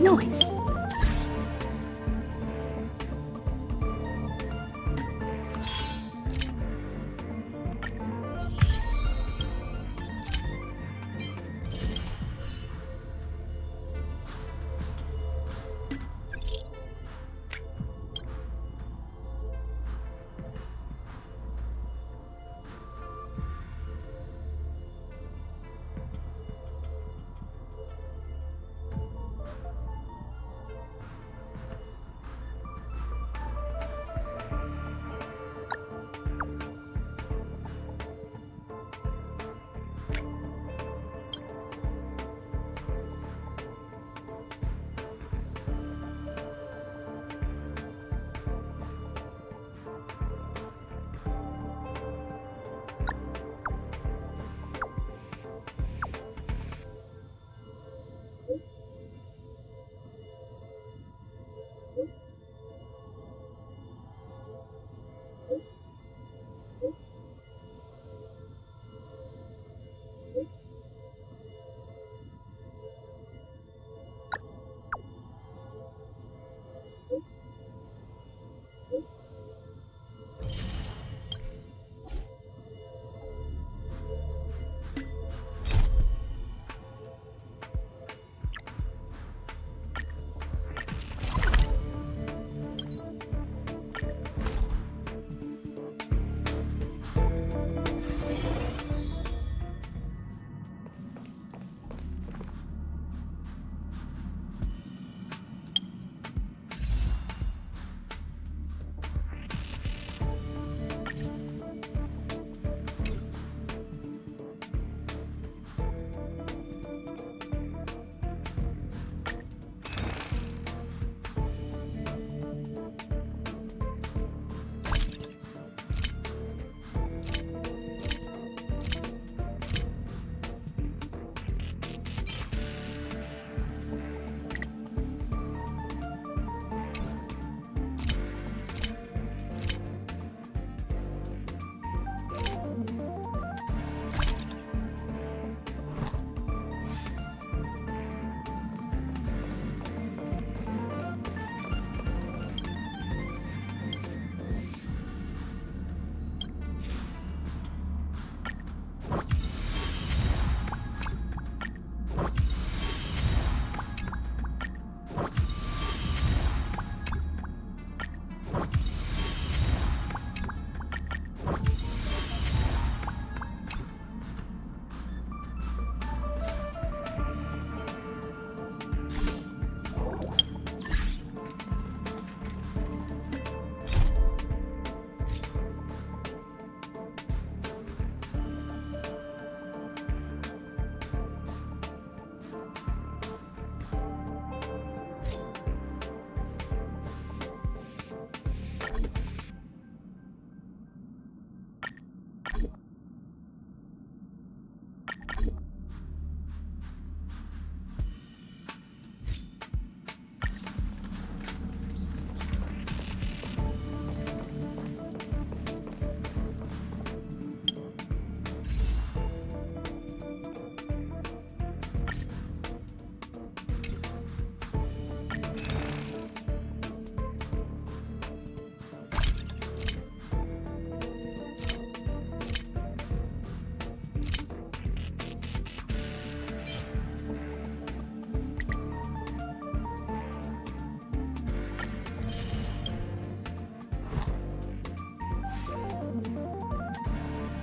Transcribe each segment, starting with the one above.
Noise.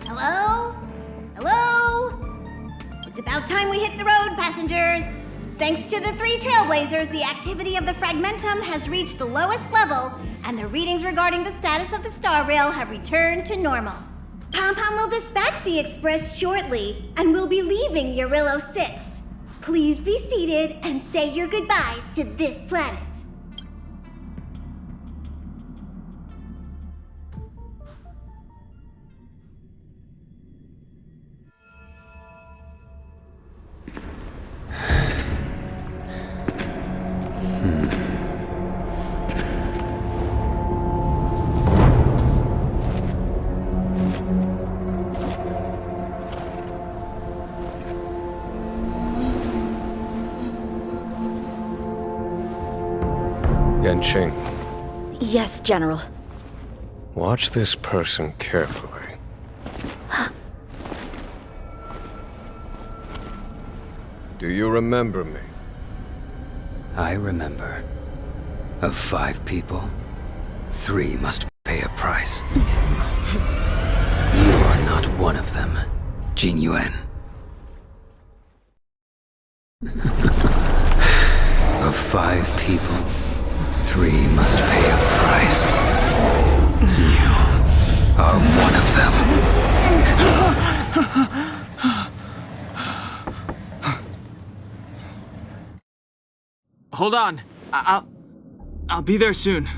Hello? Hello? It's about time we hit the road, passengers. Thanks to the 3 trailblazers, the activity of the fragmentum has reached the lowest level, and the readings regarding the status of the Star Rail have returned to normal. Pom-Pom will dispatch the express shortly, and we'll be leaving Urillo 6. Please be seated and say your goodbyes to this planet. Yanqing, Yes, General. watch this person carefully. Do you remember me? I remember. Of 5 people, 3 must pay a price. You are not one of them, Jin Yuan. Of 5 people, 3 must pay a price. You are one of them. Hold on. I'll be there soon.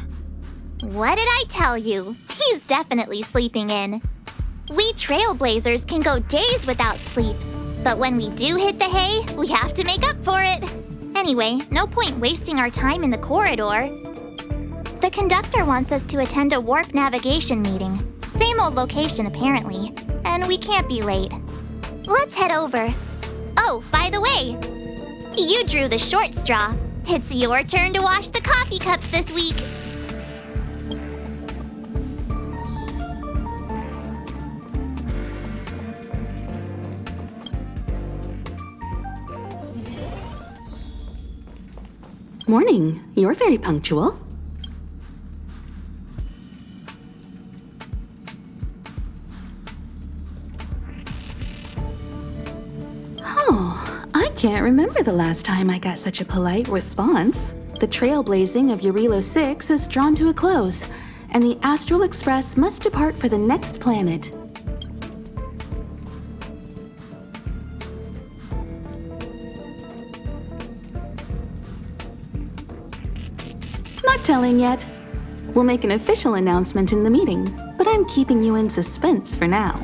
What did I tell you? He's definitely sleeping in. We trailblazers can go days without sleep, but when we do hit the hay, we have to make up for it. Anyway, no point wasting our time in the corridor. The conductor wants us to attend a warp navigation meeting. Same old location, apparently, and we can't be late. Let's head over. Oh, by the way, you drew the short straw. It's your turn to wash the coffee cups this week. Morning. You're very punctual. Oh, I can't remember the last time I got such a polite response. The trailblazing of Eurilo 6 is drawn to a close, and the Astral Express must depart for the next planet. Not telling yet. We'll make an official announcement in the meeting, but I'm keeping you in suspense for now.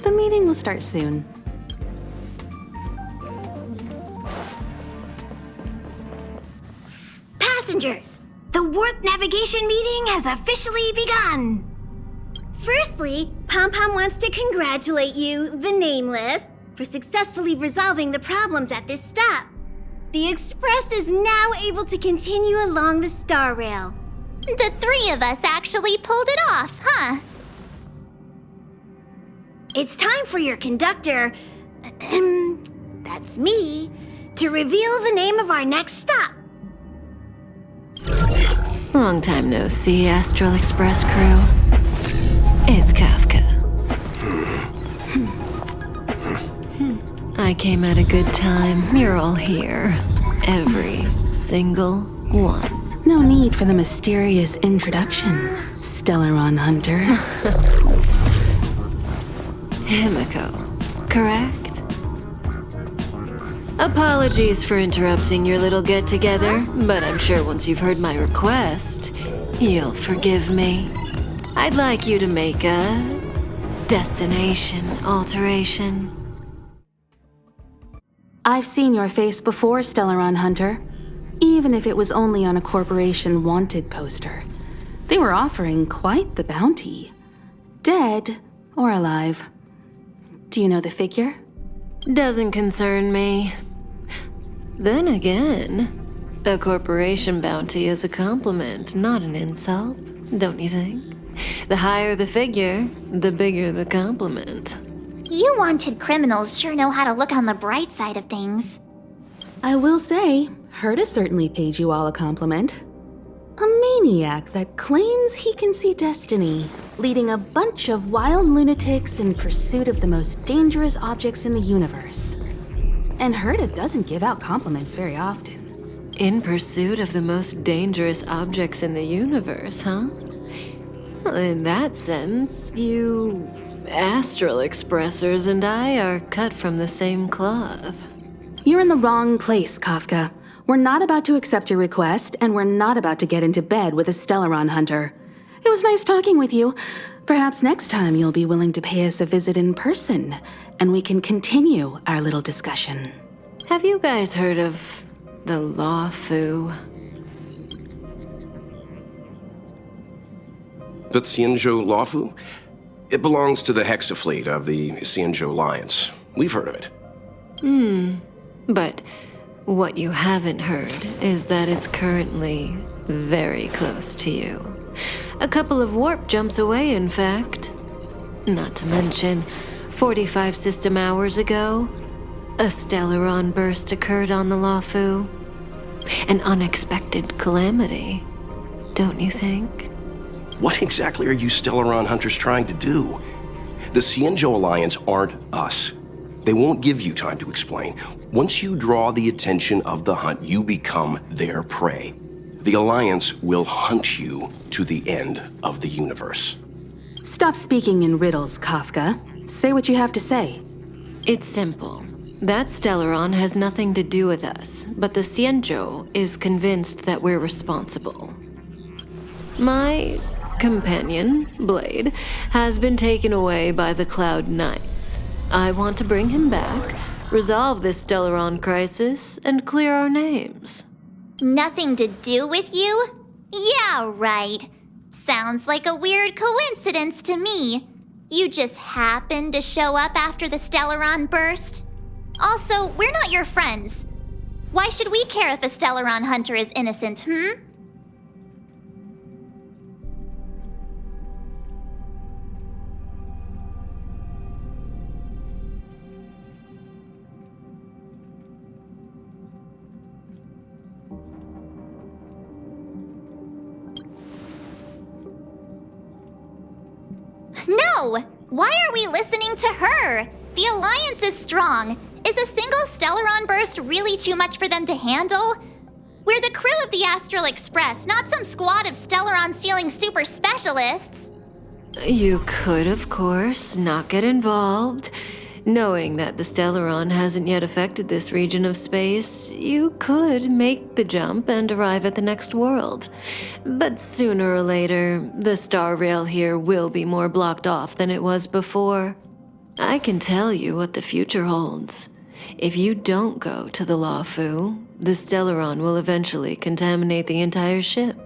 The meeting will start soon. Passengers, the warp navigation meeting has officially begun. Firstly, Pom Pom wants to congratulate you, the Nameless, for successfully resolving the problems at this stop. The Express is now able to continue along the Star Rail. The 3 of us actually pulled it off, huh? It's time for your conductor, that's me, to reveal the name of our next stop. Long time no see, Astral Express crew. It's Kafka. I came at a good time. You're all here. Every single one. No need for the mysterious introduction, Stellaron Hunter. Himiko, correct? Apologies for interrupting your little get-together, but I'm sure once you've heard my request, you'll forgive me. I'd like you to make a destination alteration. I've seen your face before, Stellaron Hunter. Even if it was only on a corporation wanted poster. They were offering quite the bounty. Dead or alive. Do you know the figure? Doesn't concern me. Then again, a corporation bounty is a compliment, not an insult, don't you think? The higher the figure, the bigger the compliment. You wanted criminals sure know how to look on the bright side of things. I will say, Herta certainly paid you all a compliment. A maniac that claims he can see destiny, leading a bunch of wild lunatics in pursuit of the most dangerous objects in the universe. And Herta doesn't give out compliments very often. In pursuit of the most dangerous objects in the universe, huh? Well, in that sense, you Astral Expressers and I are cut from the same cloth. You're in the wrong place, Kafka. We're not about to accept your request, and we're not about to get into bed with a Stellaron Hunter. It was nice talking with you. Perhaps next time you'll be willing to pay us a visit in person, and we can continue our little discussion. Have you guys heard of the Law Fu? The Xianzhou Lawfu? It belongs to the Hexafleet of the Xianzhou Alliance. We've heard of it. But what you haven't heard is that it's currently Very close to you. A couple of warp jumps away, in fact. Not to mention, 45 system hours ago, a Stellaron burst occurred on the Luofu. An unexpected calamity, don't you think? What exactly are you Stellaron hunters trying to do? The Cienjo Alliance aren't us. They won't give you time to explain. Once you draw the attention of the hunt, you become their prey. The Alliance will hunt you to the end of the universe. Stop speaking in riddles, Kafka. Say what you have to say. It's simple. That Stellaron has nothing to do with us, but the Cienjo is convinced that we're responsible. My companion, Blade, has been taken away by the Cloud Knights. I want to bring him back, resolve this Stellaron crisis, and clear our names. Nothing to do with you? Yeah, right. Sounds like a weird coincidence to me. You just happened to show up after the Stellaron burst? Also, we're not your friends. Why should we care if a Stellaron hunter is innocent, No! Why are we listening to her? The Alliance is strong. Is a single Stellaron burst really too much for them to handle? We're the crew of the Astral Express, not some squad of Stellaron-stealing super specialists. You could, of course, not get involved. Knowing that the Stellaron hasn't yet affected this region of space, you could make the jump and arrive at the next world. But sooner or later, the Star Rail here will be more blocked off than it was before. I can tell you what the future holds. If you don't go to the Luofu, the Stellaron will eventually contaminate the entire ship,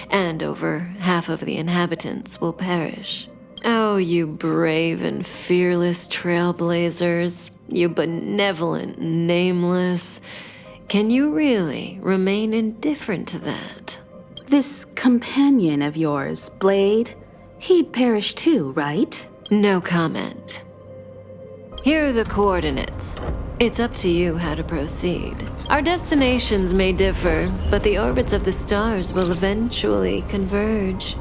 and over half of the inhabitants will perish. Oh, you brave and fearless trailblazers, you benevolent nameless. Can you really remain indifferent to that? This companion of yours, Blade, he'd perish too, right? No comment. Here are the coordinates. It's up to you how to proceed. Our destinations may differ, but the orbits of the stars will eventually converge.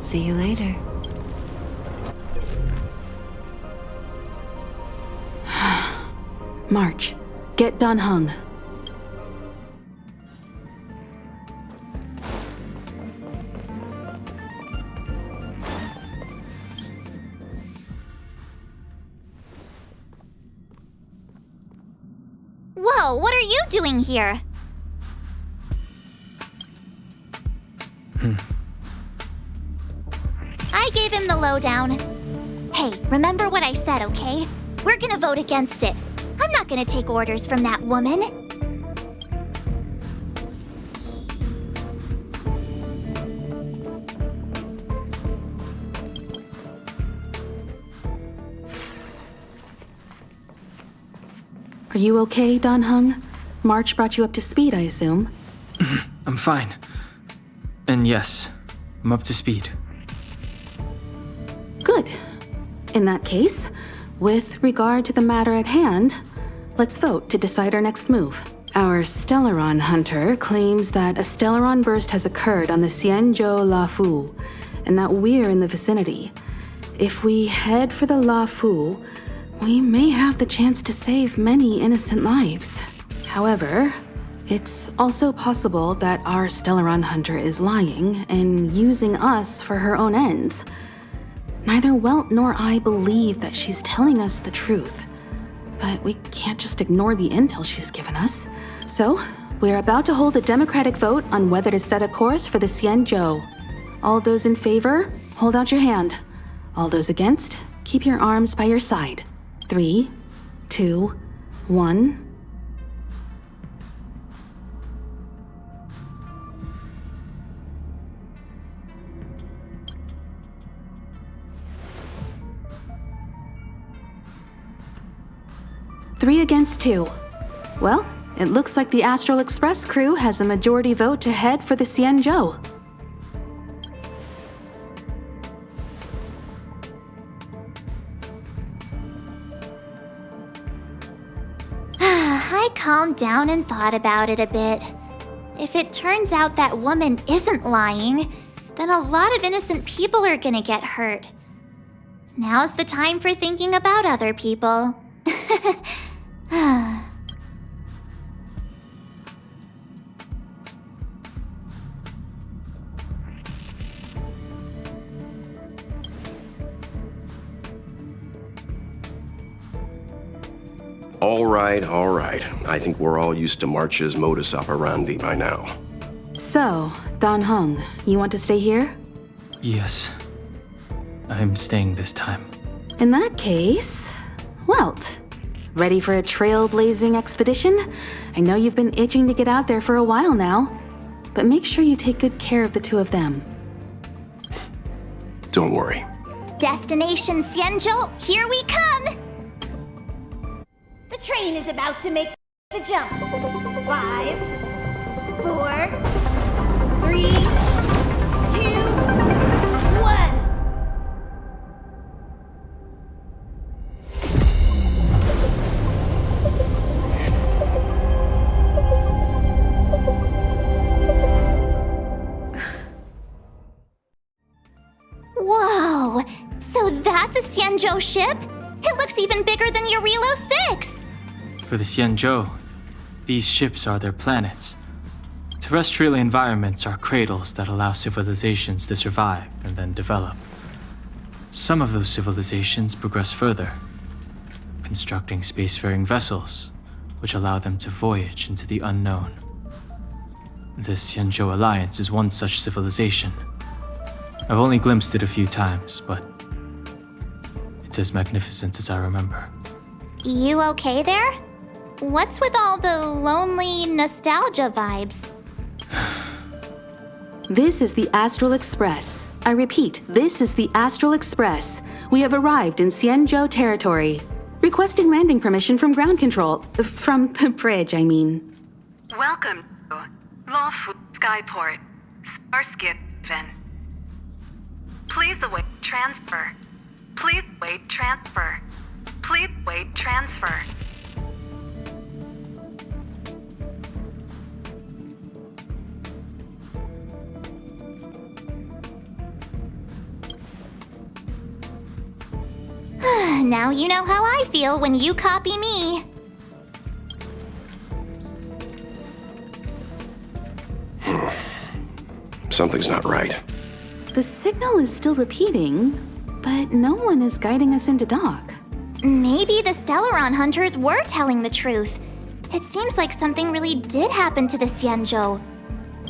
See you later. March, get Dan Heng. Whoa, what are you doing here? I gave him the lowdown. Hey, remember what I said, okay? We're gonna vote against it. I'm not gonna take orders from that woman. Are you okay, Dan Heng? March brought you up to speed, I assume. I'm fine. And yes, I'm up to speed. Good. In that case, with regard to the matter at hand, let's vote to decide our next move. Our Stellaron hunter claims that a Stellaron burst has occurred on the Cienjo Luofu, and that we're in the vicinity. If we head for the Luofu, we may have the chance to save many innocent lives. However, it's also possible that our Stellaron hunter is lying and using us for her own ends. Neither Welt nor I believe that she's telling us the truth, but we can't just ignore the intel she's given us. So, we're about to hold a democratic vote on whether to set a course for the Cienjo. All those in favor, hold out your hand. All those against, keep your arms by your side. 3, 2, 1. Three against 2. Well, It looks like the Astral Express crew has a majority vote to head for the Xianzhou. I calmed down and thought about it a bit. If it turns out that woman isn't lying, then a lot of innocent people are gonna get hurt. Now's the time for thinking about other people. All right, all right. I think we're all used to March's modus operandi by now. So, Dan Heng, you want to stay here? Yes. I'm staying this time. In that case, Welt, ready for a trailblazing expedition? I know you've been itching to get out there for a while now, but make sure you take good care of the two of them. Don't worry. Destination Xianzhou, here we come! The train is about to make the jump. 5, 4, 3, 2, 1. Whoa! So that's a Xianzhou ship? It looks even bigger than Eurilo 6! For the Xianzhou, these ships are their planets. Terrestrial environments are cradles that allow civilizations to survive and then develop. Some of those civilizations progress further, constructing spacefaring vessels, which allow them to voyage into the unknown. The Xianzhou Alliance is one such civilization. I've only glimpsed it a few times, but it's as magnificent as I remember. You okay there? What's with all the lonely nostalgia vibes? This is the Astral Express. I repeat, this is the Astral Express. We have arrived in Xianzhou territory. Requesting landing permission from ground control. From the bridge, I mean. Welcome to Lawfu Skyport, Starskin. Please await transfer. Please wait transfer. Please wait transfer. Now you know how I feel when you copy me. Something's not right. The signal is still repeating, but no one is guiding us into dock. Maybe the Stellaron hunters were telling the truth. It seems like something really did happen to the Xianzhou.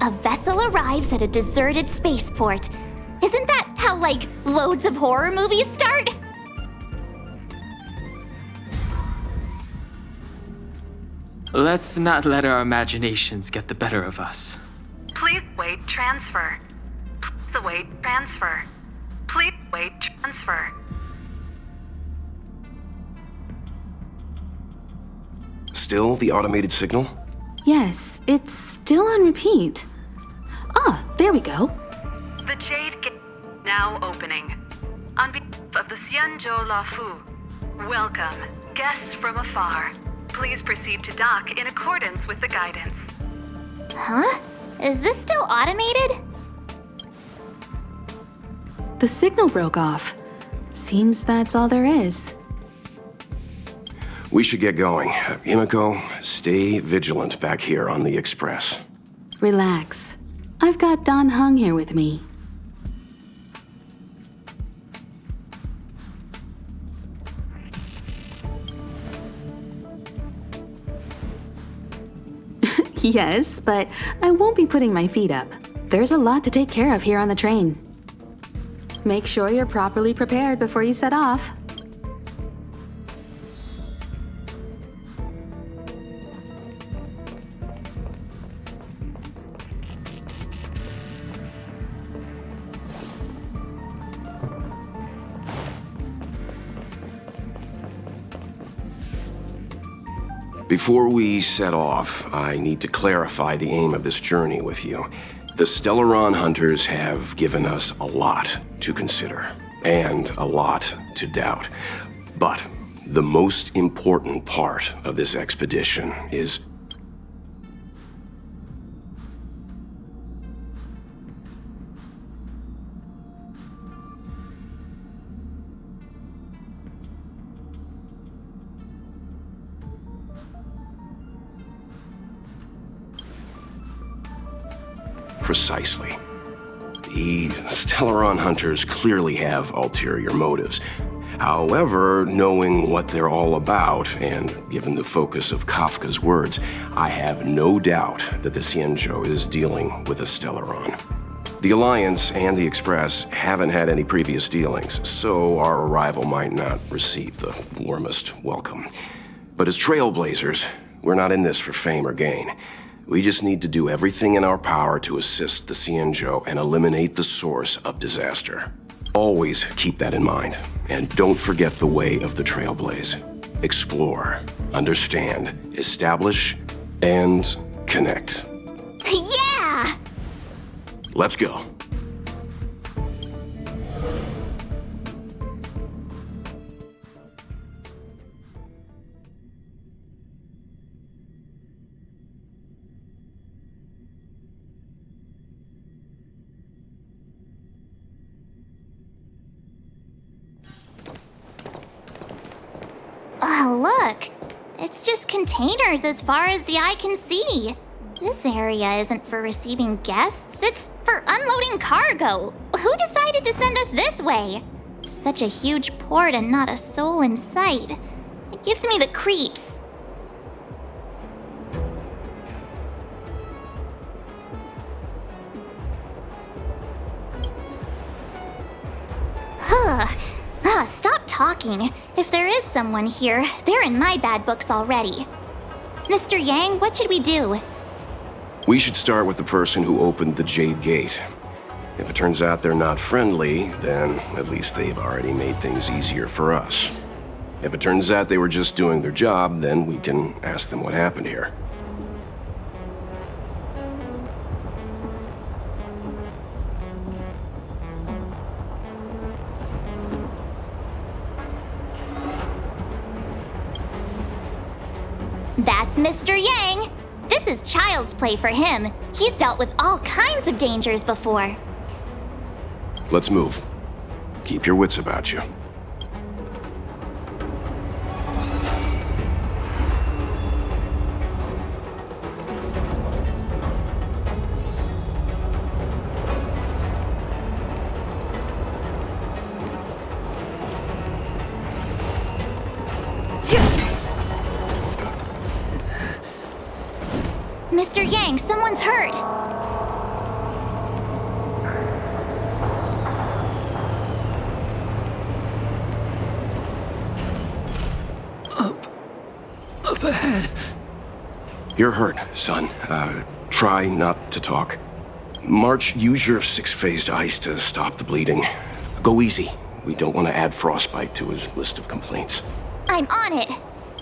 A vessel arrives at a deserted spaceport. Isn't that how, like, loads of horror movies start? Let's not let our imaginations get the better of us. Please wait transfer. Please await transfer. Please wait transfer. Still the automated signal? Yes, it's still on repeat. Ah, there we go. The Jade Gate now opening. On behalf of the Xianzhou Lawfu, welcome, guests from afar. Please proceed to dock in accordance with the guidance. Huh? Is this still automated? The signal broke off. Seems that's all there is. We should get going. Himiko, stay vigilant back here on the Express. Relax. I've got Dan Heng here with me. Yes, but I won't be putting my feet up. There's a lot to take care of here on the train. Make sure you're properly prepared before you set off. Before we set off, I need to clarify the aim of this journey with you. The Stellaron hunters have given us a lot to consider, and a lot to doubt. But the most important part of this expedition is... Precisely. The Stellaron hunters clearly have ulterior motives. However, knowing what they're all about, and given the focus of Kafka's words, I have no doubt that the Cienjo is dealing with a Stellaron. The Alliance and the Express haven't had any previous dealings, so our arrival might not receive the warmest welcome. But as trailblazers, we're not in this for fame or gain. We just need to do everything in our power to assist the Cienjo and eliminate the source of disaster. Always keep that in mind, and don't forget the way of the Trailblaze. Explore, understand, establish, and connect. Yeah! Let's go. Oh, look. It's just containers as far as the eye can see. This area isn't for receiving guests, it's for unloading cargo. Who decided to send us this way? Such a huge port and not a soul in sight. It gives me the creeps. Stop talking. If there is someone here, they're in my bad books already. Mr. Yang, what should we do? We should start with the person who opened the Jade Gate. If it turns out they're not friendly, then at least they've already made things easier for us. If it turns out they were just doing their job, then we can ask them what happened here. That's Mr. Yang. This is child's play for him. He's dealt with all kinds of dangers before. Let's move. Keep your wits about you. Mr. Yang, someone's hurt. Up ahead. You're hurt, son. Try not to talk. March, use your six-phased ice to stop the bleeding. Go easy. We don't want to add frostbite to his list of complaints. I'm on it.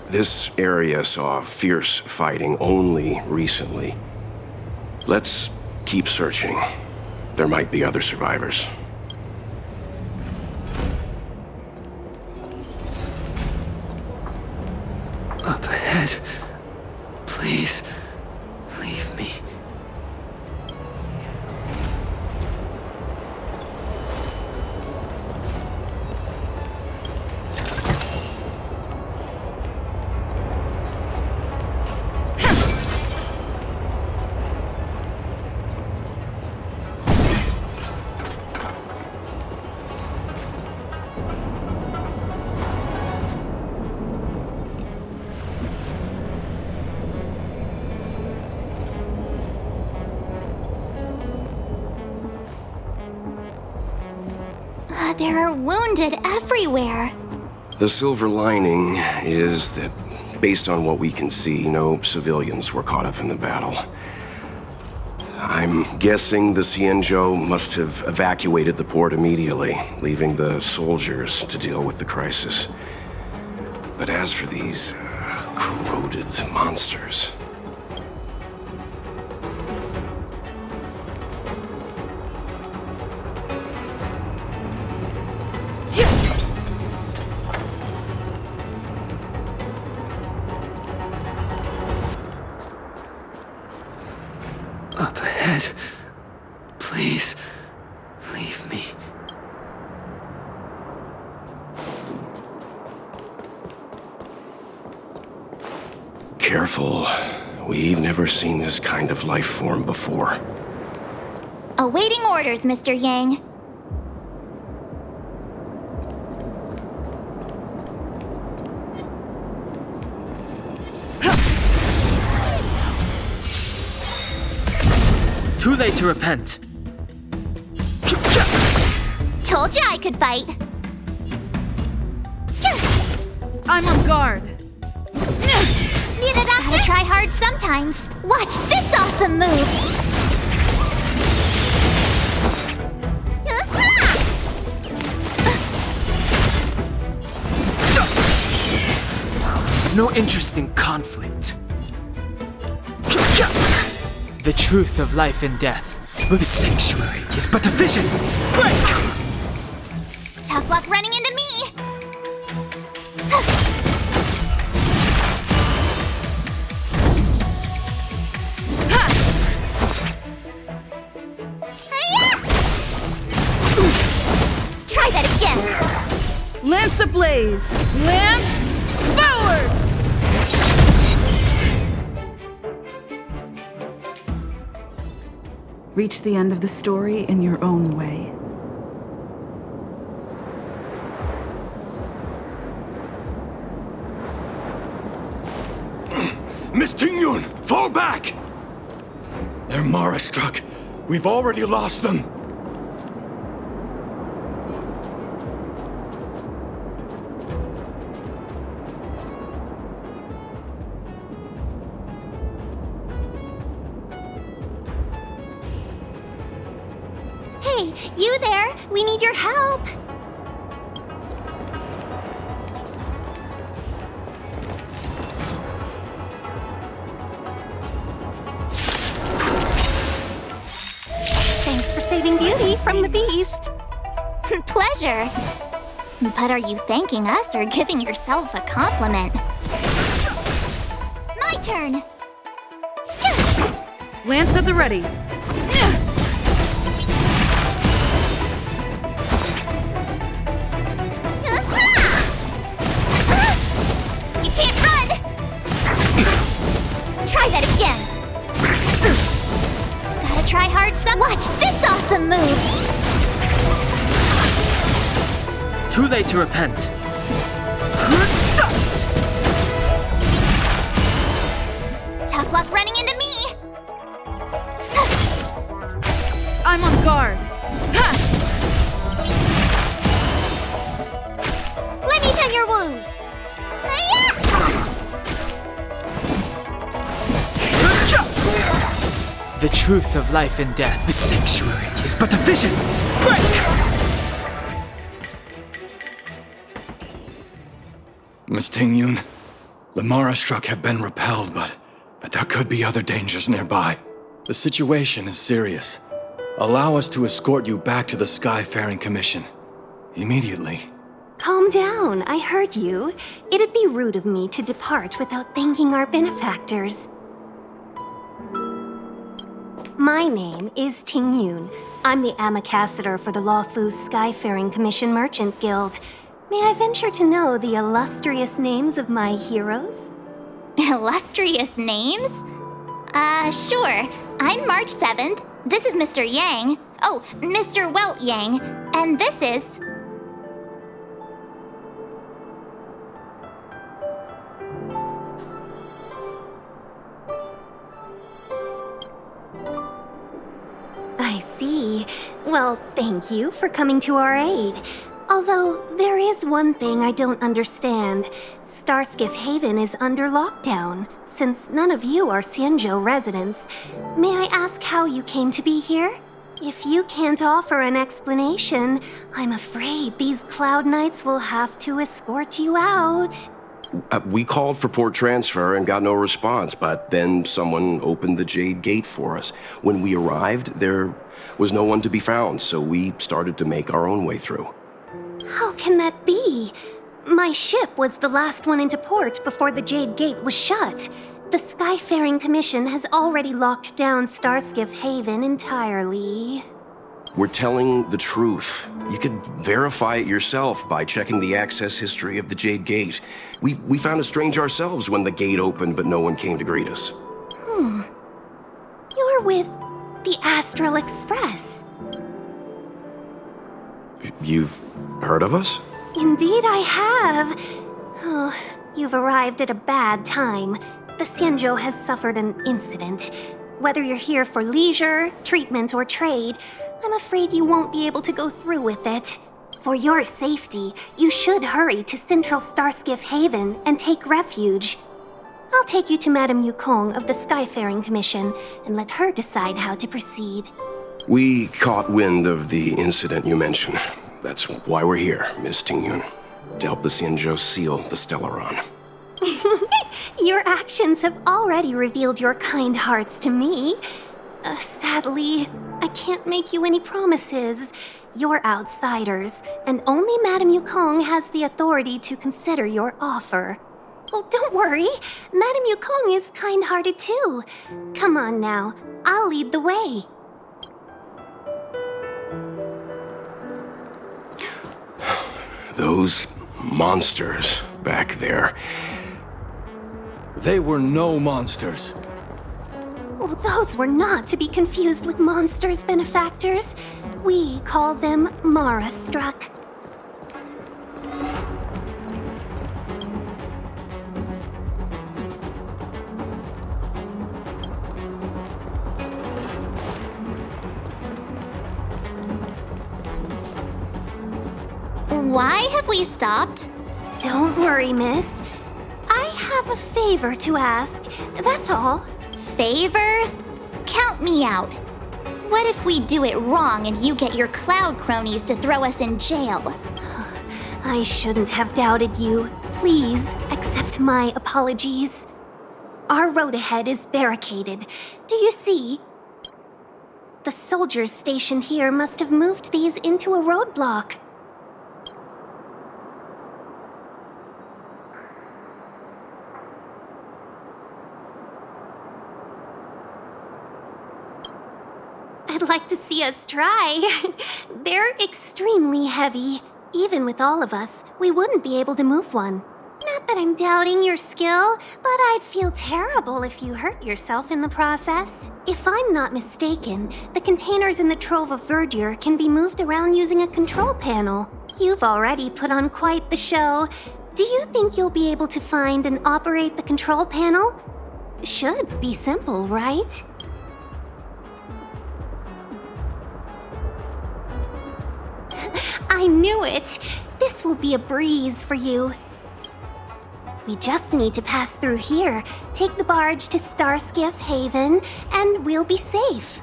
This area saw fierce fighting only recently. Let's keep searching. There might be other survivors. Up ahead. Please, leave me. There are wounded everywhere. The silver lining is that, based on what we can see, no civilians were caught up in the battle. I'm guessing the Cienjo must have evacuated the port immediately, leaving the soldiers to deal with the crisis. But as for these Corroded monsters. Up ahead. Please, leave me. Careful. We've never seen this kind of life form before. Awaiting orders, Mr. Yang. Too late to repent. Told you I could fight. I'm on guard. Need a doctor? Gotta try hard sometimes. Watch this awesome move. No interest in conflict. The truth of life and death. The sanctuary is but a vision. Break! Tough luck running into me. Try that again. Lance ablaze! Lance forward! Reach the end of the story in your own way. Miss Tingyun, fall back! They're Mara struck. We've already lost them. Hey, you there? We need your help. Thanks for saving Beauty from the beast. Pleasure. But are you thanking us or giving yourself a compliment? My turn. Lance at the ready. You can't run! Try that again. Gotta try hard some. Watch this awesome move. Too late to repent. Tough luck running into me. I'm on guard. Let me tend your wounds. The truth of life and death. The sanctuary is but a vision. Break! Miss Tingyun, the Mara struck have been repelled, but there could be other dangers nearby. The situation is serious. Allow us to escort you back to the Skyfaring Commission. Immediately. Calm down, I heard you. It'd be rude of me to depart without thanking our benefactors. My name is Tingyun. I'm the ambassador for the Lawfu Skyfaring Commission Merchant Guild. May I venture to know the illustrious names of my heroes? Illustrious names? Sure. I'm March 7th. This is Mr. Yang. Oh, Mr. Welt Yang. And this is... I see. Well, thank you for coming to our aid. Although, there is one thing I don't understand. Starskiff Haven is under lockdown. Since none of you are Xianzhou residents, may I ask how you came to be here? If you can't offer an explanation, I'm afraid these Cloud Knights will have to escort you out. We called for port transfer and got no response, but then someone opened the Jade Gate for us. When we arrived, there was no one to be found, so we started to make our own way through. How can that be? My ship was the last one into port before the Jade Gate was shut. The Skyfaring Commission has already locked down Starskiff Haven entirely. We're telling the truth. You could verify it yourself by checking the access history of the Jade Gate. We found it strange ourselves when the gate opened, but no one came to greet us. You're with the Astral Express. You've heard of us? Indeed I have. Oh, you've arrived at a bad time. The Xianzhou has suffered an incident. Whether you're here for leisure, treatment, or trade, I'm afraid you won't be able to go through with it. For your safety, you should hurry to Central Starskiff Haven and take refuge. I'll take you to Madame Yukong of the Skyfaring Commission and let her decide how to proceed. We caught wind of the incident you mentioned. That's why we're here, Miss Tingyun. To help the Xianzhou seal the Stellaron. Your actions have already revealed your kind hearts to me. Sadly, I can't make you any promises. You're outsiders, and only Madame Yukong has the authority to consider your offer. Oh, don't worry. Madame Yukong is kind-hearted too. Come on now, I'll lead the way. Those monsters back there. They were no monsters. Oh, those were not to be confused with monsters, benefactors. We call them Mara-struck. Why have we stopped? Don't worry, miss. I have a favor to ask, that's all. Favor? Count me out. What if we do it wrong and you get your cloud cronies to throw us in jail? I shouldn't have doubted you. Please accept my apologies. Our road ahead is barricaded. Do you see? The soldiers stationed here must have moved these into a roadblock. I'd like to see us try. They're extremely heavy. Even with all of us, we wouldn't be able to move one. Not that I'm doubting your skill, but I'd feel terrible if you hurt yourself in the process. If I'm not mistaken, the containers in the Trove of Verdure can be moved around using a control panel. You've already put on quite the show. Do you think you'll be able to find and operate the control panel? Should be simple, right? I knew it! This will be a breeze for you. We just need to pass through here, take the barge to Starskiff Haven, and we'll be safe.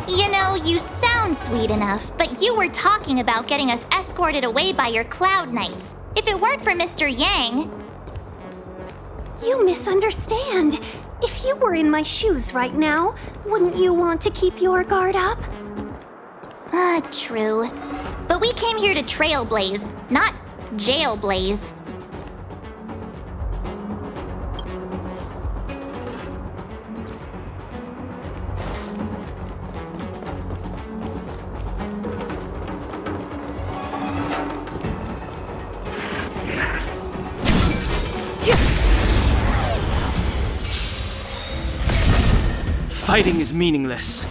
You know, you sound sweet enough, but you were talking about getting us escorted away by your Cloud Knights. If it weren't for Mr. Yang... You misunderstand. If you were in my shoes right now, wouldn't you want to keep your guard up? True. But we came here to trailblaze, not jailblaze. Fighting is meaningless.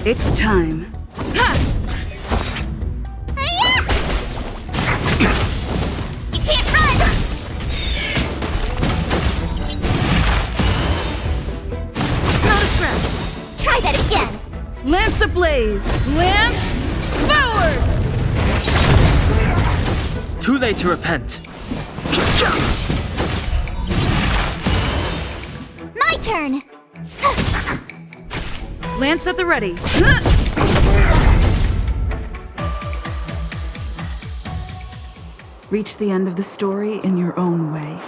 It's time. You can't run! Not a scratch. Try that again! Lance ablaze. Lance forward. Too late to repent. My turn! Lance at the ready. Reach the end of the story in your own way.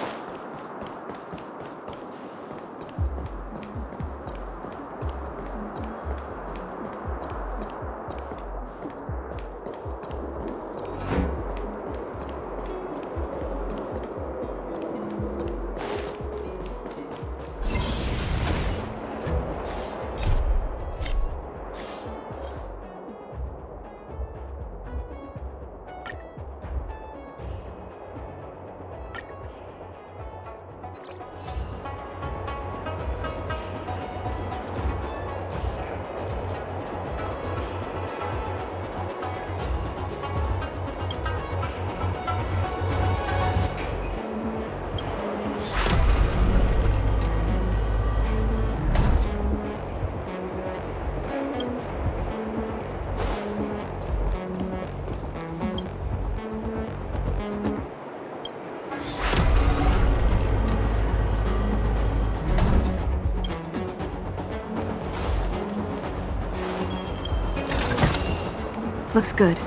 Looks good.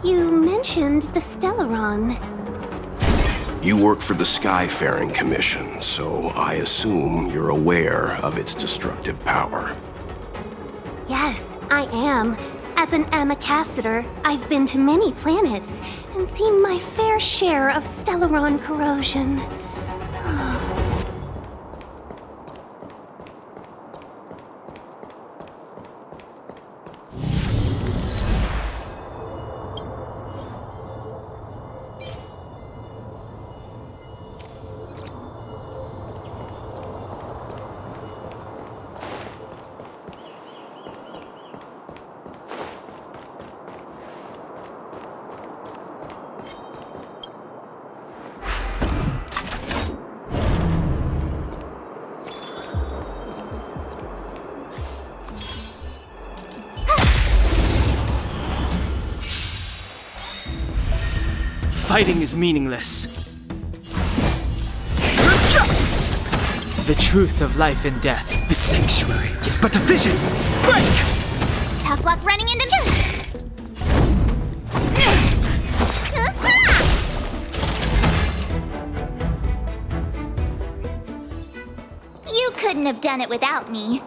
You mentioned the Stellaron. You work for the Skyfaring Commission, so I assume you're aware of its destructive power. Yes, I am. As an Amicassator, I've been to many planets and seen my fair share of Stellaron corrosion. Fighting is meaningless. The truth of life and death, the sanctuary, is but a vision. Break! Tough luck running into me. You couldn't have done it without me.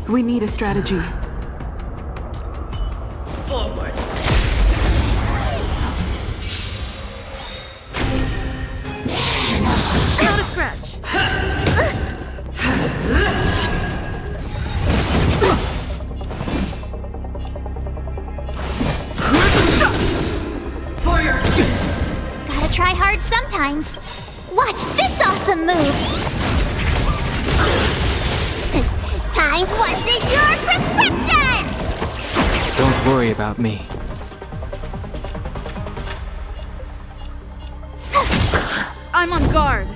We need a strategy. Forward. Not a scratch. For your sins. Gotta try hard sometimes. Watch this awesome move. Time was in your prescription! Don't worry about me. I'm on guard.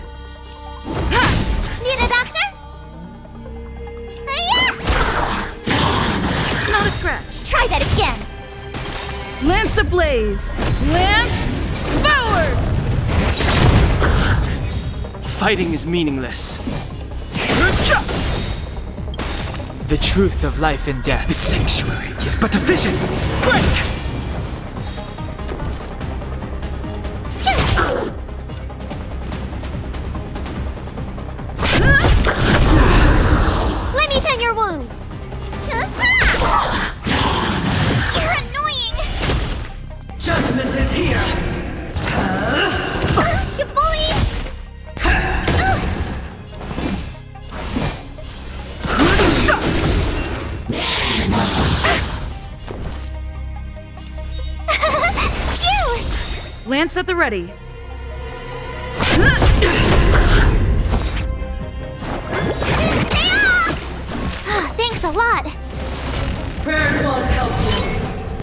Need a doctor? Not a scratch. Try that again. Lance Lance ablaze! Lance forward! Fighting is meaningless. The truth of life and death. The sanctuary is but a vision. Break! Let me tend your wounds. You're annoying. Judgment is here. You bully. Phew! Lance at the ready. Thanks a lot. Prayers won't help you.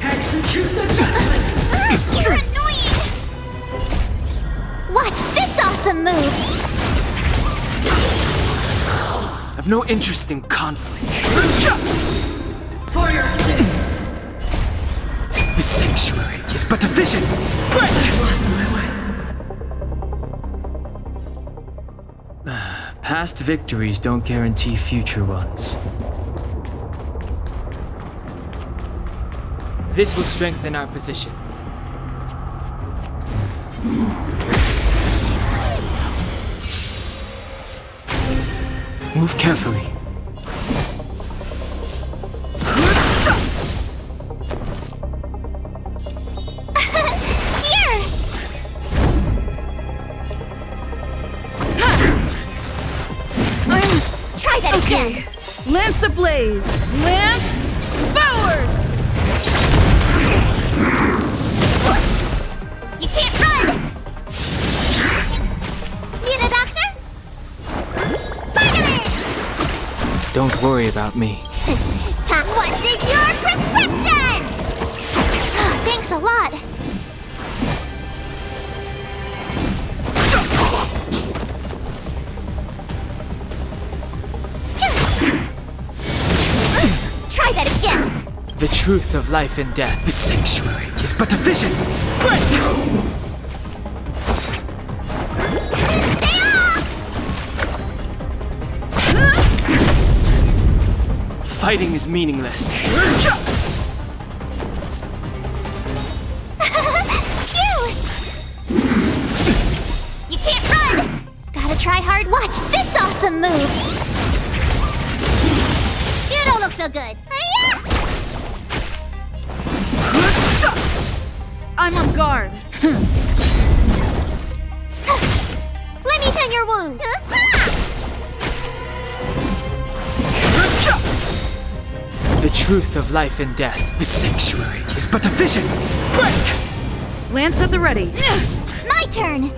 Execute the judgment. You're annoying. Watch this awesome move. I've no interest in conflict. For your sins. The sanctuary is but a vision. Break! Lost my way. Past victories don't guarantee future ones. This will strengthen our position. Move carefully. Here! Try that again. Lance ablaze! Lance forward! You can't run! Need a doctor? Spider-Man! Don't worry about me. What's in your prescription? Thanks a lot. Try that again. The truth of life and death. The sanctuary is but a vision. Break! Fighting is meaningless. Phew! You can't run! Gotta try hard. Watch this awesome move. You don't look so good. I'm on guard. Let me tend your wound. The truth of life and death. The sanctuary is but a vision. Break! Lance at the ready. My turn.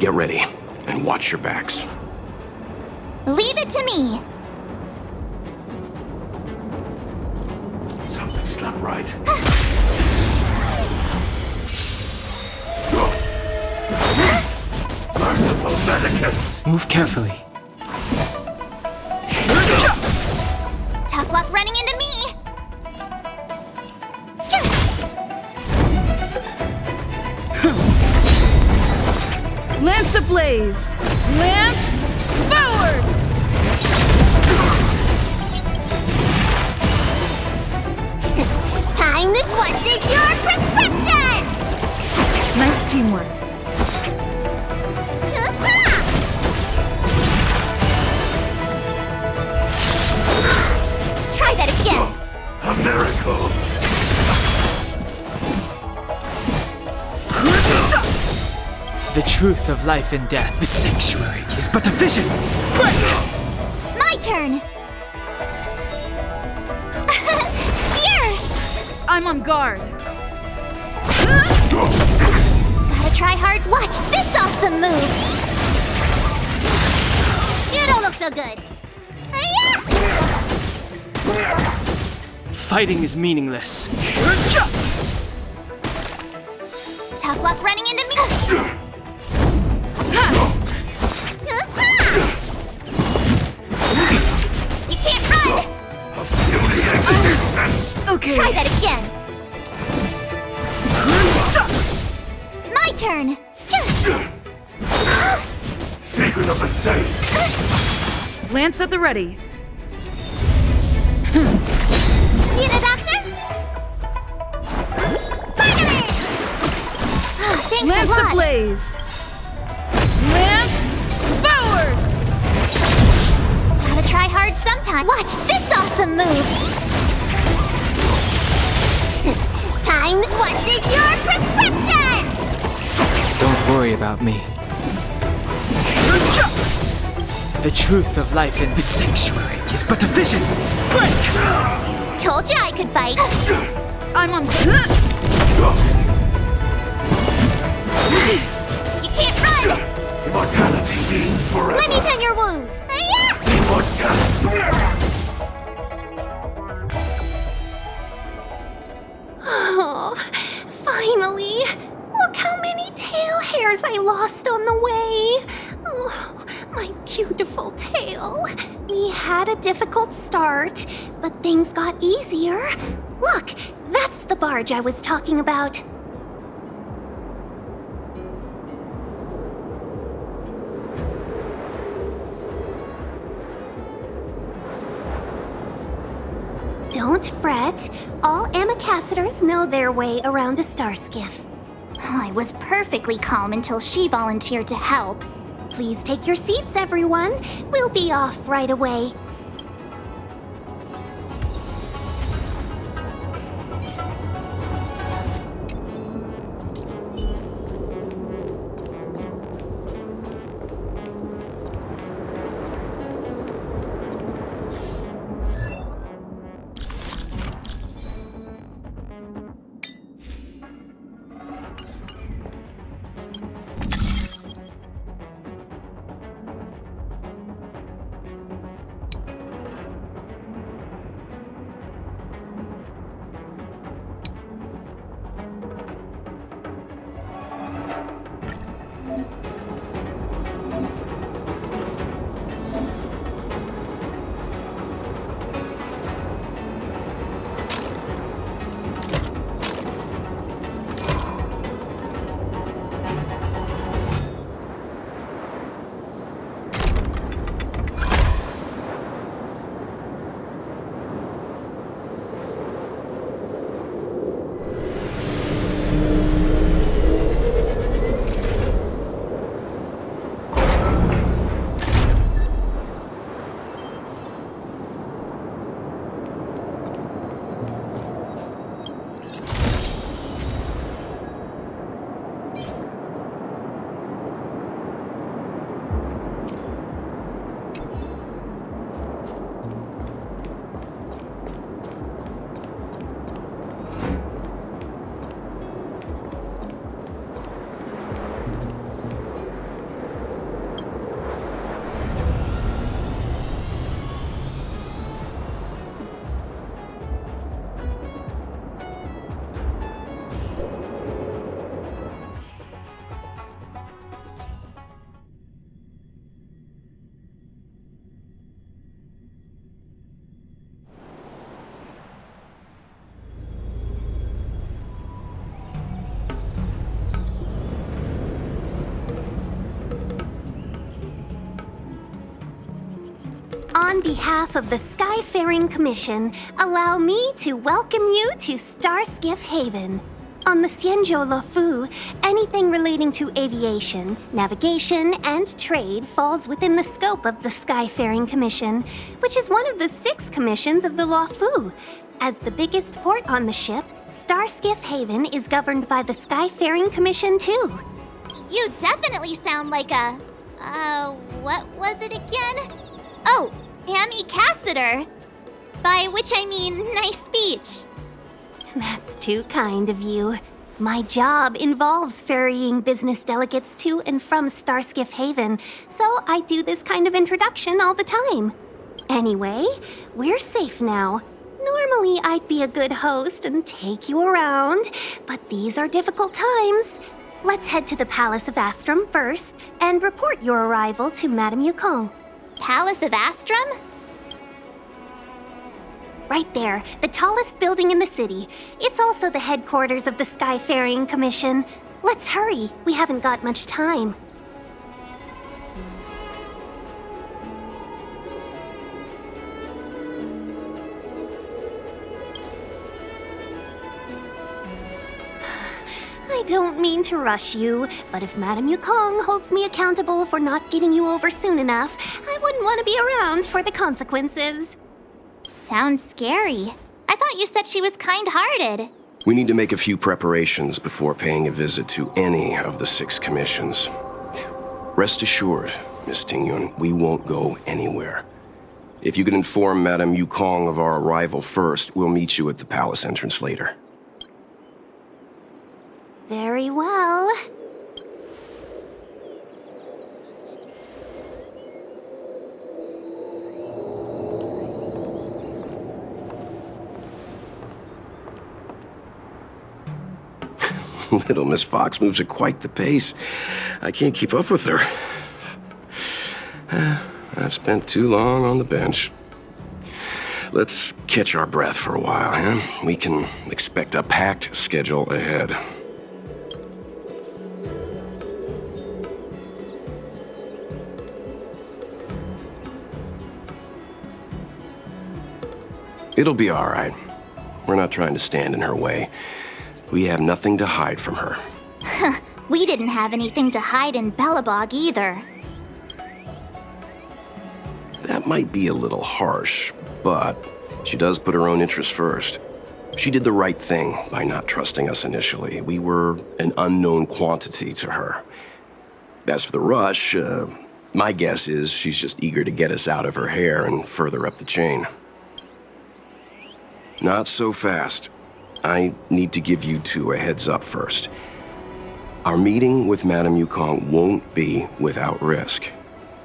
Get ready, and watch your backs. Leave it to me. Something's not right. Merciful Medicus! Move carefully. Tough luck running into me. Lance ablaze! Lance forward! Time to question your prescription! Nice teamwork. Try that again. A miracle! The truth of life and death. The sanctuary is but a vision. Break! My turn. Here! I'm on guard. Gotta try hard. Watch this awesome move. You don't look so good. Fighting is meaningless. Tough luck running into me. You can't run. Okay. Try that again. My turn. Secret of the safe! Lance at the ready. Need a doctor? Spider-Man! Thanks a Lance lot. ablaze! Lance forward! Gotta try hard sometime. Watch this awesome move. Time. What's in your prescription? Don't worry about me. The truth of life in the sanctuary is but a vision. Break! Told you I could fight. I'm on. You can't run. Immortality means forever! Let me tend your wounds. Immortality! Oh, finally! Look how many tail hairs I lost on the way! Oh, my beautiful tail. We had a difficult start, but things got easier. Look, that's the barge I was talking about. Don't fret. All Amicacetors know their way around a star skiff. I was perfectly calm until she volunteered to help. Please take your seats, everyone. We'll be off right away. On behalf of the Skyfaring Commission, allow me to welcome you to Starskiff Haven. On the Xianzhou Luofu, anything relating to aviation, navigation, and trade falls within the scope of the Skyfaring Commission, which is one of the 6 commissions of the Luofu. As the biggest port on the ship, Starskiff Haven is governed by the Skyfaring Commission too. You definitely sound like a... what was it again? Oh, Amy Cassiter. By which I mean, nice speech. That's too kind of you. My job involves ferrying business delegates to and from Starskiff Haven, so I do this kind of introduction all the time. Anyway, we're safe now. Normally, I'd be a good host and take you around, but these are difficult times. Let's head to the Palace of Astrum first and report your arrival to Madame Yukong. Palace of Astrum? Right there, the tallest building in the city. It's also the headquarters of the Skyfaring Commission. Let's hurry, we haven't got much time. I don't mean to rush you, but if Madame Yukong holds me accountable for not getting you over soon enough, I wouldn't want to be around for the consequences. Sounds scary. I thought you said she was kind-hearted. We need to make a few preparations before paying a visit to any of the 6 commissions. Rest assured, Miss Tingyun, we won't go anywhere. If you could inform Madame Yukong of our arrival first, we'll meet you at the palace entrance later. Very well. Little Miss Fox moves at quite the pace. I can't keep up with her. I've spent too long on the bench. Let's catch our breath for a while, huh? We can expect a packed schedule ahead. It'll be all right. We're not trying to stand in her way. We have nothing to hide from her. We didn't have anything to hide in Bellabog either. That might be a little harsh, but she does put her own interests first. She did the right thing by not trusting us initially. We were an unknown quantity to her. As for the rush, my guess is she's just eager to get us out of her hair and further up the chain. Not so fast. I need to give you 2 a heads up first. Our meeting with Madame Yukong won't be without risk.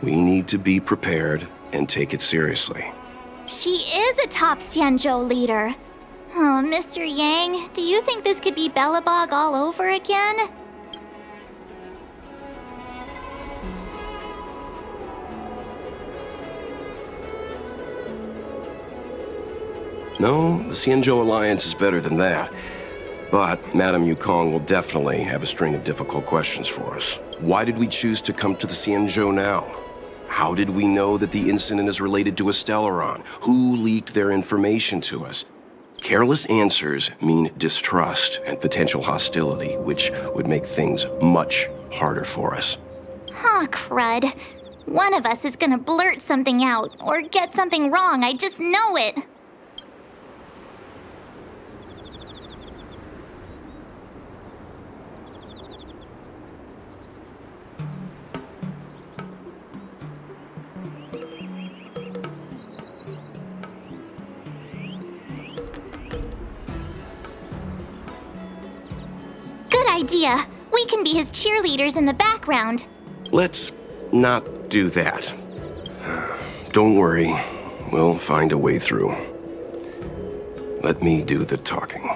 We need to be prepared and take it seriously. She is a top Xianzhou leader. Oh, Mr. Yang, do you think this could be Bellabog all over again? No, the Xianzhou Alliance is better than that. But Madame Yukong will definitely have a string of difficult questions for us. Why did we choose to come to the Xianzhou now? How did we know that the incident is related to a Stellaron? Who leaked their information to us? Careless answers mean distrust and potential hostility, which would make things much harder for us. Huh, crud. One of us is gonna blurt something out, or get something wrong, I just know it. Good idea. We can be his cheerleaders in the background. Let's not do that. Don't worry. We'll find a way through. Let me do the talking.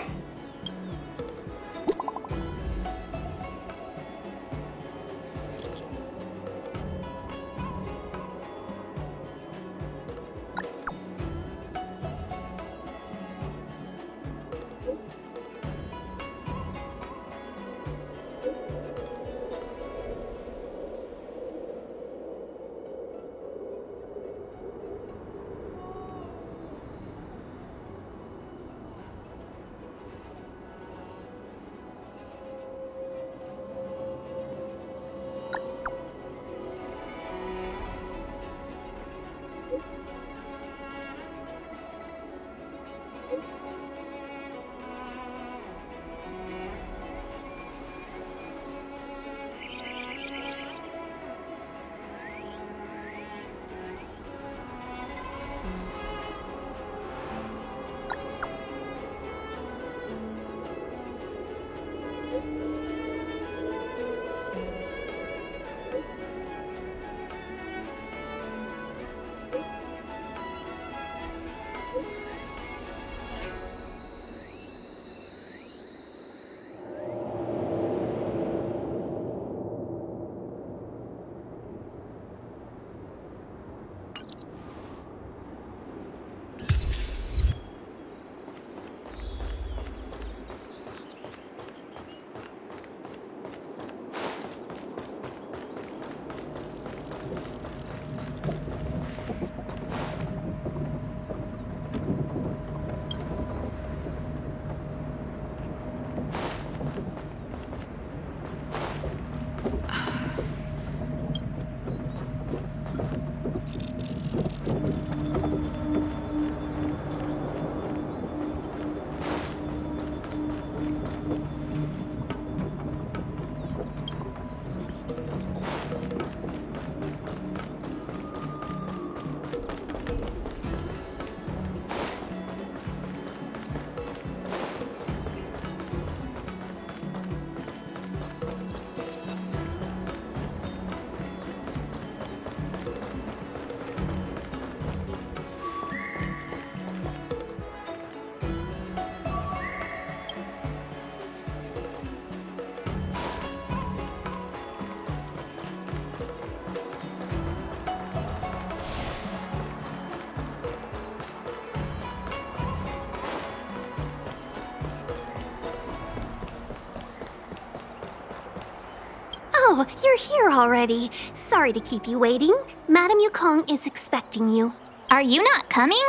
Oh, you're here already. Sorry to keep you waiting. Madame Yukong is expecting you. Are you not coming?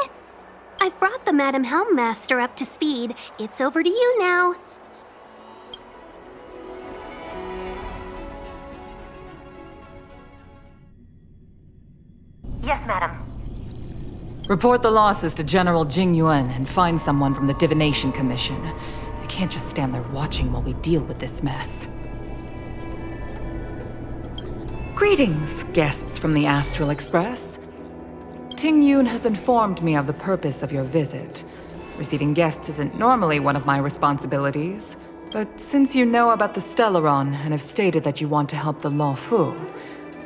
I've brought the Madame Helmmaster up to speed. It's over to you now. Yes, madam. Report the losses to General Jing Yuan and find someone from the Divination Commission. I can't just stand there watching while we deal with this mess. Greetings, guests from the Astral Express. Ting Yun has informed me of the purpose of your visit. Receiving guests isn't normally one of my responsibilities, but since you know about the Stellaron and have stated that you want to help the Law Fu,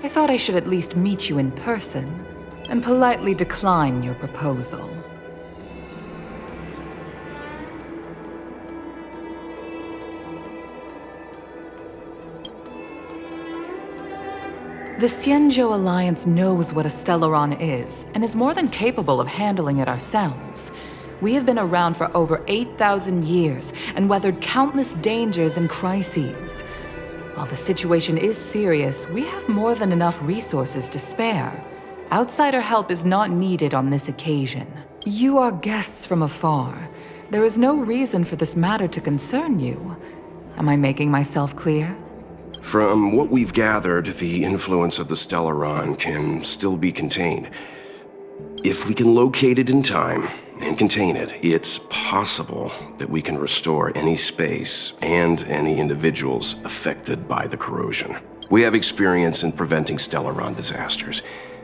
I thought I should at least meet you in person and politely decline your proposal. The Xianzhou Alliance knows what a Stellaron is, and is more than capable of handling it ourselves. We have been around for over 8,000 years, and weathered countless dangers and crises. While the situation is serious, we have more than enough resources to spare. Outsider help is not needed on this occasion. You are guests from afar. There is no reason for this matter to concern you. Am I making myself clear? From what we've gathered, the influence of the Stellaron can still be contained. If we can locate it in time and contain it, it's possible that we can restore any space and any individuals affected by the corrosion. We have experience in preventing Stellaron disasters,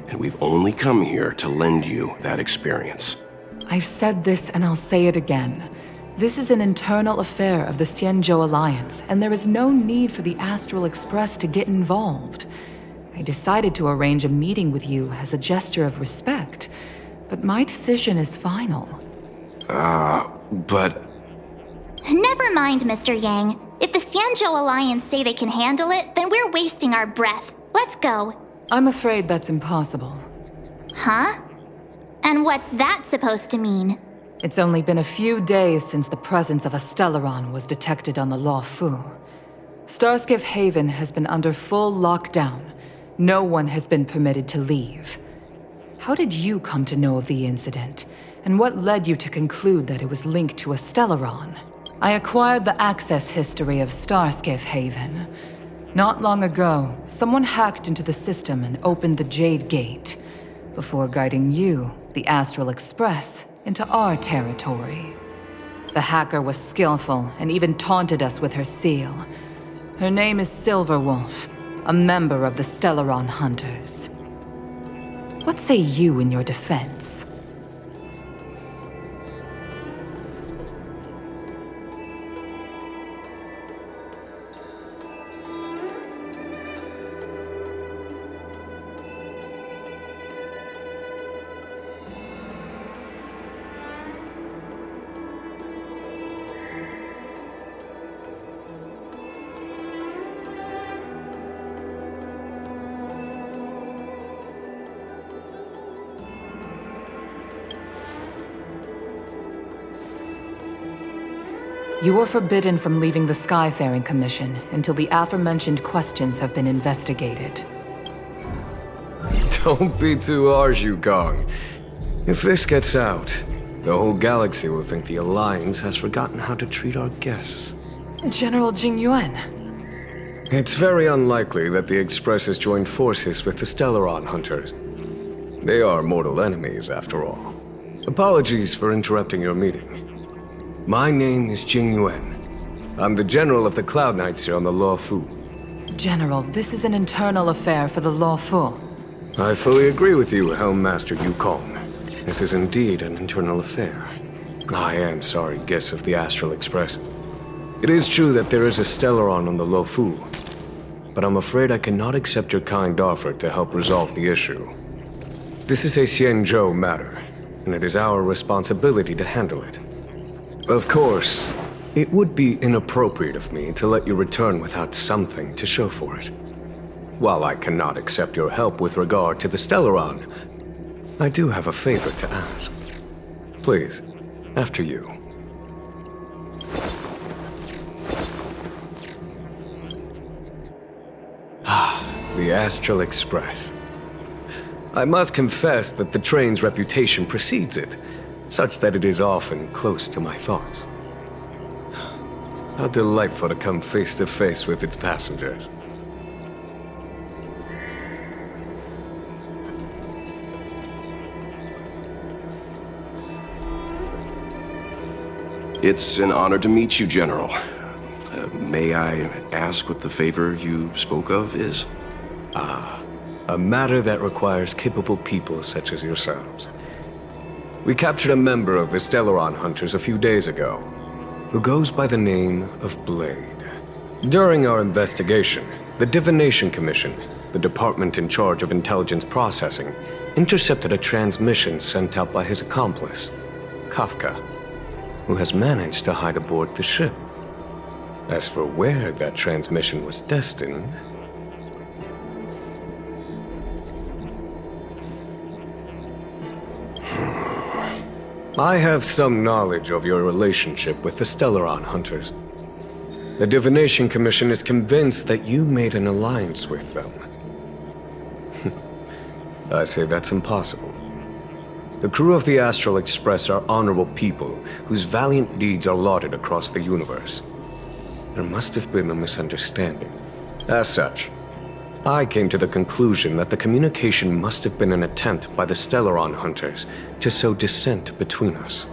and we've only come here to lend you that experience. I've said this and I'll say it again. This is an internal affair of the Xianzhou Alliance, and there is no need for the Astral Express to get involved. I decided to arrange a meeting with you as a gesture of respect, but my decision is final. But... Never mind, Mr. Yang. If the Xianzhou Alliance say they can handle it, then we're wasting our breath. Let's go. I'm afraid that's impossible. Huh? And what's that supposed to mean? It's only been a few days since the presence of a Stellaron was detected on the Law Fu. Starskiff Haven has been under full lockdown. No one has been permitted to leave. How did you come to know of the incident? And what led you to conclude that it was linked to a Stellaron? I acquired the access history of Starskiff Haven. Not long ago, someone hacked into the system and opened the Jade Gate, before guiding you, the Astral Express, into our territory. The hacker was skillful and even taunted us with her seal. Her name is Silverwolf, a member of the Stellaron Hunters. What say you in your defense? You are forbidden from leaving the Skyfaring Commission until the aforementioned questions have been investigated. Don't be too harsh, Yukong. If this gets out, the whole galaxy will think the Alliance has forgotten how to treat our guests. General Jing Yuan. It's very unlikely that the Express has joined forces with the Stellaron Hunters. They are mortal enemies, after all. Apologies for interrupting your meeting. My name is Jing Yuan. I'm the General of the Cloud Knights here on the Law Fu. General, this is an internal affair for the Law Fu. I fully agree with you, Helmmaster Yukong. This is indeed an internal affair. I am sorry, guests of the Astral Express. It is true that there is a Stellaron on the Law Fu, but I'm afraid I cannot accept your kind offer to help resolve the issue. This is a Xianzhou matter, and it is our responsibility to handle it. Of course, it would be inappropriate of me to let you return without something to show for it. While I cannot accept your help with regard to the Stellaron, I do have a favor to ask. Please, after you. the Astral Express. I must confess that the train's reputation precedes it, such that it is often close to my thoughts. How delightful to come face to face with its passengers. It's an honor to meet you, General. May I ask what the favor you spoke of is? A matter that requires capable people such as yourselves. We captured a member of the Stellaron Hunters a few days ago, who goes by the name of Blade. During our investigation, the Divination Commission, the department in charge of intelligence processing, intercepted a transmission sent out by his accomplice, Kafka, who has managed to hide aboard the ship. As for where that transmission was destined, I have some knowledge of your relationship with the Stellaron Hunters. The Divination Commission is convinced that you made an alliance with them. I say that's impossible. The crew of the Astral Express are honorable people whose valiant deeds are lauded across the universe. There must have been a misunderstanding. As such, I came to the conclusion that the communication must have been an attempt by the Stellaron Hunters to sow dissent between us.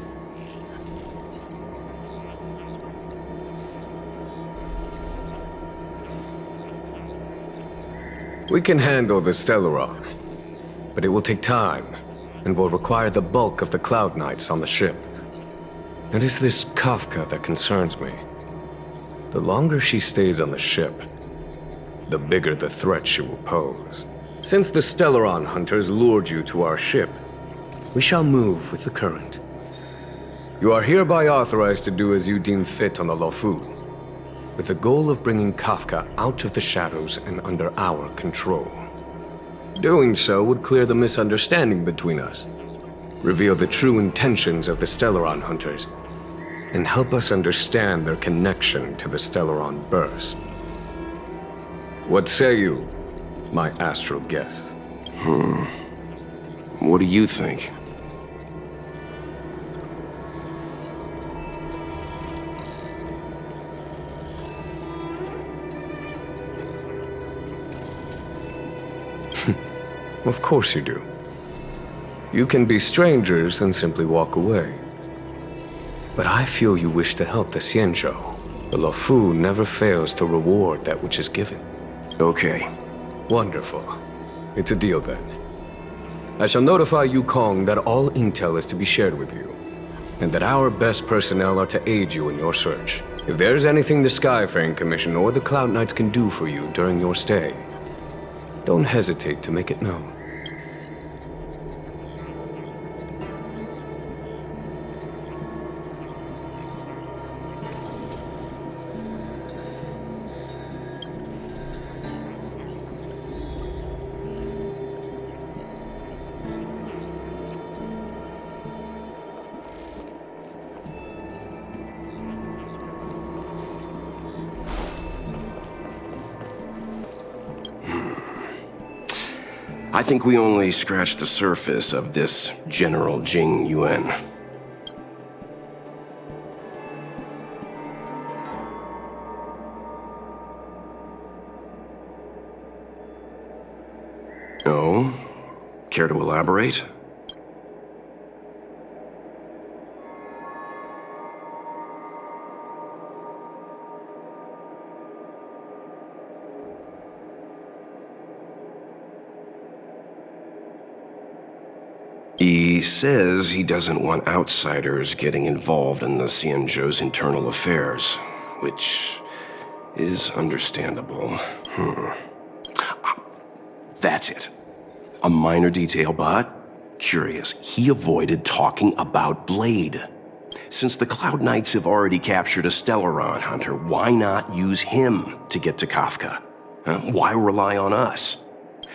We can handle the Stellaron, but it will take time and will require the bulk of the Cloud Knights on the ship. It is this Kafka that concerns me. The longer she stays on the ship, the bigger the threat she will pose. Since the Stellaron Hunters lured you to our ship, we shall move with the current. You are hereby authorized to do as you deem fit on the Lofu, with the goal of bringing Kafka out of the shadows and under our control. Doing so would clear the misunderstanding between us, reveal the true intentions of the Stellaron Hunters, and help us understand their connection to the Stellaron Burst. What say you, my astral guest? What do you think? Of course you do. You can be strangers and simply walk away. But I feel you wish to help the Xianzhou. The Lofu never fails to reward that which is given. Okay. Wonderful. It's a deal then. I shall notify Yukong that all intel is to be shared with you, and that our best personnel are to aid you in your search. If there is anything the Skyfaring Commission or the Cloud Knights can do for you during your stay, don't hesitate to make it known. I think we only scratched the surface of this General Jing Yuan. Oh? Care to elaborate? He says he doesn't want outsiders getting involved in the Xianzhou's internal affairs, which is understandable. That's it. A minor detail, but curious. He avoided talking about Blade. Since the Cloud Knights have already captured a Stellaron Hunter, why not use him to get to Kafka? Why rely on us?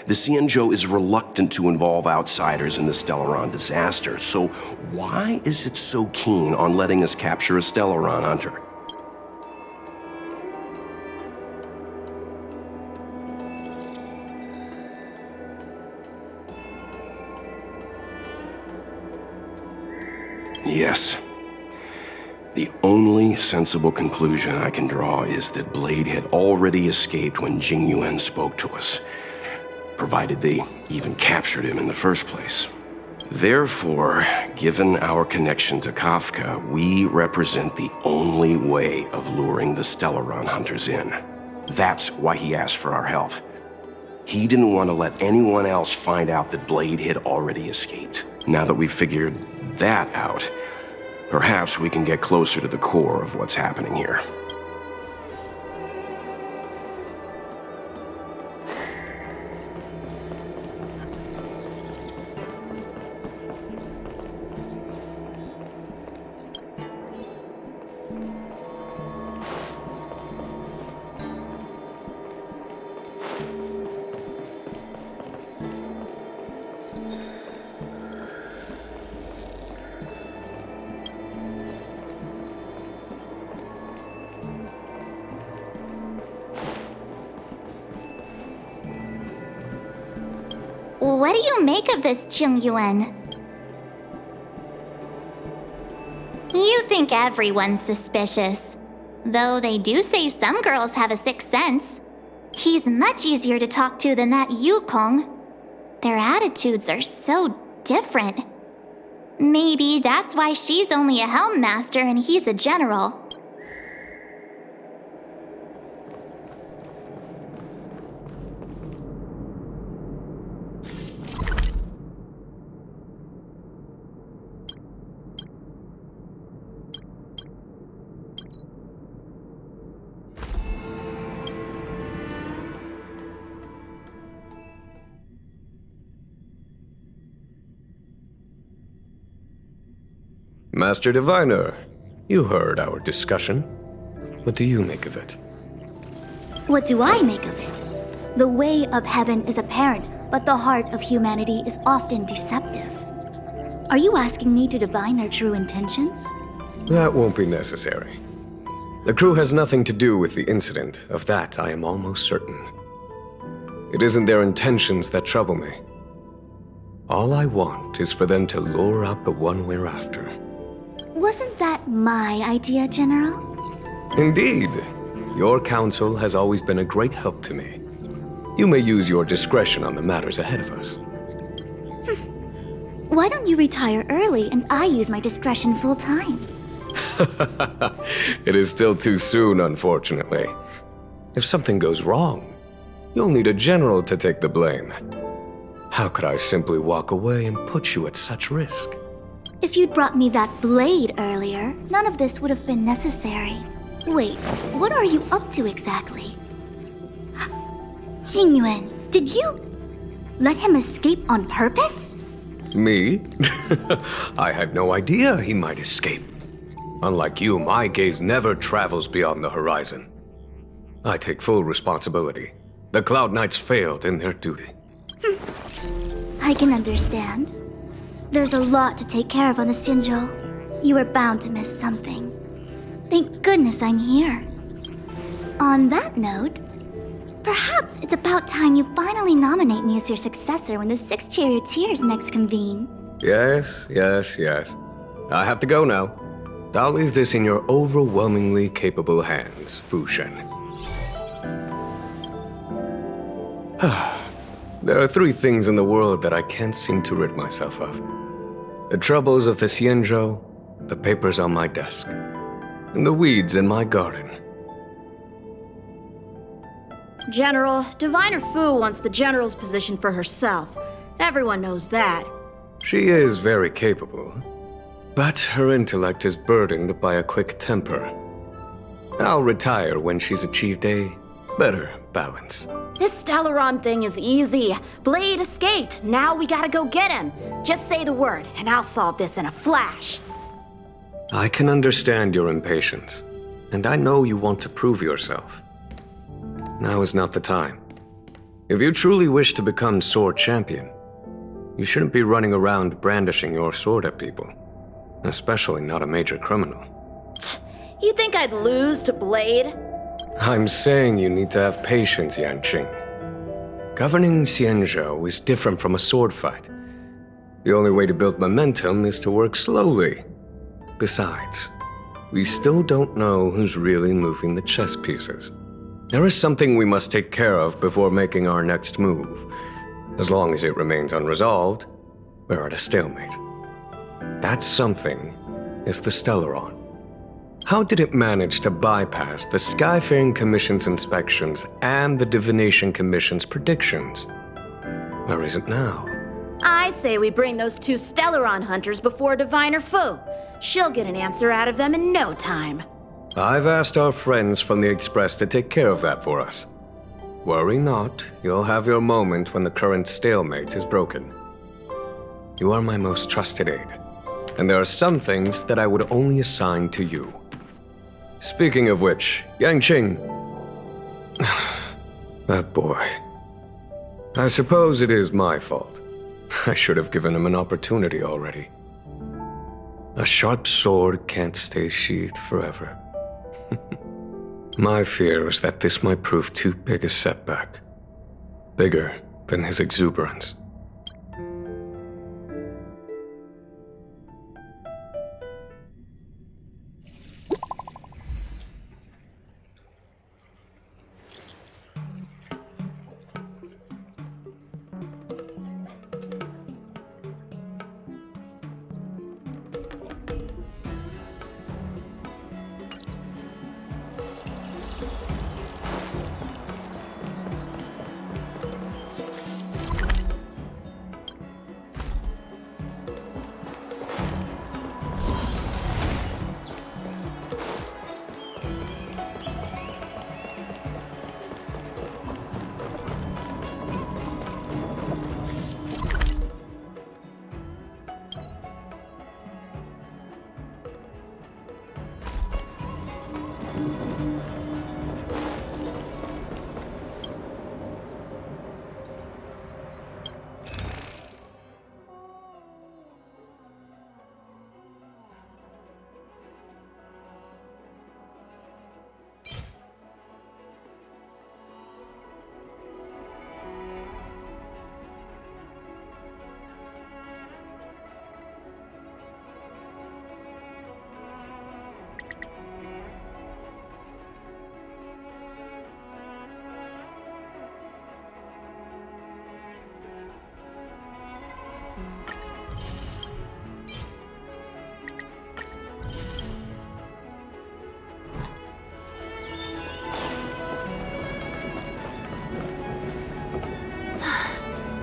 The Xianzhou is reluctant to involve outsiders in the Stellaron disaster, so why is it so keen on letting us capture a Stellaron Hunter? Yes. The only sensible conclusion I can draw is that Blade had already escaped when Jing Yuan spoke to us, provided they even captured him in the first place. Therefore, given our connection to Kafka, we represent the only way of luring the Stellaron hunters in. That's why he asked for our help. He didn't want to let anyone else find out that Blade had already escaped. Now that we've figured that out, perhaps we can get closer to the core of what's happening here. What do you make of this, Jing Yuan? You think everyone's suspicious. Though they do say some girls have a sixth sense. He's much easier to talk to than that Yukong. Their attitudes are so different. Maybe that's why she's only a helm master and he's a general. Master Diviner, you heard our discussion. What do you make of it? What do I make of it? The way of heaven is apparent, but the heart of humanity is often deceptive. Are you asking me to divine their true intentions? That won't be necessary. The crew has nothing to do with the incident, of that I am almost certain. It isn't their intentions that trouble me. All I want is for them to lure out the one we're after. Wasn't that my idea, General? Indeed. Your counsel has always been a great help to me. You may use your discretion on the matters ahead of us. Why don't you retire early and I use my discretion full time? It is still too soon, unfortunately. If something goes wrong, you'll need a general to take the blame. How could I simply walk away and put you at such risk? If you'd brought me that blade earlier, none of this would have been necessary. Wait, what are you up to exactly? Jingyuan, did you let him escape on purpose? Me? I had no idea he might escape. Unlike you, my gaze never travels beyond the horizon. I take full responsibility. The Cloud Knights failed in their duty. I can understand. There's a lot to take care of on the Xinzhou. You were bound to miss something. Thank goodness I'm here. On that note, perhaps it's about time you finally nominate me as your successor when the 6 charioteers next convene. Yes. I have to go now. I'll leave this in your overwhelmingly capable hands, Fu Shen. There are 3 things in the world that I can't seem to rid myself of. The troubles of the Xianzhou, the papers on my desk, and the weeds in my garden. General, Diviner Fu wants the General's position for herself. Everyone knows that. She is very capable, but her intellect is burdened by a quick temper. I'll retire when she's achieved a better balance. This Stellaron thing is easy. Blade escaped. Now we gotta go get him. Just say the word, and I'll solve this in a flash. I can understand your impatience, and I know you want to prove yourself. Now is not the time. If you truly wish to become sword champion, you shouldn't be running around brandishing your sword at people, especially not a major criminal. You think I'd lose to Blade? I'm saying you need to have patience, Yanqing. Governing Xianzhou is different from a sword fight. The only way to build momentum is to work slowly, Besides, we still don't know who's really moving the chess pieces. There is something we must take care of before making our next move. As long as it remains unresolved, we're at a stalemate. That something is the Stellaron. How did it manage to bypass the Skyfaring Commission's inspections and the Divination Commission's predictions? Where is it now? I say we bring those two Stellaron hunters before Diviner Fu. She'll get an answer out of them in no time. I've asked our friends from the Express to take care of that for us. Worry not, you'll have your moment when the current stalemate is broken. You are my most trusted aide, and there are some things that I would only assign to you. Speaking of which, Yangqing... that boy. I suppose it is my fault. I should have given him an opportunity already. A sharp sword can't stay sheathed forever. My fear is that this might prove too big a setback. Bigger than his exuberance.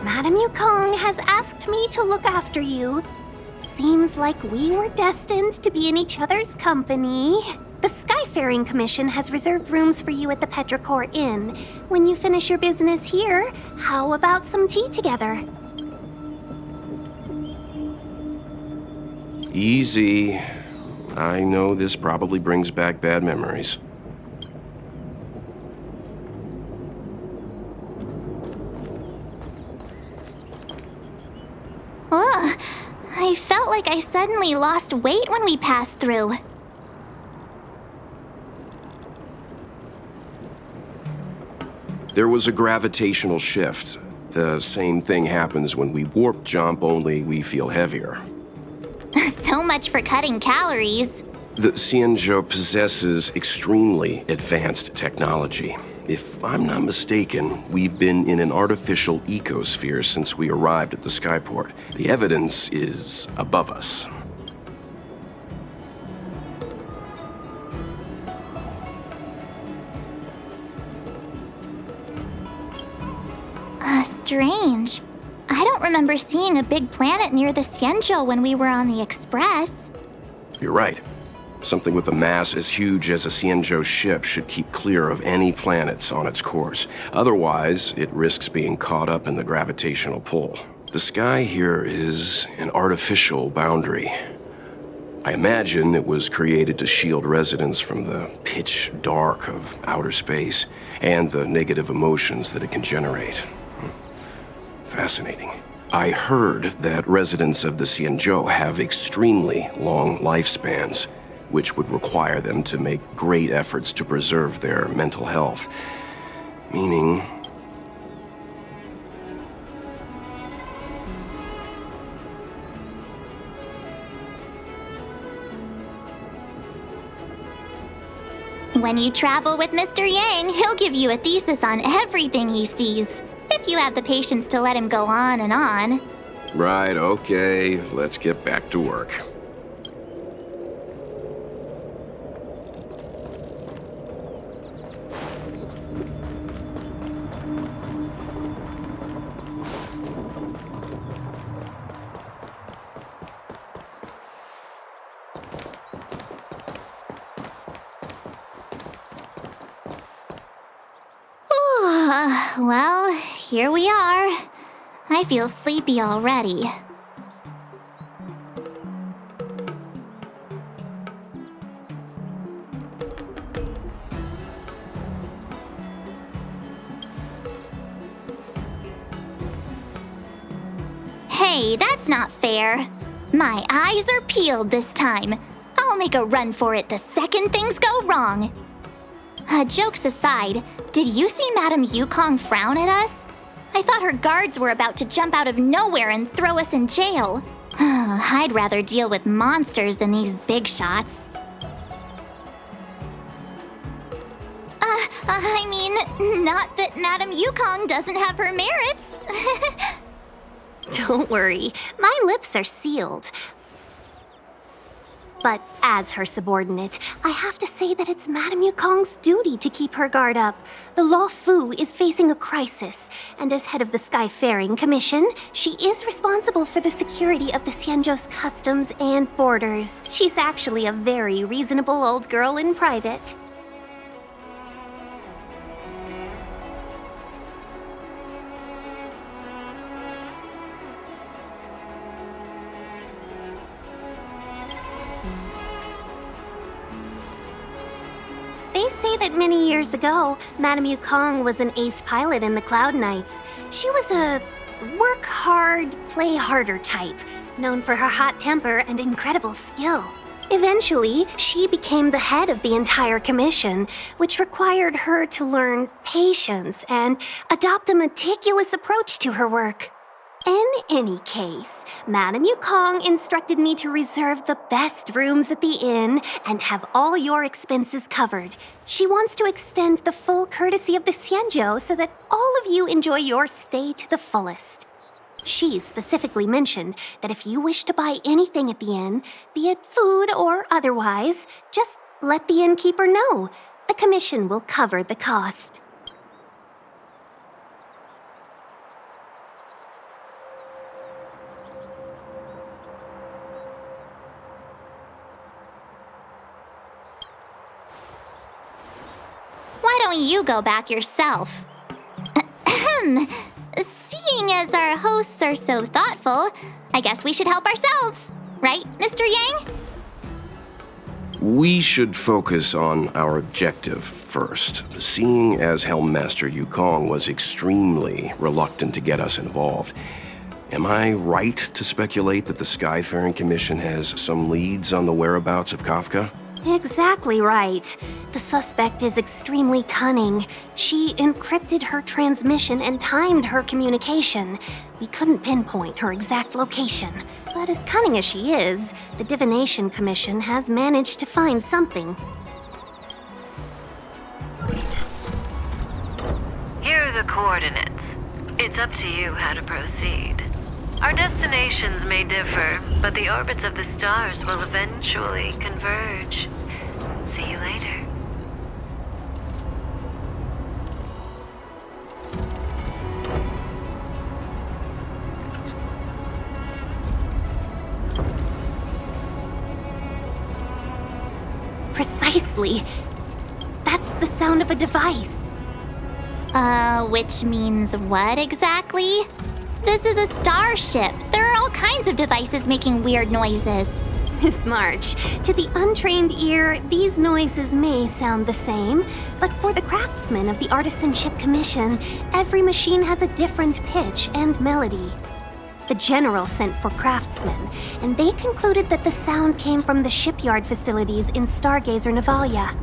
Madame Yukong has asked me to look after you. Seems like we were destined to be in each other's company. The Skyfaring Commission has reserved rooms for you at the Petrichor Inn. When you finish your business here, how about some tea together? Easy. I know this probably brings back bad memories. Ugh, I felt like I suddenly lost weight when we passed through. There was a gravitational shift. The same thing happens when we warp jump, only we feel heavier. So much for cutting calories. The Xianzhou possesses extremely advanced technology. If I'm not mistaken, we've been in an artificial ecosphere since we arrived at the skyport. The evidence is above us. Strange. I don't remember seeing a big planet near the Xianzhou when we were on the Express. You're right. Something with a mass as huge as a Xianzhou ship should keep clear of any planets on its course. Otherwise, it risks being caught up in the gravitational pull. The sky here is an artificial boundary. I imagine it was created to shield residents from the pitch dark of outer space and the negative emotions that it can generate. Fascinating. I heard that residents of the Xianzhou have extremely long lifespans, which would require them to make great efforts to preserve their mental health. Meaning... When you travel with Mr. Yang, he'll give you a thesis on everything he sees. If you have the patience to let him go on and on. Right, okay. Let's get back to work. Well, here we are. I feel sleepy already. Hey, that's not fair. My eyes are peeled this time. I'll make a run for it the second things go wrong. Jokes aside, did you see Madame Yukong frown at us? I thought her guards were about to jump out of nowhere and throw us in jail. I'd rather deal with monsters than these big shots. I mean, not that Madame Yukong doesn't have her merits. Don't worry, my lips are sealed. But as her subordinate, I have to say that it's Madame Yukong's duty to keep her guard up. The Law Fu is facing a crisis, and as head of the Skyfaring Commission, she is responsible for the security of the Xianzhou's customs and borders. She's actually a very reasonable old girl in private. They say that many years ago, Madame Yukong was an ace pilot in the Cloud Knights. She was a work hard, play harder type, known for her hot temper and incredible skill. Eventually, she became the head of the entire commission, which required her to learn patience and adopt a meticulous approach to her work. In any case, Madame Yukong instructed me to reserve the best rooms at the inn and have all your expenses covered. She wants to extend the full courtesy of the Xianzhou so that all of you enjoy your stay to the fullest. She specifically mentioned that if you wish to buy anything at the inn, be it food or otherwise, just let the innkeeper know. The commission will cover the cost. Why don't you go back yourself? Seeing as our hosts are so thoughtful, I guess we should help ourselves. Right, Mr. Yang? We should focus on our objective first. Seeing as Helmmaster Yukong was extremely reluctant to get us involved, am I right to speculate that the Skyfaring Commission has some leads on the whereabouts of Kafka? Exactly right. The suspect is extremely cunning. She encrypted her transmission and timed her communication. We couldn't pinpoint her exact location. But as cunning as she is, the Divination Commission has managed to find something. Here are the coordinates. It's up to you how to proceed. Our destinations may differ, but the orbits of the stars will eventually converge. See you later. Precisely. That's the sound of a device. Which means what exactly? This is a starship. There are all kinds of devices making weird noises. Miss March, to the untrained ear, these noises may sound the same, but for the craftsmen of the Artisanship Commission, every machine has a different pitch and melody. The General sent for craftsmen, and they concluded that the sound came from the shipyard facilities in Stargazer Navalia.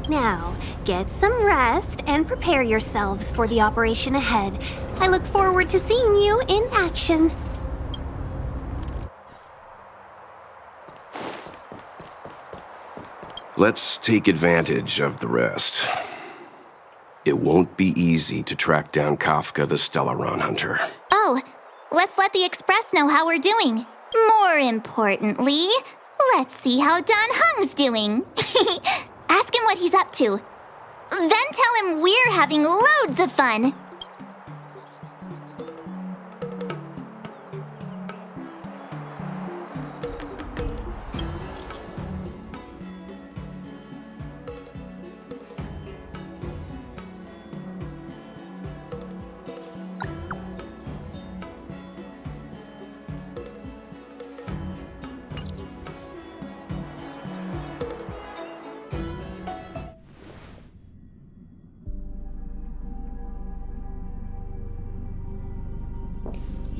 Now, get some rest and prepare yourselves for the operation ahead. I look forward to seeing you in action. Let's take advantage of the rest. It won't be easy to track down Kafka the Stellaron Hunter. Oh, let's let the Express know how we're doing. More importantly, let's see how Don Hung's doing. Ask him what he's up to. Then tell him we're having loads of fun.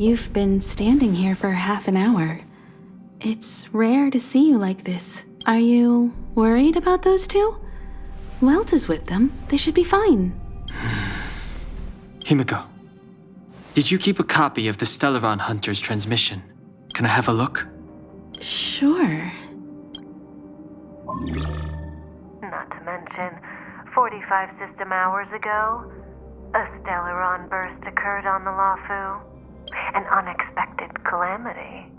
You've been standing here for half an hour. It's rare to see you like this. Are you worried about those two? Welt is with them. They should be fine. Himiko, did you keep a copy of the Stellaron Hunter's transmission? Can I have a look? Sure. Not to mention, 45 system hours ago, a Stellaron burst occurred on the Lafu. An unexpected calamity,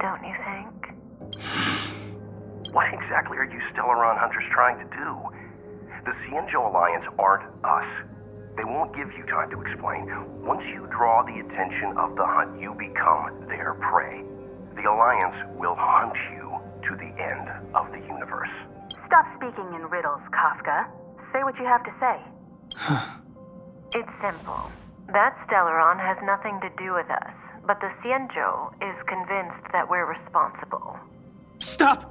don't you think? What exactly are you Stellaron Hunters trying to do? The Cienjo Alliance aren't us. They won't give you time to explain. Once you draw the attention of the hunt, you become their prey. The Alliance will hunt you to the end of the universe. Stop speaking in riddles, Kafka. Say what you have to say. It's simple. That Stellaron has nothing to do with us, but the Cienjo is convinced that we're responsible. Stop!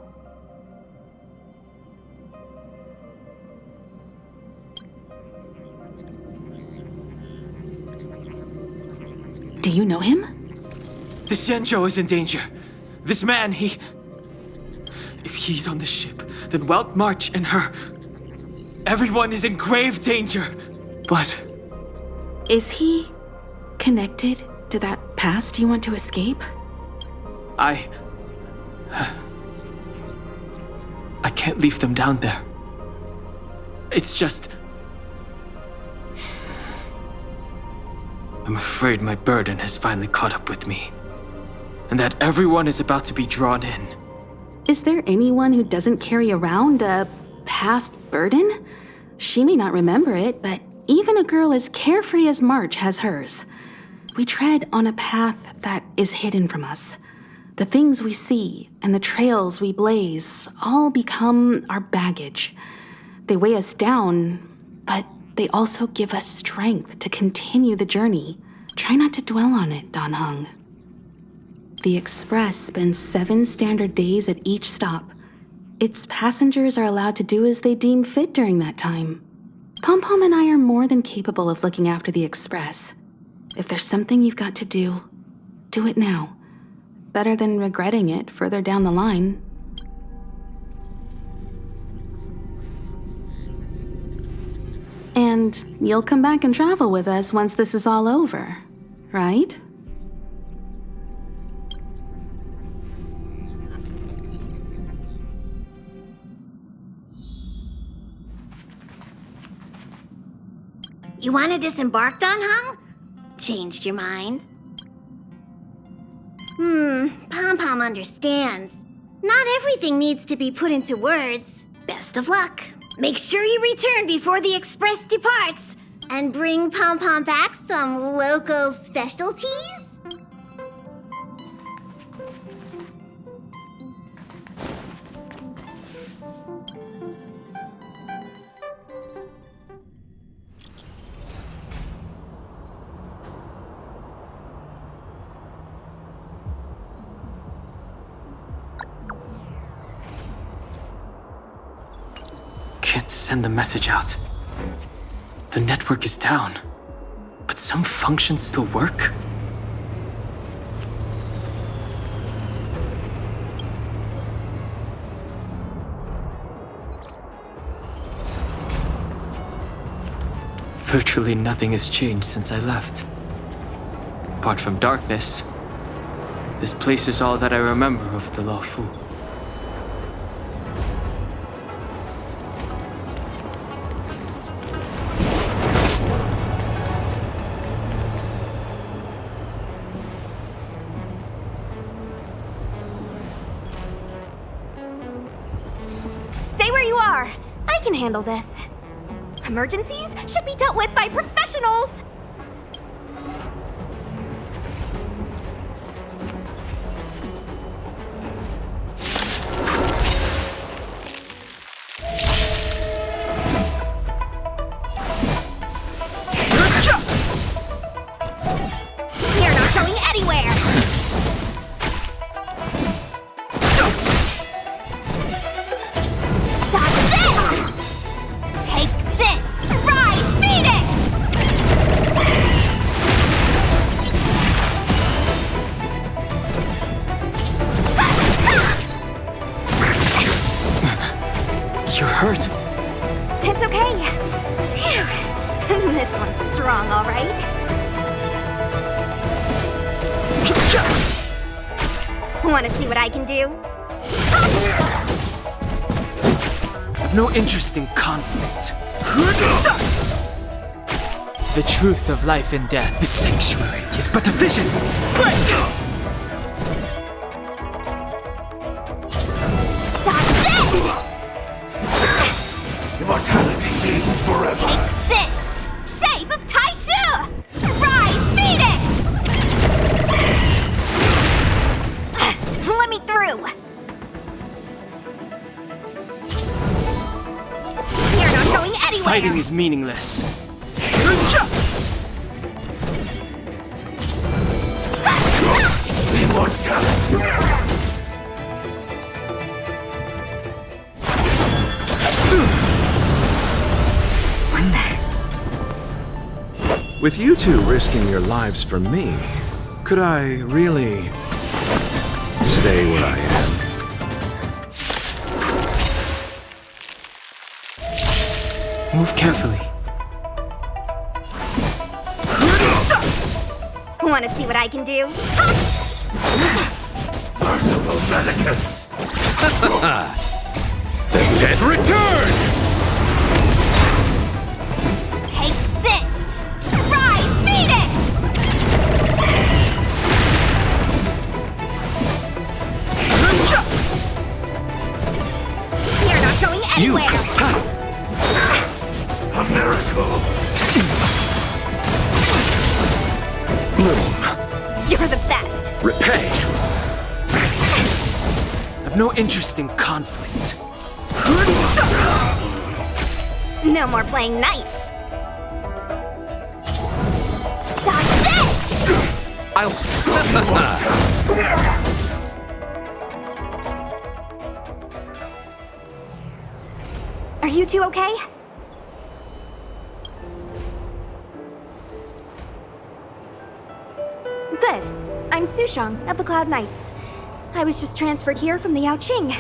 Do you know him? The Xianzhou is in danger. This man, If he's on the ship, then Welt, March, and her... Everyone is in grave danger. But... Is he connected to that past you want to escape? I can't leave them down there. It's just... I'm afraid my burden has finally caught up with me. And that everyone is about to be drawn in. Is there anyone who doesn't carry around a past burden? She may not remember it, but even a girl as carefree as March has hers. We tread on a path that is hidden from us. The things we see and the trails we blaze all become our baggage. They weigh us down, but they also give us strength to continue the journey. Try not to dwell on it, Don Hung. The Express spends 7 standard days at each stop. Its passengers are allowed to do as they deem fit during that time. Pom-Pom and I are more than capable of looking after the Express. If there's something you've got to do it now. Better than regretting it further down the line. And you'll come back and travel with us once this is all over, right? You want to disembark, Don Hung? Changed your mind? Pom-Pom understands. Not everything needs to be put into words. Best of luck. Make sure you return before the Express departs. And bring Pom-Pom back some local specialties? Can't send the message out. The network is down, but some functions still work? Virtually nothing has changed since I left. Apart from darkness, this place is all that I remember of the Lafu. you are. I can handle this. Emergencies should be dealt with by professionals. You're not going anywhere. Dodge this! Take this! Rise, Venus! You're hurt. It's okay. Phew. This one's strong, all right. Want to see what I can do? I've no interest in conflict. The truth of life and death. The sanctuary is but a vision. Dodge this! Immortality means forever. Take this! Shape of Taishu! Rise, Venus! Let me through! You're not going anywhere! Fighting is meaningless. With you two risking your lives for me, could I really stay where I am? Move carefully. Want to see what I can do? Merciful Medicus! The dead return! Take this! Rise, Venus! You're not going anywhere! A miracle! Bloom, You're the best! repay! I've no interest in conflict. No more playing nice! Dodge this! Are you two okay? Good. I'm Sushang of the Cloud Knights. I was just transferred here from the Yaoqing.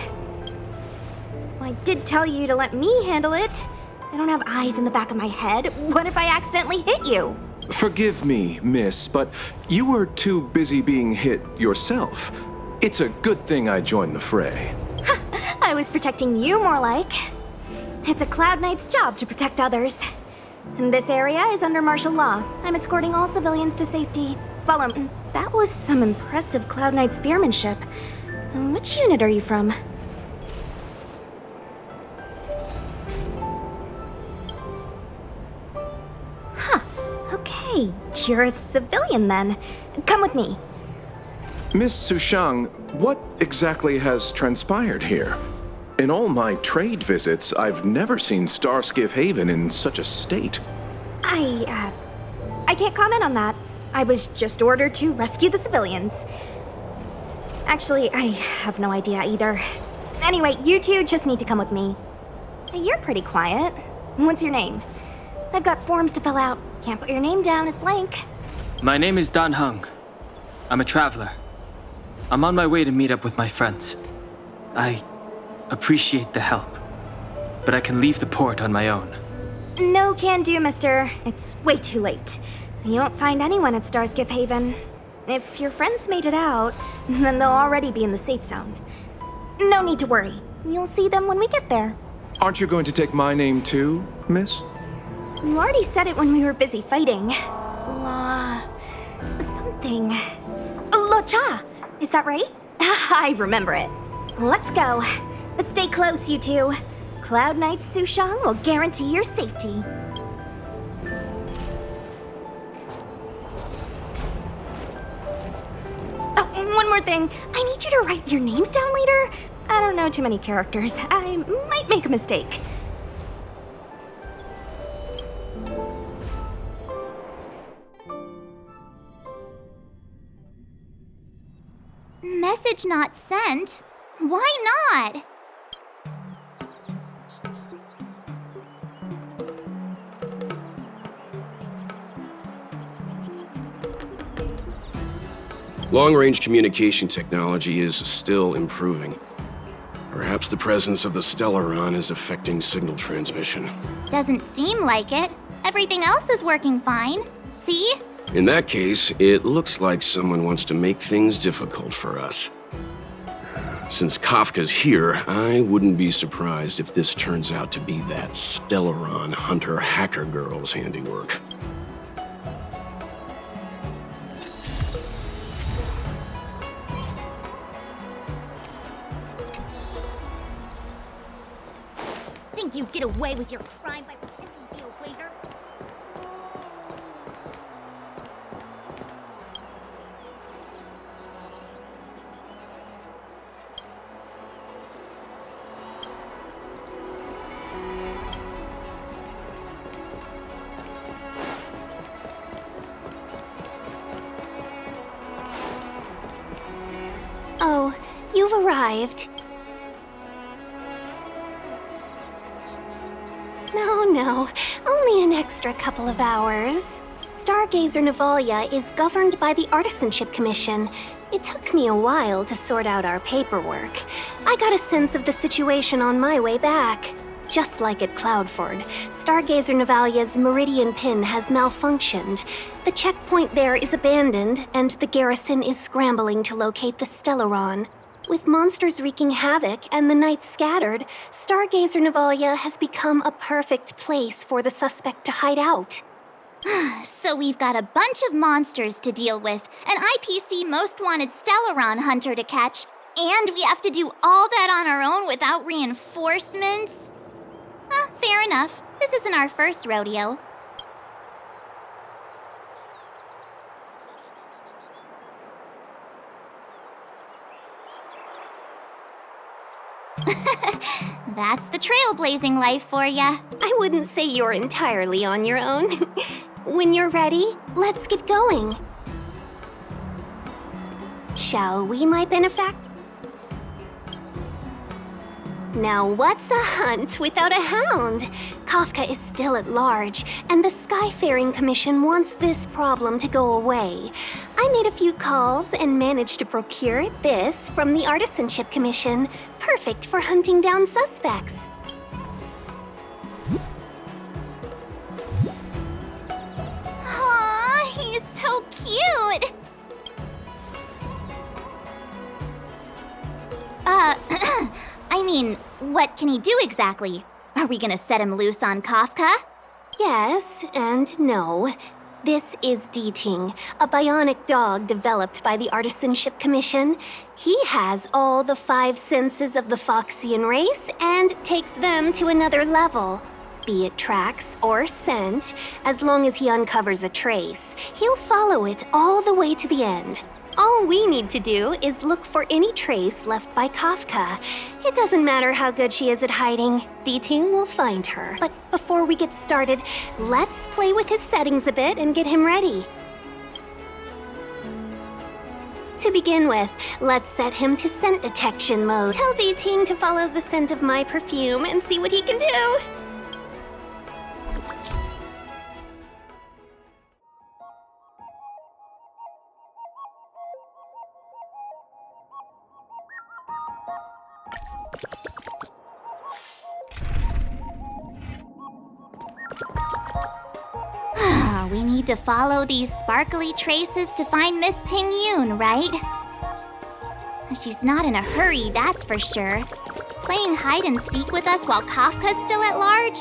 I did tell you to let me handle it. I don't have eyes in the back of my head. What if I accidentally hit you? Forgive me, miss, but you were too busy being hit yourself. It's a good thing I joined the fray. I was protecting you more like. It's a Cloud Knight's job to protect others. And this area is under martial law. I'm escorting all civilians to safety. Follow me. That was some impressive Cloud Knight spearmanship. Which unit are you from? Huh. Okay, you're a civilian then. Come with me. Miss Sushang, what exactly has transpired here? In all my trade visits, I've never seen Starskiff Haven in such a state. I can't comment on that. I was just ordered to rescue the civilians. Actually, I have no idea either. Anyway, you two just need to come with me. You're pretty quiet. What's your name? I've got forms to fill out. Can't put your name down as blank. My name is Dan Hung. I'm a traveler. I'm on my way to meet up with my friends. I appreciate the help, but I can leave the port on my own. No can do, mister. It's way too late. You won't find anyone at Starskiff Haven. If your friends made it out, then they'll already be in the safe zone. No need to worry. You'll see them when we get there. Aren't you going to take my name too, miss? You already said it when we were busy fighting. Something. Locha! Is that right? I remember it. Let's go. Stay close, you two. Cloud Knight Sushang will guarantee your safety. Oh, and one more thing. I need you to write your names down later. I don't know too many characters. I might make a mistake. Message not sent? Why not? Long-range communication technology is still improving. Perhaps the presence of the Stellaron is affecting signal transmission. Doesn't seem like it. Everything else is working fine. See? In that case, it looks like someone wants to make things difficult for us. Since Kafka's here, I wouldn't be surprised if this turns out to be that Stellaron hunter hacker girl's handiwork. Think you'd get away with your crime by pretending to be a waiter? Oh, you've arrived. No, only an extra couple of hours. Stargazer Navalia is governed by the Artisanship Commission. It took me a while to sort out our paperwork. I got a sense of the situation on my way back. Just like at Cloudford, Stargazer Navalia's Meridian Pin has malfunctioned. The checkpoint there is abandoned, and the garrison is scrambling to locate the Stellaron. With monsters wreaking havoc and the night scattered, Stargazer Navalia has become a perfect place for the suspect to hide out. So we've got a bunch of monsters to deal with, an IPC Most Wanted Stellaron hunter to catch, and we have to do all that on our own without reinforcements? Fair enough. This isn't our first rodeo. That's the trailblazing life for ya. I wouldn't say you're entirely on your own. When you're ready, let's get going. Shall we, my benefactor? Now what's a hunt without a hound? Kafka is still at large, and the Skyfaring Commission wants this problem to go away. I made a few calls and managed to procure this from the Artisanship Commission. Perfect for hunting down suspects. Aw, he's so cute! I mean, what can he do exactly? Are we gonna set him loose on Kafka? Yes and no. This is D-Ting, a bionic dog developed by the Artisanship Commission. He has all the 5 senses of the Foxian race and takes them to another level. Be it tracks or scent, as long as he uncovers a trace, he'll follow it all the way to the end. All we need to do is look for any trace left by Kafka. It doesn't matter how good she is at hiding, D-Ting will find her. But before we get started, let's play with his settings a bit and get him ready. To begin with, let's set him to scent detection mode. Tell D-Ting to follow the scent of my perfume and see what he can do. We need to follow these sparkly traces to find Miss Ting Yoon, right? She's not in a hurry, that's for sure. Playing hide and seek with us while Kafka's still at large?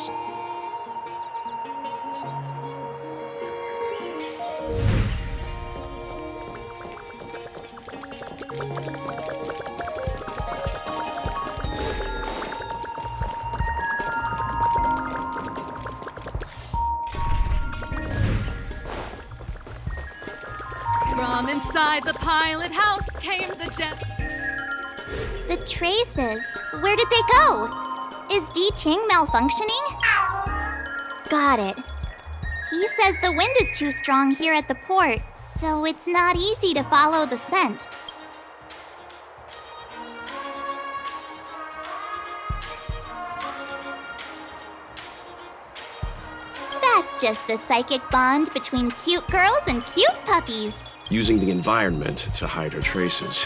Inside the pilot house came the jet. The traces. Where did they go? Is Di Ching malfunctioning? Got it. He says the wind is too strong here at the port, so it's not easy to follow the scent. That's just the psychic bond between cute girls and cute puppies. Using the environment to hide her traces.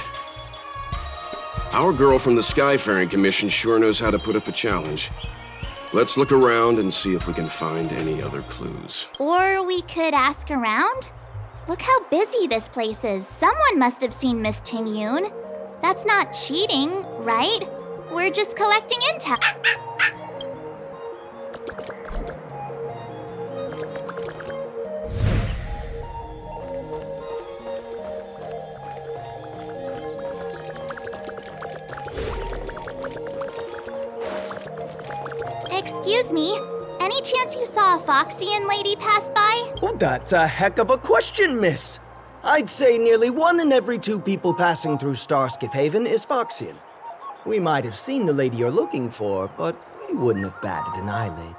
Our girl from the Skyfaring Commission sure knows how to put up a challenge. Let's look around and see if we can find any other clues. Or we could ask around? Look how busy this place is. Someone must have seen Miss Ting Yun. That's not cheating, right? We're just collecting intel. Excuse me, any chance you saw a Foxian lady pass by? Oh, that's a heck of a question, miss. I'd say nearly 1 in every 2 people passing through Starskiff Haven is Foxian. We might have seen the lady you're looking for, but we wouldn't have batted an eyelid.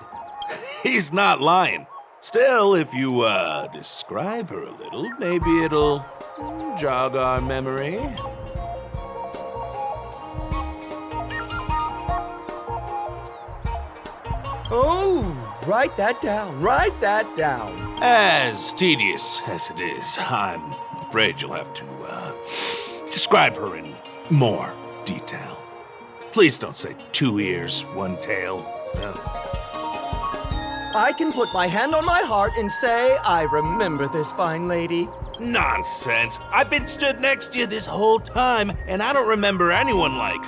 He's not lying. Still, if you, describe her a little, maybe it'll jog our memory. Oh, write that down, write that down. As tedious as it is, I'm afraid you'll have to, describe her in more detail. Please don't say 2 ears, 1 tail. I can put my hand on my heart and say I remember this fine lady. Nonsense. I've been stood next to you this whole time, and I don't remember anyone like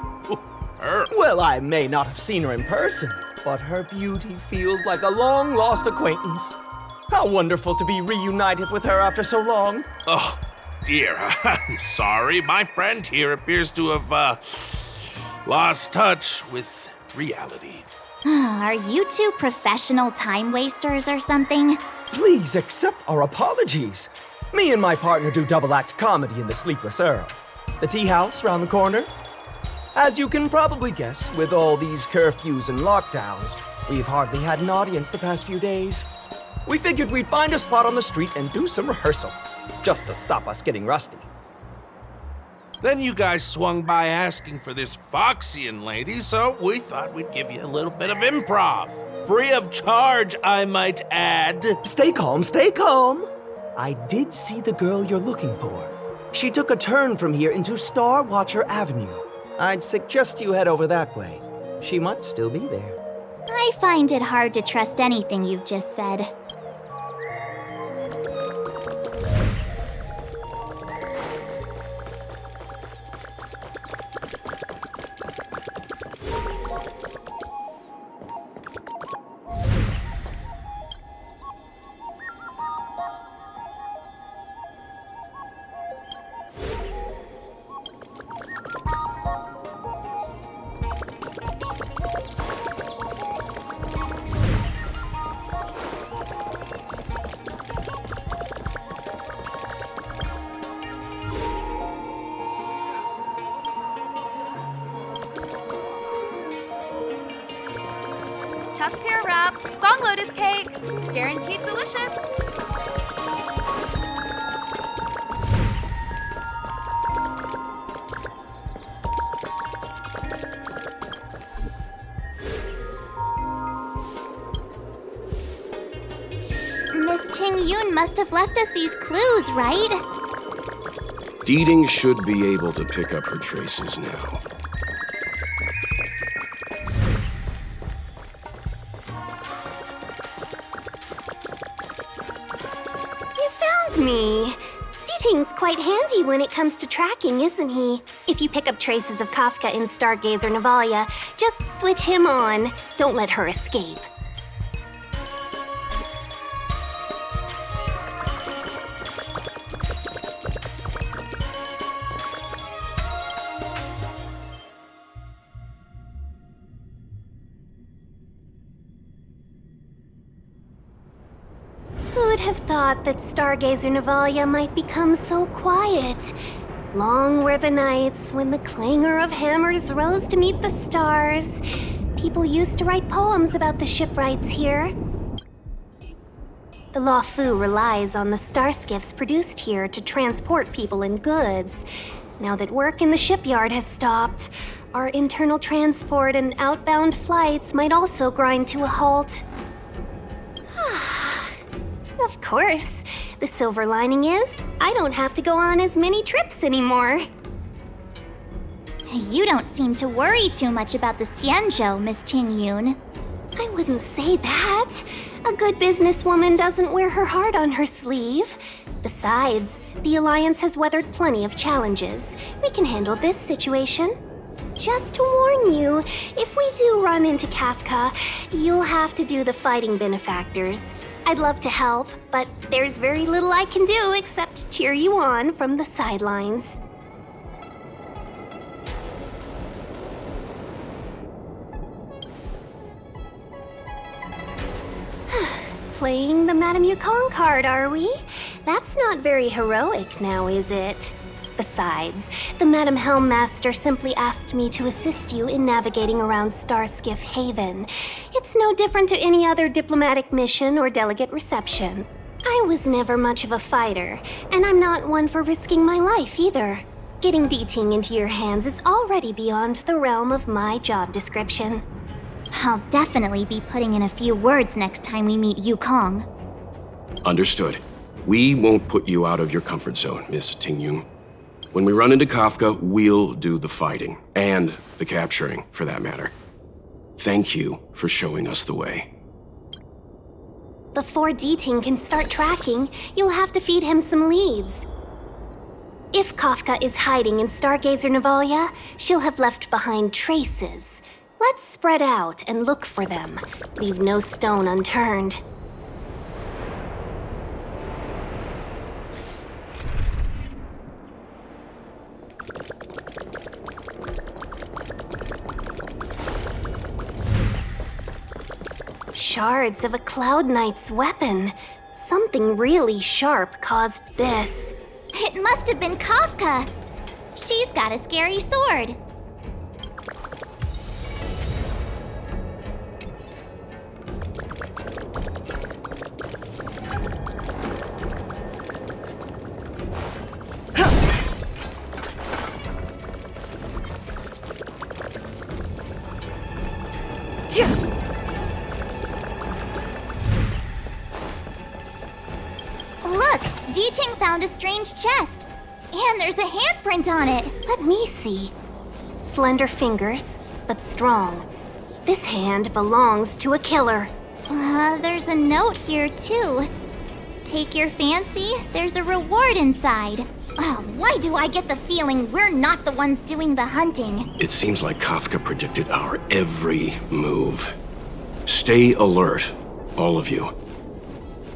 her. Well, I may not have seen her in person, but her beauty feels like a long-lost acquaintance. How wonderful to be reunited with her after so long. Oh, dear. I'm sorry. My friend here appears to have, lost touch with reality. Are you 2 professional time wasters or something? Please accept our apologies. Me and my partner do double-act comedy in the Sleepless Earl. The tea house round the corner. As you can probably guess, with all these curfews and lockdowns, we've hardly had an audience the past few days. We figured we'd find a spot on the street and do some rehearsal, just to stop us getting rusty. Then you guys swung by asking for this Foxian lady, so we thought we'd give you a little bit of improv. Free of charge, I might add. Stay calm, stay calm. I did see the girl you're looking for. She took a turn from here into Star Watcher Avenue. I'd suggest you head over that way. She might still be there. I find it hard to trust anything you've just said. Tusk pear wrap, song lotus cake, guaranteed delicious. Miss Ting Yun must have left us these clues, right? Deeding should be able to pick up her traces now. Me. Deeting's quite handy when it comes to tracking, isn't he? If you pick up traces of Kafka in Stargazer Navalia, just switch him on. Don't let her escape. Who would have thought that Stargazer Navalia might become so quiet. Long were the nights when the clangor of hammers rose to meet the stars. People used to write poems about the shipwrights here. The Lawfu relies on the star skiffs produced here to transport people and goods. Now that work in the shipyard has stopped, our internal transport and outbound flights might also grind to a halt. Of course, the silver lining is I don't have to go on as many trips anymore. You don't seem to worry too much about the Xianzhou, Miss Ting Yun. I wouldn't say that. A good businesswoman doesn't wear her heart on her sleeve. Besides, the Alliance has weathered plenty of challenges. We can handle this situation. Just to warn you, if we do run into Kafka, you'll have to do the fighting benefactors. I'd love to help, but there's very little I can do except cheer you on from the sidelines. Playing the Madame Yukong card, are we? That's not very heroic now, is it? Besides, the Madame Helmmaster simply asked me to assist you in navigating around Starskiff Haven. It's no different to any other diplomatic mission or delegate reception. I was never much of a fighter, and I'm not one for risking my life either. Getting D-Ting into your hands is already beyond the realm of my job description. I'll definitely be putting in a few words next time we meet Yukong. Understood. We won't put you out of your comfort zone, Miss Ting Yun. When we run into Kafka, we'll do the fighting, and the capturing, for that matter. Thank you for showing us the way. Before D-Ting can start tracking, you'll have to feed him some leads. If Kafka is hiding in Stargazer Navalia, she'll have left behind traces. Let's spread out and look for them. Leave no stone unturned. Shards of a Cloud Knight's weapon. Something really sharp caused this. It must have been Kafka. She's got a scary sword. Look, D-Ting found a strange chest. And there's a handprint on it. Let me see. Slender fingers, but strong. This hand belongs to a killer. There's a note here, too. Take your fancy, there's a reward inside. Why do I get the feeling we're not the ones doing the hunting? It seems like Kafka predicted our every move. Stay alert, all of you.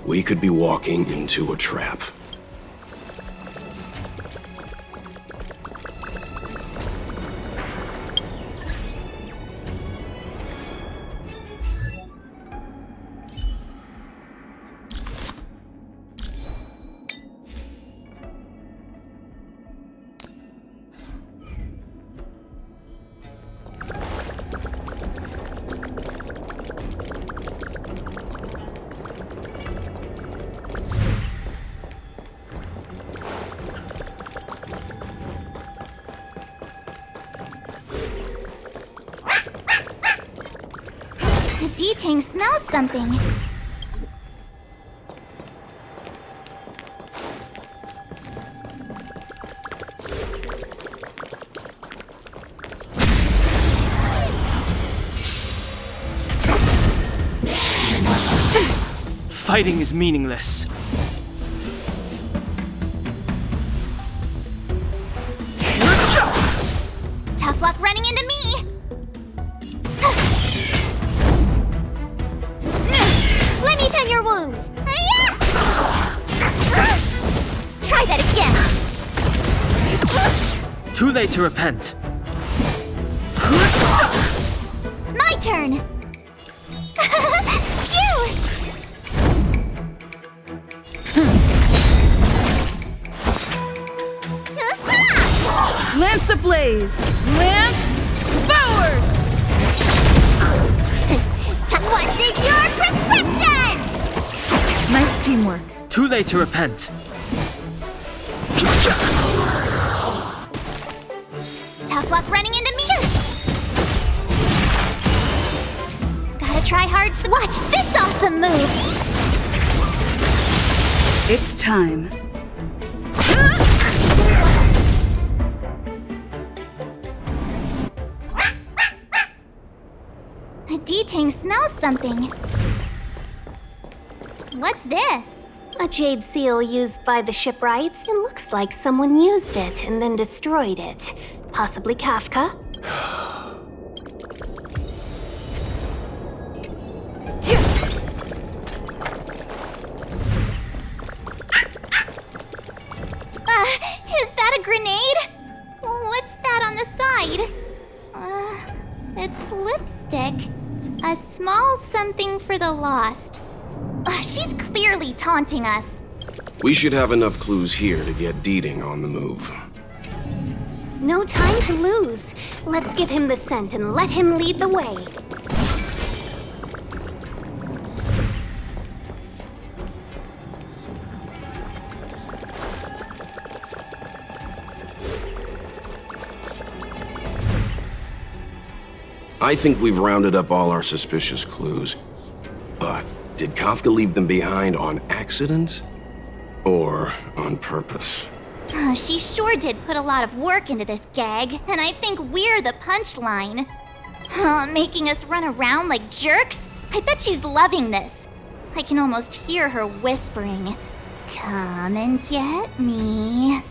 We could be walking into a trap. D-Ting smells something. Fighting is meaningless. Tough luck running into me. Let me tend your wounds. Try that again. Too late to repent. My turn. Phew! Lance ablaze! Lance forward! What's in your prescription? Nice teamwork. Too late to repent. Tough luck running into me. Gotta try hard. Watch this awesome move. It's time. D-Tang smells something. What's this? A jade seal used by the shipwrights. It looks like someone used it and then destroyed it. Possibly Kafka. Is that a grenade? What's that on the side? It's lipstick. A small something for the lost. She's clearly taunting us. We should have enough clues here to get Deeding on the move. No time to lose. Let's give him the scent and let him lead the way. I think we've rounded up all our suspicious clues. But did Kafka leave them behind on accident? Or on purpose? She sure did put a lot of work into this gag, and I think we're the punchline. Making us run around like jerks? I bet she's loving this. I can almost hear her whispering, "Come and get me."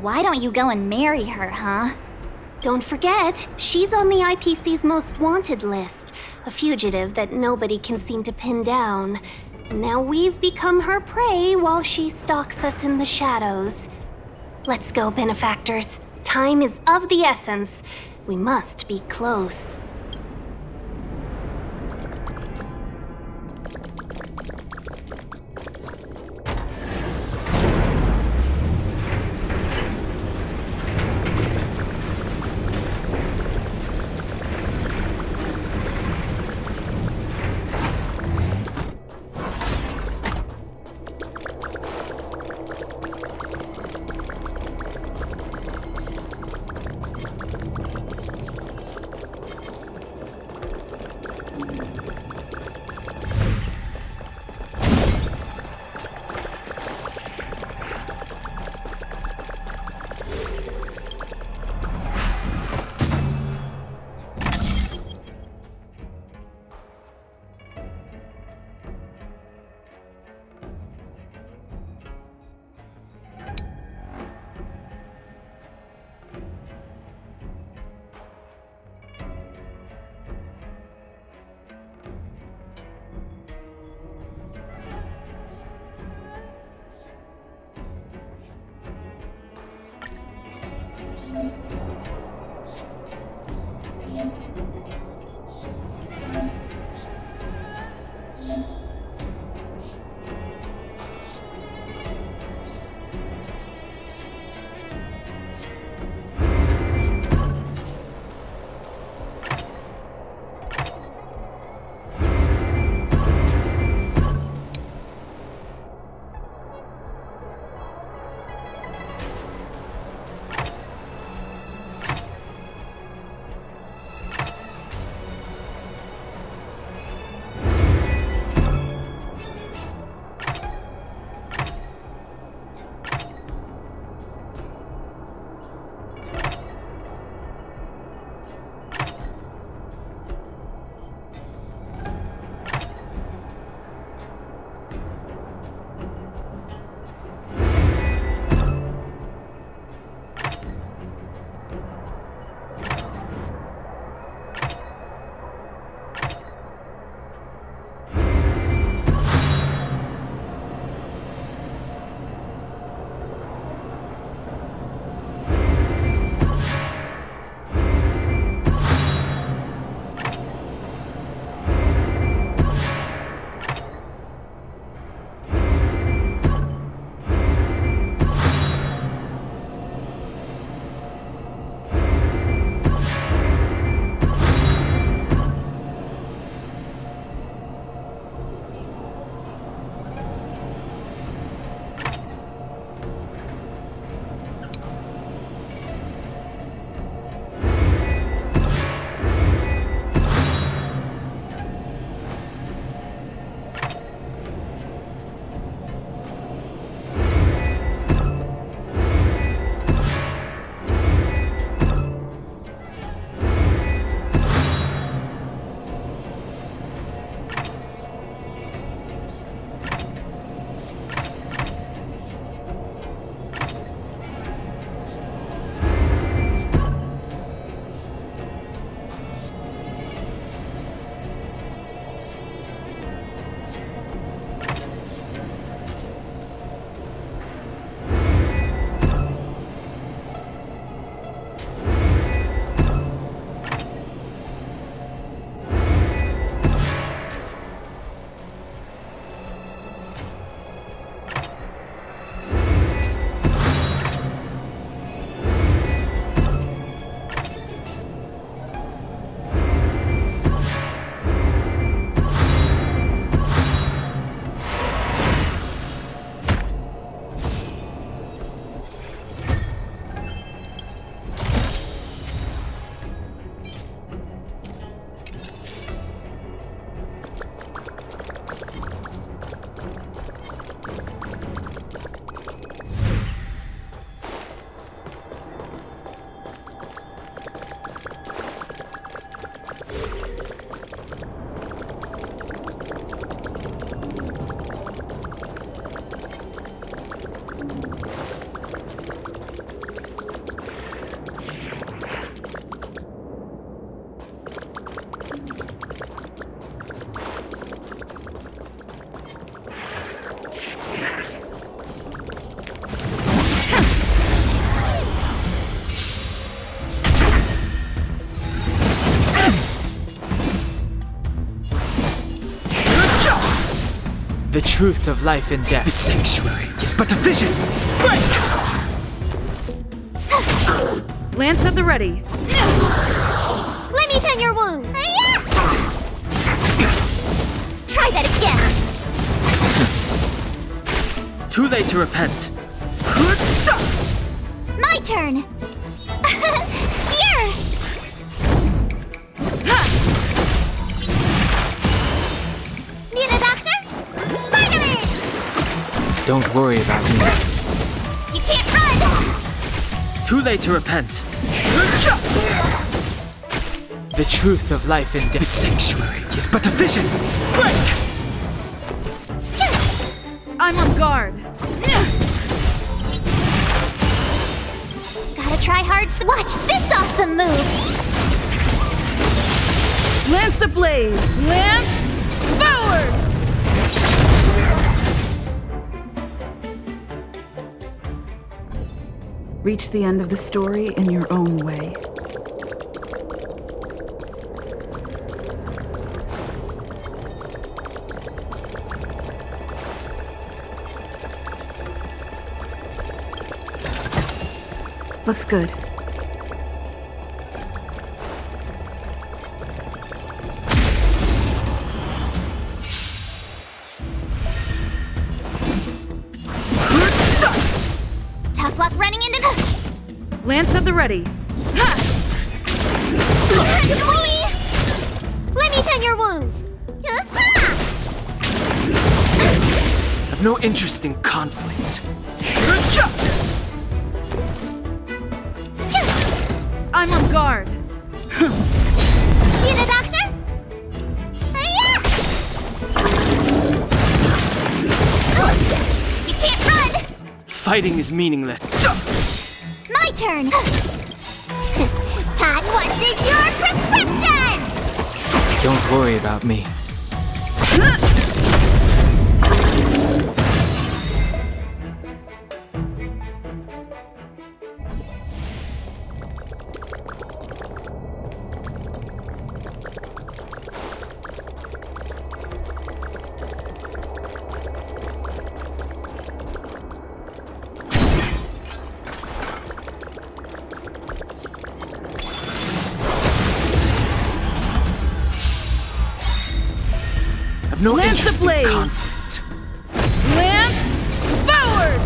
Why don't you go and marry her, huh? Don't forget, she's on the IPC's most wanted list. A fugitive that nobody can seem to pin down. Now we've become her prey while she stalks us in the shadows. Let's go, benefactors. Time is of the essence. We must be close. The truth of life and death. The sanctuary is but a vision. Break! Lance at the ready. Let me tend your wounds. Try that again. Too late to repent. My turn. Here. Need a doctor? Vitamin! Don't worry about me. You can't run. Too late to repent. The truth of life and death. The sanctuary is but a vision. Break! I'm on guard. Gotta try hard. Watch this awesome move. Lance ablaze. Lance forward. Reach the end of the story in your own way. Looks good. Tough luck running into the... Lance at the ready. Let me tend your wounds. I've no interest in conflict. I'm on guard. Need a doctor? You can't run. Fighting is meaningless. My turn. Todd, what's in your prescription? Don't worry about me. No Lance interest ablaze. in conflict. Lance forward.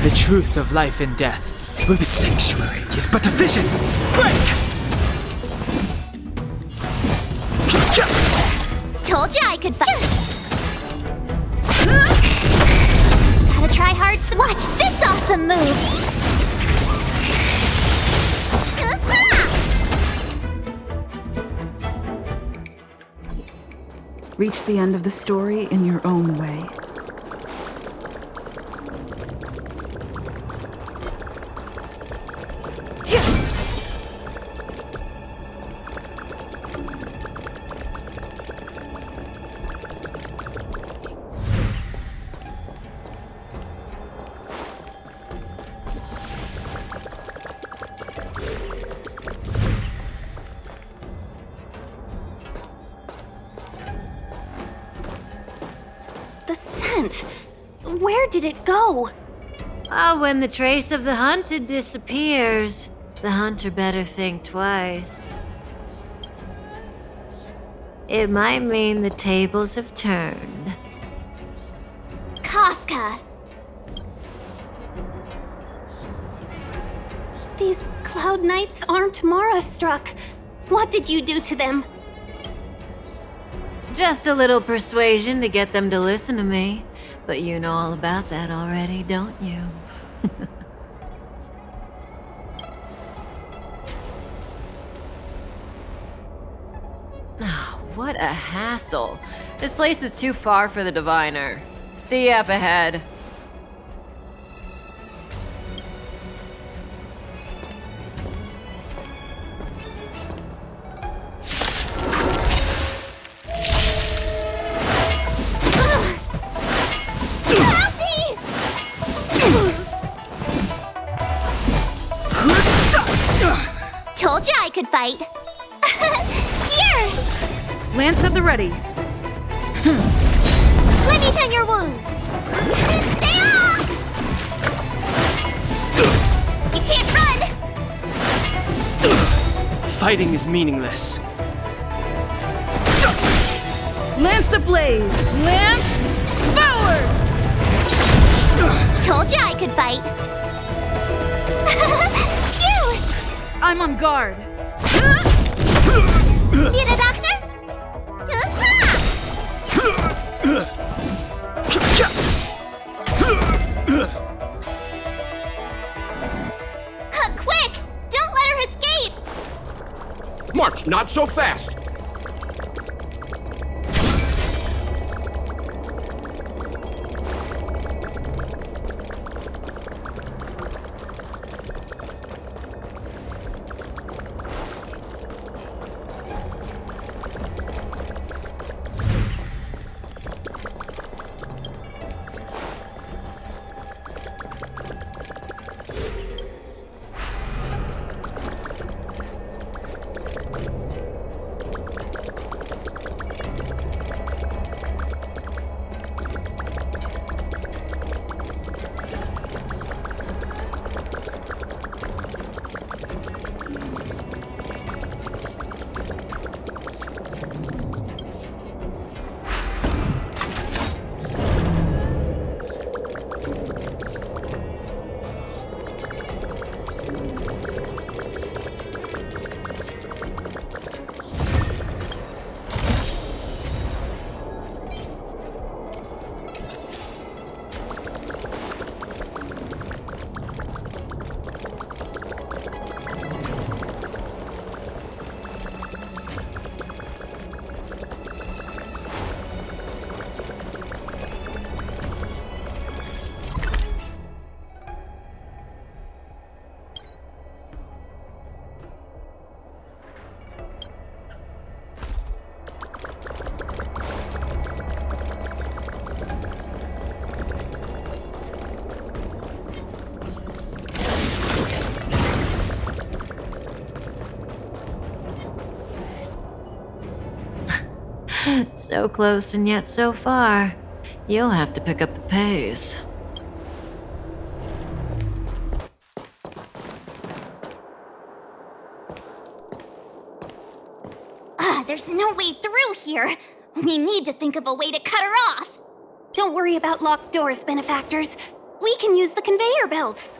The truth of life and death. The sanctuary is but a vision. Break! Told you I could fight. Gotta try hard. Watch this awesome move. Reach the end of the story in your own way. Where did it go? Oh, when the trace of the hunted disappears, the hunter better think twice. It might mean the tables have turned. Kafka. These Cloud Knights aren't Mara-struck. What did you do to them? Just a little persuasion to get them to listen to me. But you know all about that already, don't you? Oh, what a hassle. This place is too far for the diviner. See you up ahead. Told you I could fight. Here! Lance at the ready. Let me tend your wounds. Stay off! You can't run! Fighting is meaningless. Lance ablaze! Lance forward! Told you I could fight. Phew! I'm on guard. Need a doctor? Quick! Don't let her escape! March, not so fast! So close and yet so far. You'll have to pick up the pace. There's no way through here. We need to think of a way to cut her off. Don't worry about locked doors, benefactors. We can use the conveyor belts.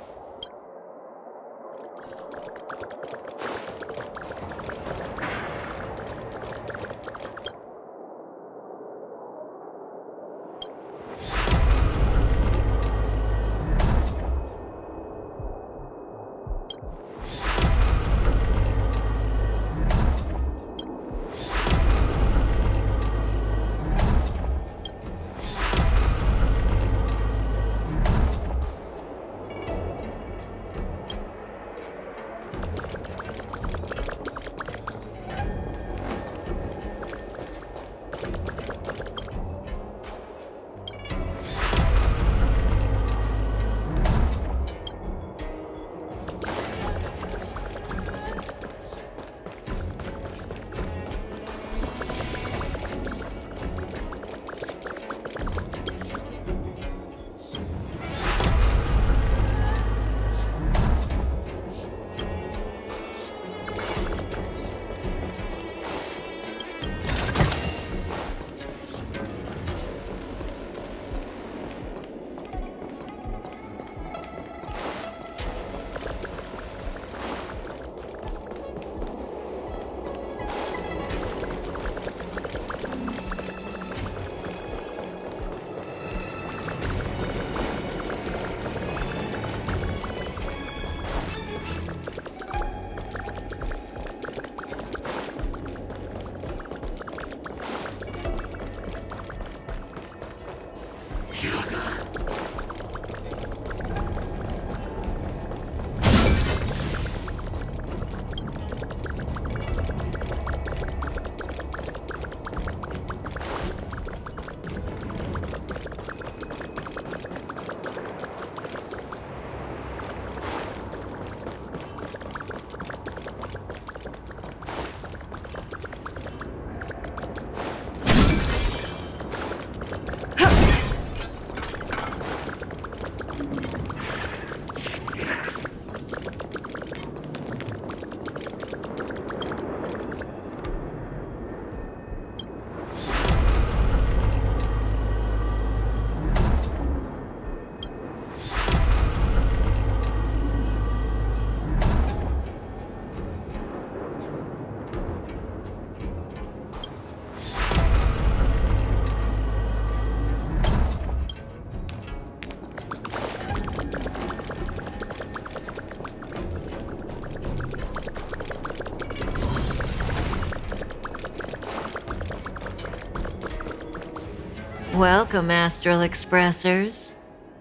Welcome, Astral Expressors.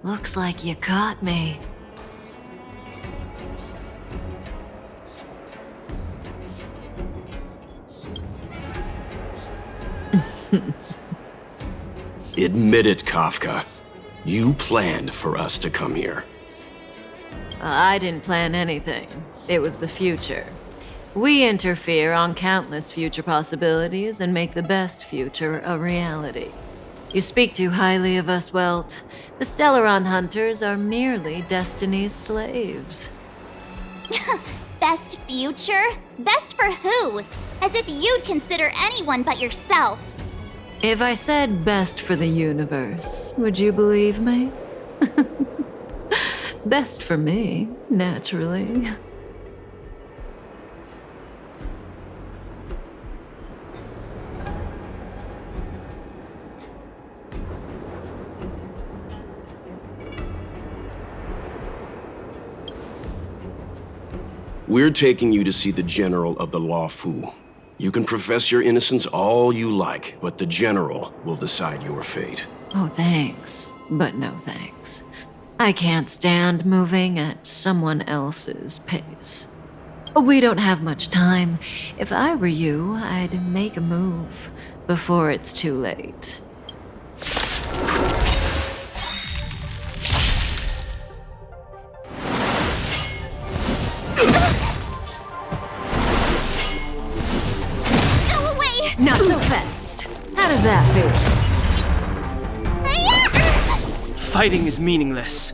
Looks like you caught me. Admit it, Kafka. You planned for us to come here. I didn't plan anything. It was the future. We interfere on countless future possibilities and make the best future a reality. You speak too highly of us, Welt. The Stellaron Hunters are merely Destiny's slaves. Best future? Best for who? As if you'd consider anyone but yourself. If I said best for the universe, would you believe me? Best for me, naturally. We're taking you to see the General of the Law Fu. You can profess your innocence all you like, but the General will decide your fate. Oh, thanks, but no thanks. I can't stand moving at someone else's pace. We don't have much time. If I were you, I'd make a move before it's too late. Not so fast. How does that feel? Fighting is meaningless.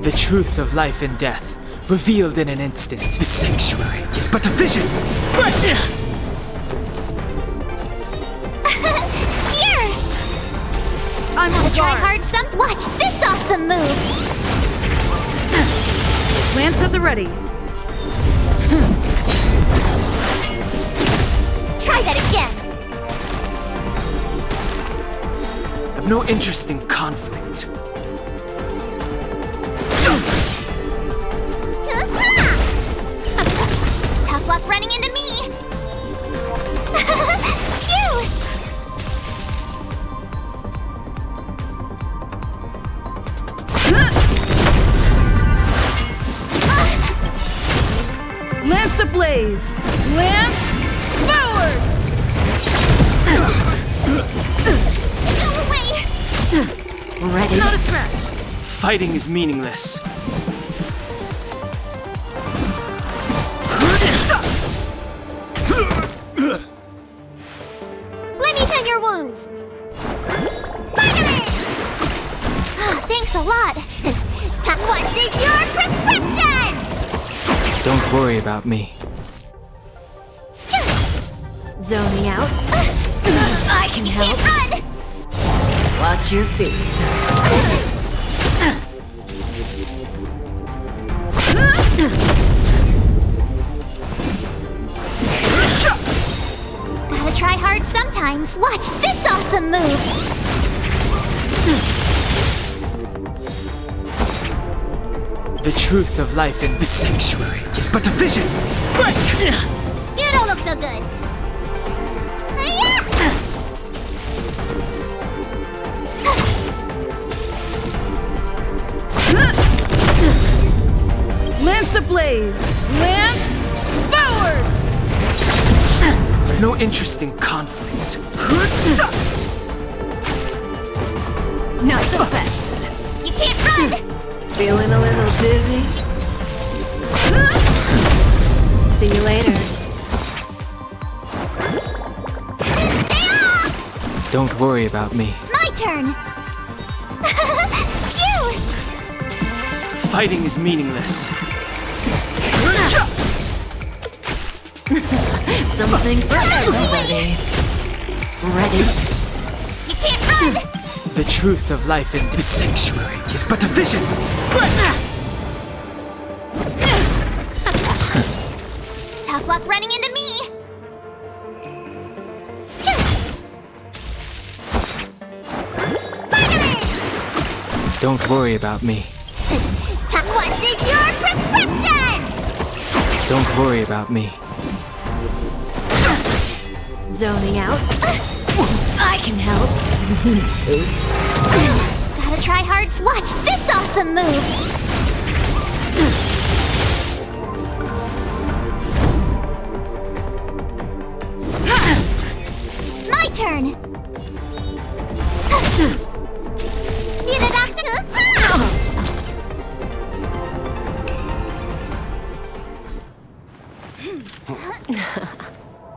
The truth of life and death, revealed in an instant. The sanctuary is but a vision. Here! I'm gonna try hard some. Watch this awesome move! Lance at the ready. Try that again. I've no interest in conflict. Tough luck running into me. Phew! Lance ablaze! Lance forward! Go away! Ready? Not a threat! Fighting is meaningless. Let me tend your wounds. Spider-Man! Thanks a lot. What's in your prescription? Don't worry about me. Zoning out. I can help. Run! Watch your feet. Gotta try hard sometimes. Watch this awesome move. The truth of life in the sanctuary is but a vision. Break! You don't look so good. Lance ablaze! Lance forward! I've no interest in conflict. Not so fast. You can't run! Feeling a little dizzy? See you later. Don't worry about me. My turn! Phew! Fighting is meaningless. Something for everybody. Ready? You can't run! The truth of life in the sanctuary is but a vision. Tough luck running into me. Spider-Man! Don't worry about me. What's in your prescription? Don't worry about me. Zoning out. I can help. Oops. Gotta try hard. Watch this awesome move. My turn.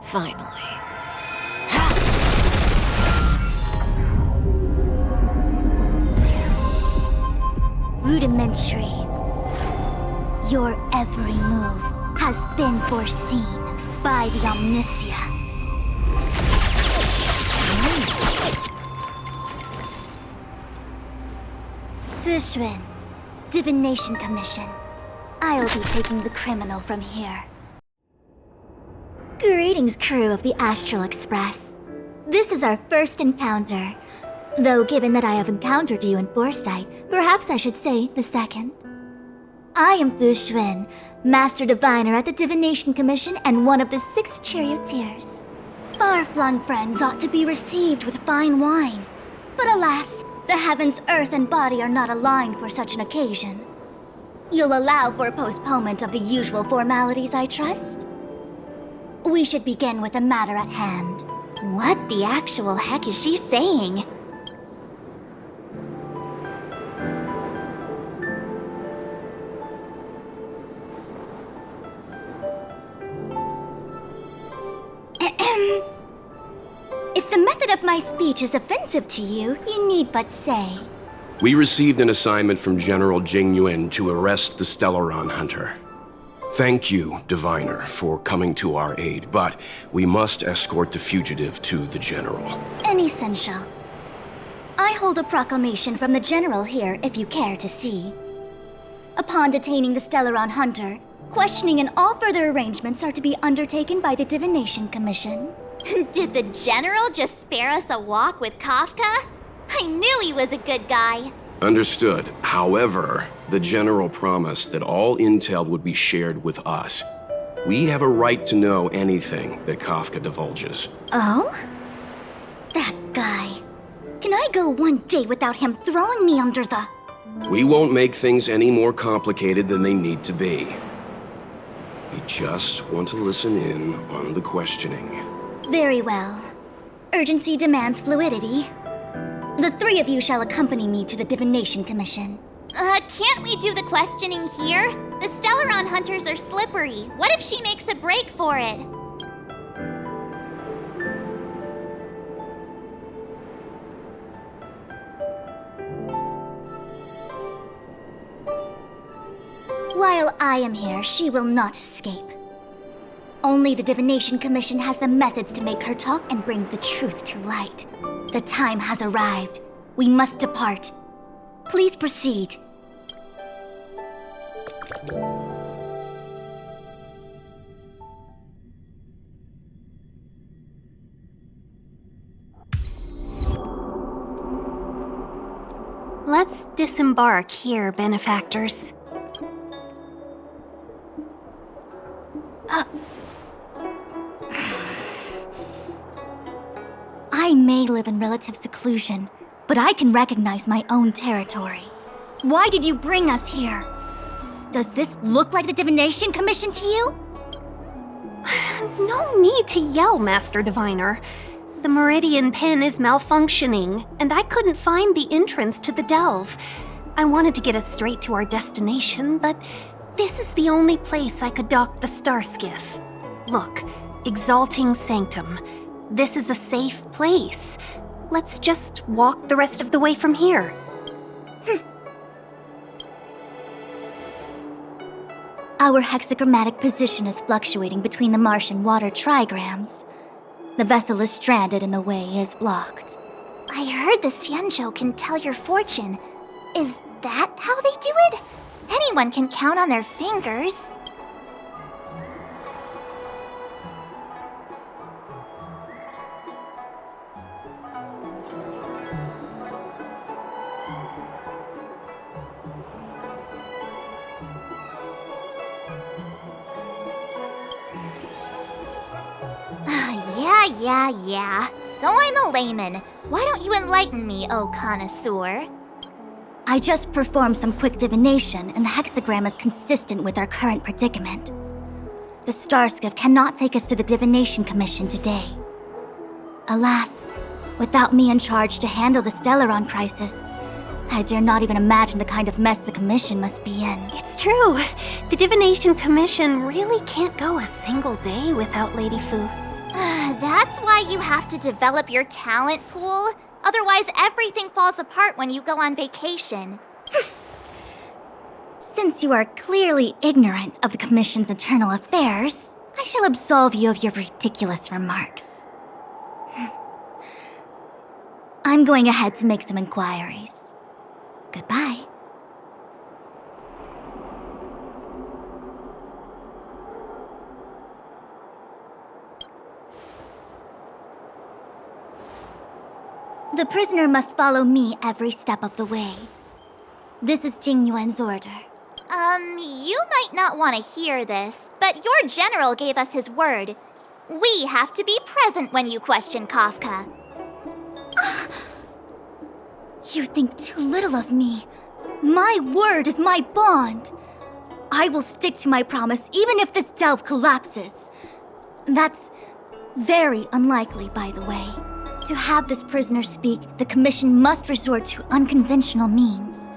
Finally. Rudimentary. Your every move has been foreseen by the Omniscia. Fushun, Divination Commission. I'll be taking the criminal from here. Greetings, crew of the Astral Express. This is our first encounter. Though given that I have encountered you in foresight, perhaps I should say the second. I am Fushun, Master Diviner at the Divination Commission and one of the 6 charioteers. Far-flung friends ought to be received with fine wine. But alas, the heavens, earth, and body are not aligned for such an occasion. You'll allow for a postponement of the usual formalities, I trust? We should begin with the matter at hand. What the actual heck is she saying? If the method of my speech is offensive to you, you need but say. We received an assignment from General Jing Yuan to arrest the Stellaron Hunter. Thank you, Diviner, for coming to our aid, but we must escort the fugitive to the General. Essential. I hold a proclamation from the General here, if you care to see. Upon detaining the Stellaron Hunter, questioning and all further arrangements are to be undertaken by the Divination Commission. Did the General just spare us a walk with Kafka? I knew he was a good guy. Understood. However, the General promised that all intel would be shared with us. We have a right to know anything that Kafka divulges. Oh? That guy. Can I go one day without him throwing me under the... We won't make things any more complicated than they need to be. We just want to listen in on the questioning. Very well. Urgency demands fluidity. The 3 of you shall accompany me to the Divination Commission. Can't we do the questioning here? The Stellaron Hunters are slippery. What if she makes a break for it? While I am here, she will not escape. Only the Divination Commission has the methods to make her talk and bring the truth to light. The time has arrived. We must depart. Please proceed. Let's disembark here, benefactors. I may live in relative seclusion, but I can recognize my own territory. Why did you bring us here? Does this look like the Divination Commission to you? No need to yell, Master Diviner. The Meridian Pin is malfunctioning, and I couldn't find the entrance to the delve. I wanted to get us straight to our destination, but this is the only place I could dock the star skiff. Look, Exalting Sanctum. This is a safe place. Let's just walk the rest of the way from here. Our hexagrammatic position is fluctuating between the Martian water trigrams. The vessel is stranded and the way is blocked. I heard the Xianzhou can tell your fortune. Is that how they do it? Anyone can count on their fingers. Yeah, Yeah. So I'm a layman. Why don't you enlighten me, oh connoisseur? I just performed some quick divination, and the hexagram is consistent with our current predicament. The Starskiff cannot take us to the Divination Commission today. Alas, without me in charge to handle the Stellaron crisis, I dare not even imagine the kind of mess the Commission must be in. It's true. The Divination Commission really can't go a single day without Lady Fu. That's why you have to develop your talent pool. Otherwise, everything falls apart when you go on vacation. Since you are clearly ignorant of the Commission's internal affairs, I shall absolve you of your ridiculous remarks. I'm going ahead to make some inquiries. Goodbye. The prisoner must follow me every step of the way. This is Jing Yuan's order. You might not want to hear this, but your general gave us his word. We have to be present when you question Kafka. You think too little of me. My word is my bond. I will stick to my promise even if this delve collapses. That's very unlikely, by the way. To have this prisoner speak, the Commission must resort to unconventional means,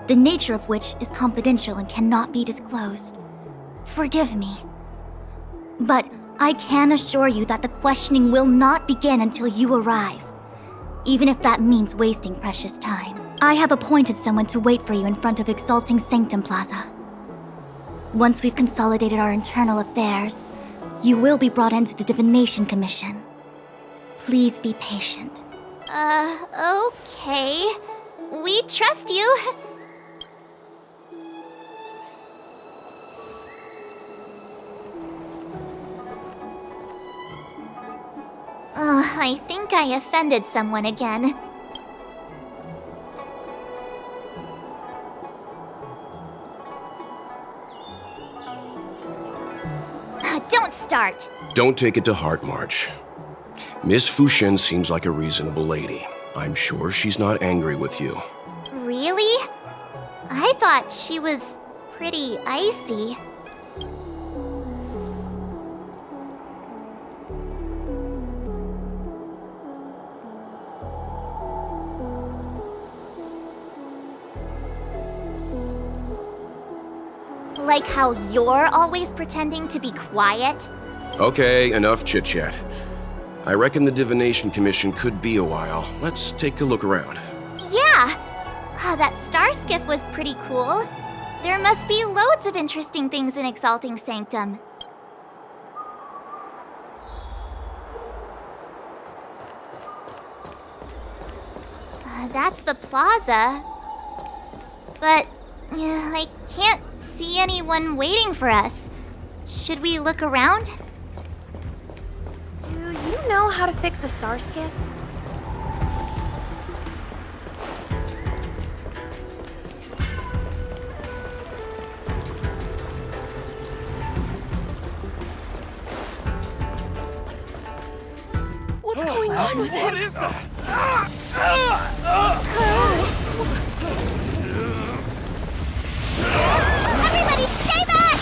the nature of which is confidential and cannot be disclosed. Forgive me. But I can assure you that the questioning will not begin until you arrive, even if that means wasting precious time. I have appointed someone to wait for you in front of Exalting Sanctum Plaza. Once we've consolidated our internal affairs, you will be brought into the Divination Commission. Please be patient. Okay. We trust you. I think I offended someone again. Don't start. Don't take it to heart, March. Miss Fushen seems like a reasonable lady. I'm sure she's not angry with you. Really? I thought she was pretty icy. Like how you're always pretending to be quiet? Okay, enough chit-chat. I reckon the Divination Commission could be a while. Let's take a look around. Yeah! That star skiff was pretty cool. There must be loads of interesting things in Exalting Sanctum. That's the plaza. But I can't see anyone waiting for us. Should we look around? Do you know how to fix a star skiff? What's going on with him? What is that? Everybody stay back!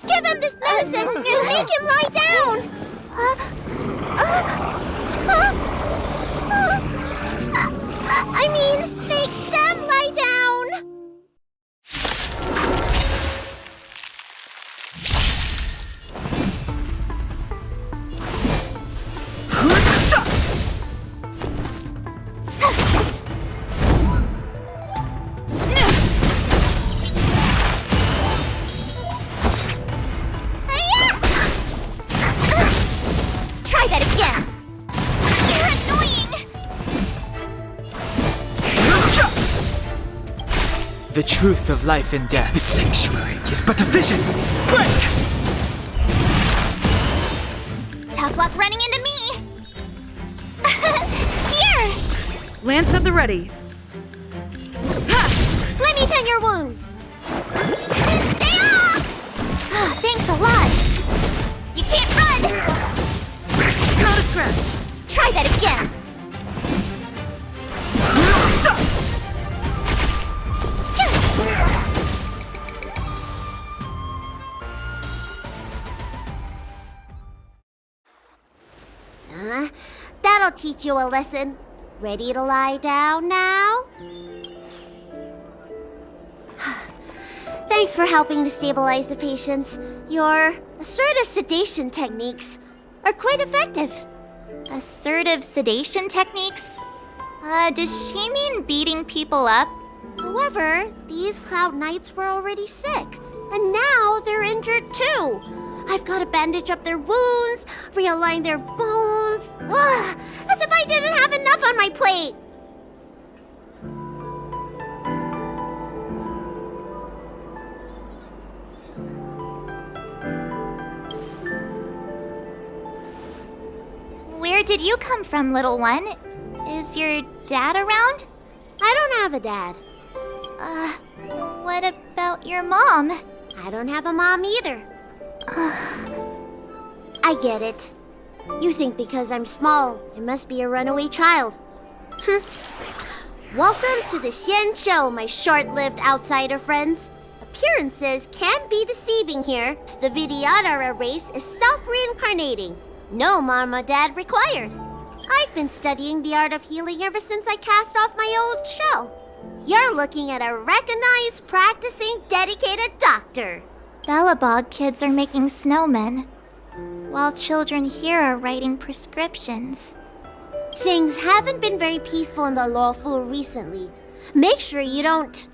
Give him this medicine and make him lie down! I mean, make them lie down! Try that again! You're annoying! The truth of life and death. The sanctuary is but a vision. Break! Tough luck running into me! Here! Lance at the ready. Let me tend your wounds! Stay off! teach you a lesson. Ready to lie down now? Thanks for helping to stabilize the patients. Your assertive sedation techniques are quite effective. Assertive sedation techniques? Does she mean beating people up? However, these Cloud Knights were already sick, and now they're injured too. I've got to bandage up their wounds, realign their bones. Ugh, as if I didn't have enough on my plate. Where did you come from, little one? Is your dad around? I don't have a dad. What about your mom? I don't have a mom either. I get it. You think because I'm small, I must be a runaway child. Welcome to the Xianzhou, my short-lived outsider friends. Appearances can be deceiving here. The Vidyadhara race is self-reincarnating. No mom or dad required. I've been studying the art of healing ever since I cast off my old shell. You're looking at a recognized, practicing, dedicated doctor. Bellabog kids are making snowmen, while children here are writing prescriptions. Things haven't been very peaceful in the Lawful recently. Make sure you don't...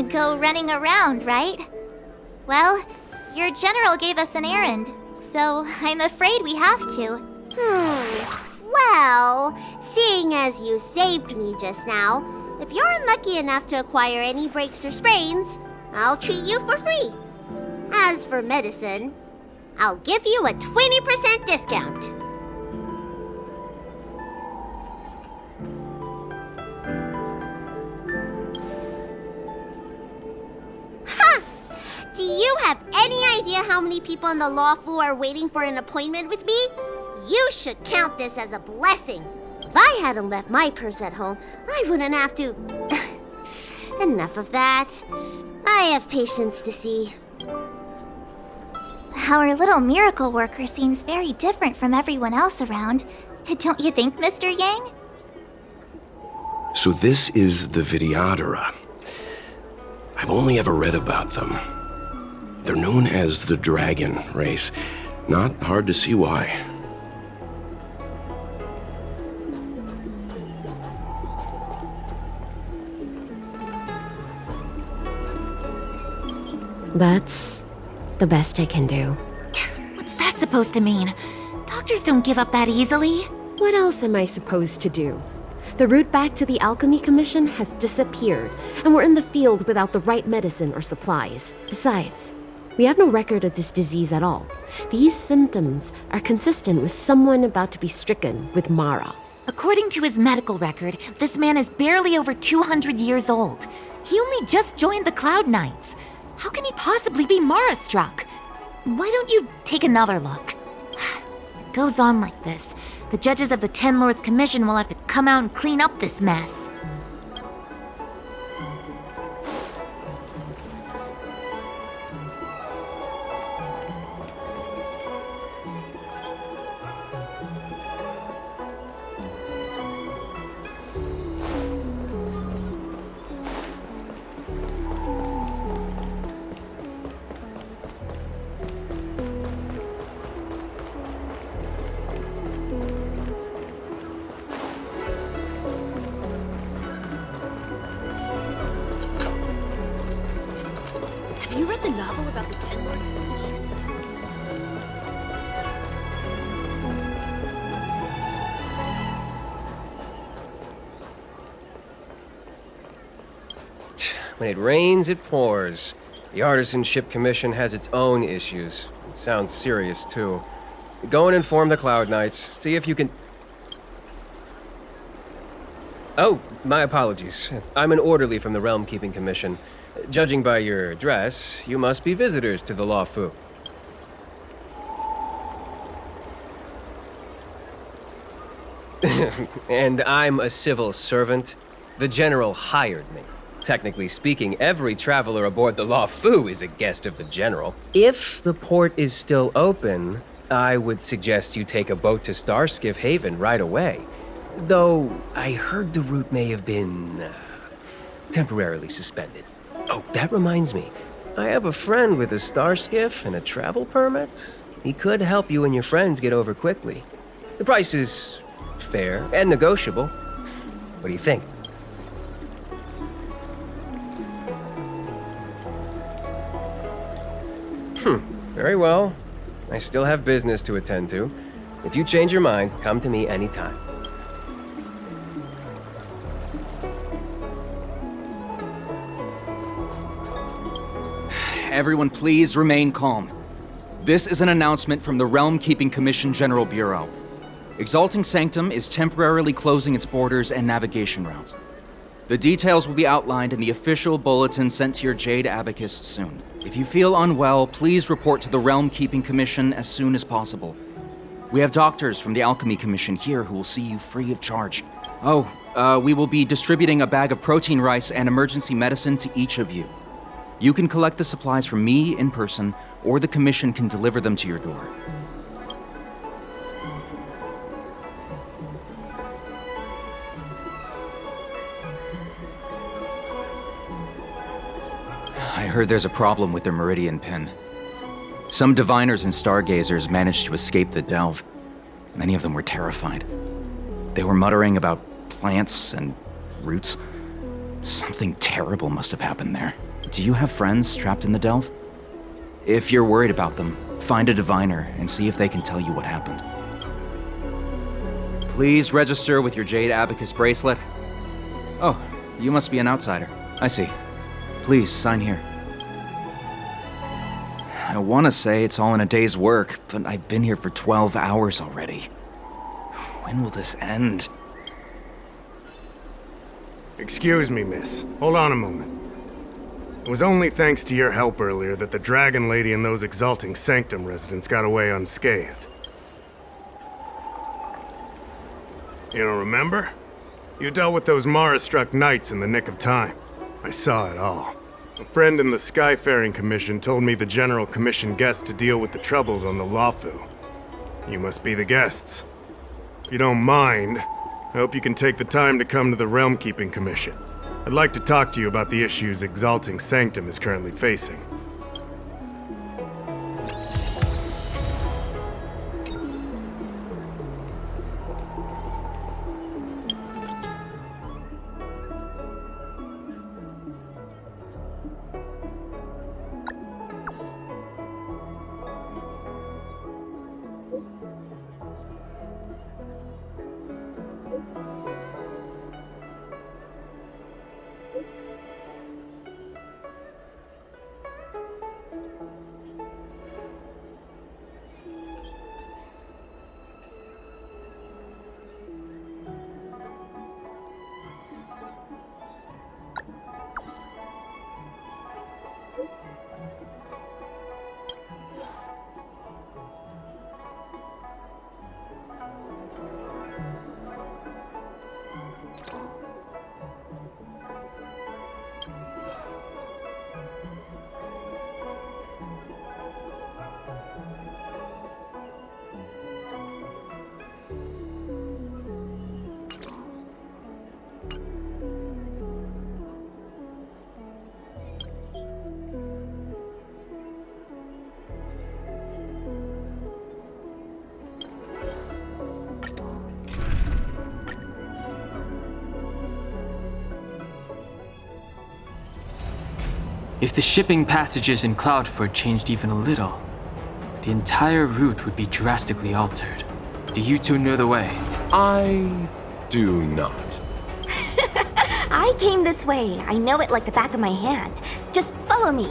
go running around, right? Well, your general gave us an errand, so I'm afraid we have to. Well, seeing as you saved me just now, if you're unlucky enough to acquire any breaks or sprains, I'll treat you for free. As for medicine, I'll give you a 20% discount. Ha! Do you have any idea how many people in the Lawful are waiting for an appointment with me? You should count this as a blessing. If I hadn't left my purse at home, I wouldn't have to... Enough of that. I have patients to see. Our little miracle worker seems very different from everyone else around. Don't you think, Mr. Yang? So this is the Vidyadhara. I've only ever read about them. They're known as the Dragon race. Not hard to see why. That's the best I can do. What's that supposed to mean? Doctors don't give up that easily. What else am I supposed to do? The route back to the Alchemy Commission has disappeared, and we're in the field without the right medicine or supplies. Besides, we have no record of this disease at all. These symptoms are consistent with someone about to be stricken with Mara. According to his medical record, this man is barely over 200 years old. He only just joined the Cloud Knights. How can he possibly be Mara-struck? Why don't you take another look? If it goes on like this, the judges of the Ten Lords Commission will have to come out and clean up this mess. Have you read the novel about the Ten Lords Commission? When it rains, it pours. The Artisanship Commission has its own issues. It sounds serious, too. Go and inform the Cloud Knights. See if you can... Oh, my apologies. I'm an orderly from the Realm Keeping Commission. Judging by your dress, you must be visitors to the Lawfu. And I'm a civil servant. The General hired me. Technically speaking, every traveler aboard the Lawfu is a guest of the General. If the port is still open, I would suggest you take a boat to Starskiff Haven right away. Though I heard the route may have been temporarily suspended. Oh, that reminds me. I have a friend with a star skiff and a travel permit. He could help you and your friends get over quickly. The price is fair and negotiable. What do you think? Very well. I still have business to attend to. If you change your mind, come to me anytime. Everyone please remain calm. This is an announcement from the Realm Keeping Commission General Bureau. Exalting Sanctum is temporarily closing its borders and navigation routes. The details will be outlined in the official bulletin sent to your Jade Abacus soon. If you feel unwell, please report to the Realm Keeping Commission as soon as possible. We have doctors from the Alchemy Commission here who will see you free of charge. We will be distributing a bag of protein rice and emergency medicine to each of you. You can collect the supplies from me in person, or the Commission can deliver them to your door. I heard there's a problem with their Meridian pin. Some diviners and stargazers managed to escape the delve. Many of them were terrified. They were muttering about plants and roots. Something terrible must have happened there. Do you have friends trapped in the delve? If you're worried about them, find a diviner and see if they can tell you what happened. Please register with your Jade Abacus bracelet. Oh, you must be an outsider. I see. Please, sign here. I want to say it's all in a day's work, but I've been here for 12 hours already. When will this end? Excuse me, miss. Hold on a moment. It was only thanks to your help earlier that the Dragon Lady and those Exalting Sanctum residents got away unscathed. You don't remember? You dealt with those Mara-struck knights in the nick of time. I saw it all. A friend in the Skyfaring Commission told me the General commissioned guests to deal with the troubles on the Luofu. You must be the guests. If you don't mind, I hope you can take the time to come to the Realm Keeping Commission. I'd like to talk to you about the issues Exalting Sanctum is currently facing. If the shipping passages in Cloudford changed even a little, the entire route would be drastically altered. Do you two know the way? I do not. I came this way. I know it like the back of my hand. Just follow me.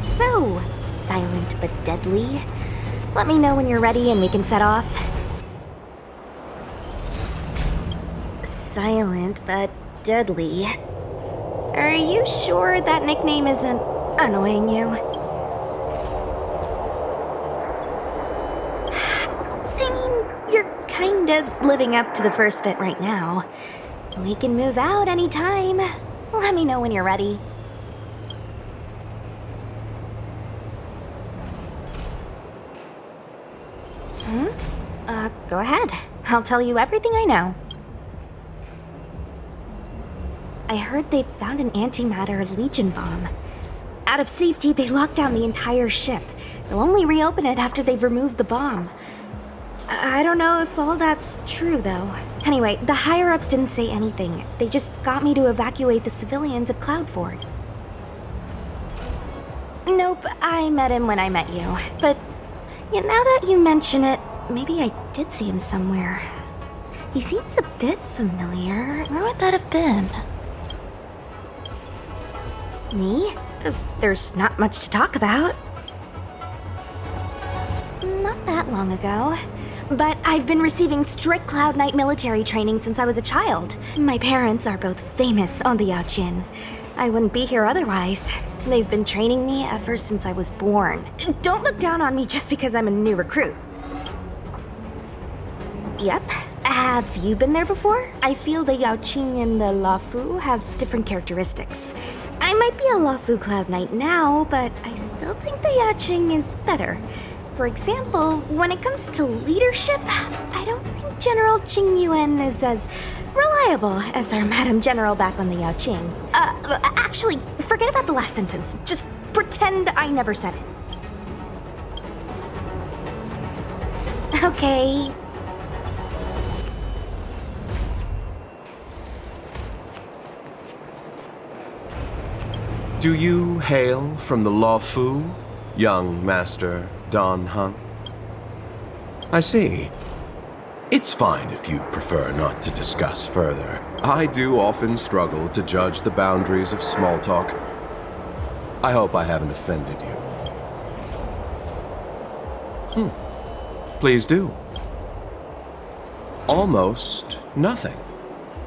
So, silent but deadly. Let me know when you're ready and we can set off. Silent but deadly. Are you sure that nickname isn't annoying you? I mean, you're kinda living up to the first bit right now. We can move out anytime. Let me know when you're ready. Go ahead. I'll tell you everything I know. I heard they found an antimatter Legion bomb. Out of safety, they locked down the entire ship. They'll only reopen it after they've removed the bomb. I don't know if all that's true, though. Anyway, the higher-ups didn't say anything. They just got me to evacuate the civilians at Cloudford. Nope, I met him when I met you. But now that you mention it, maybe I did see him somewhere. He seems a bit familiar. Where would that have been? Me? There's not much to talk about. Not that long ago. But I've been receiving strict Cloud Knight military training since I was a child. My parents are both famous on the Yaojin. I wouldn't be here otherwise. They've been training me ever since I was born. Don't look down on me just because I'm a new recruit. Yep. Have you been there before? I feel the Yaoqing and the Luofu have different characteristics. I might be a Luofu Cloud Knight now, but I still think the Yaoqing is better. For example, when it comes to leadership, I don't think General Qing Yuan is as reliable as our Madam General back on the Yaoqing. Actually, forget about the last sentence. Just pretend I never said it. Okay. Do you hail from the Luofu, young Master Dan Heng? I see. It's fine if you prefer not to discuss further. I do often struggle to judge the boundaries of small talk. I hope I haven't offended you. Please do. Almost nothing.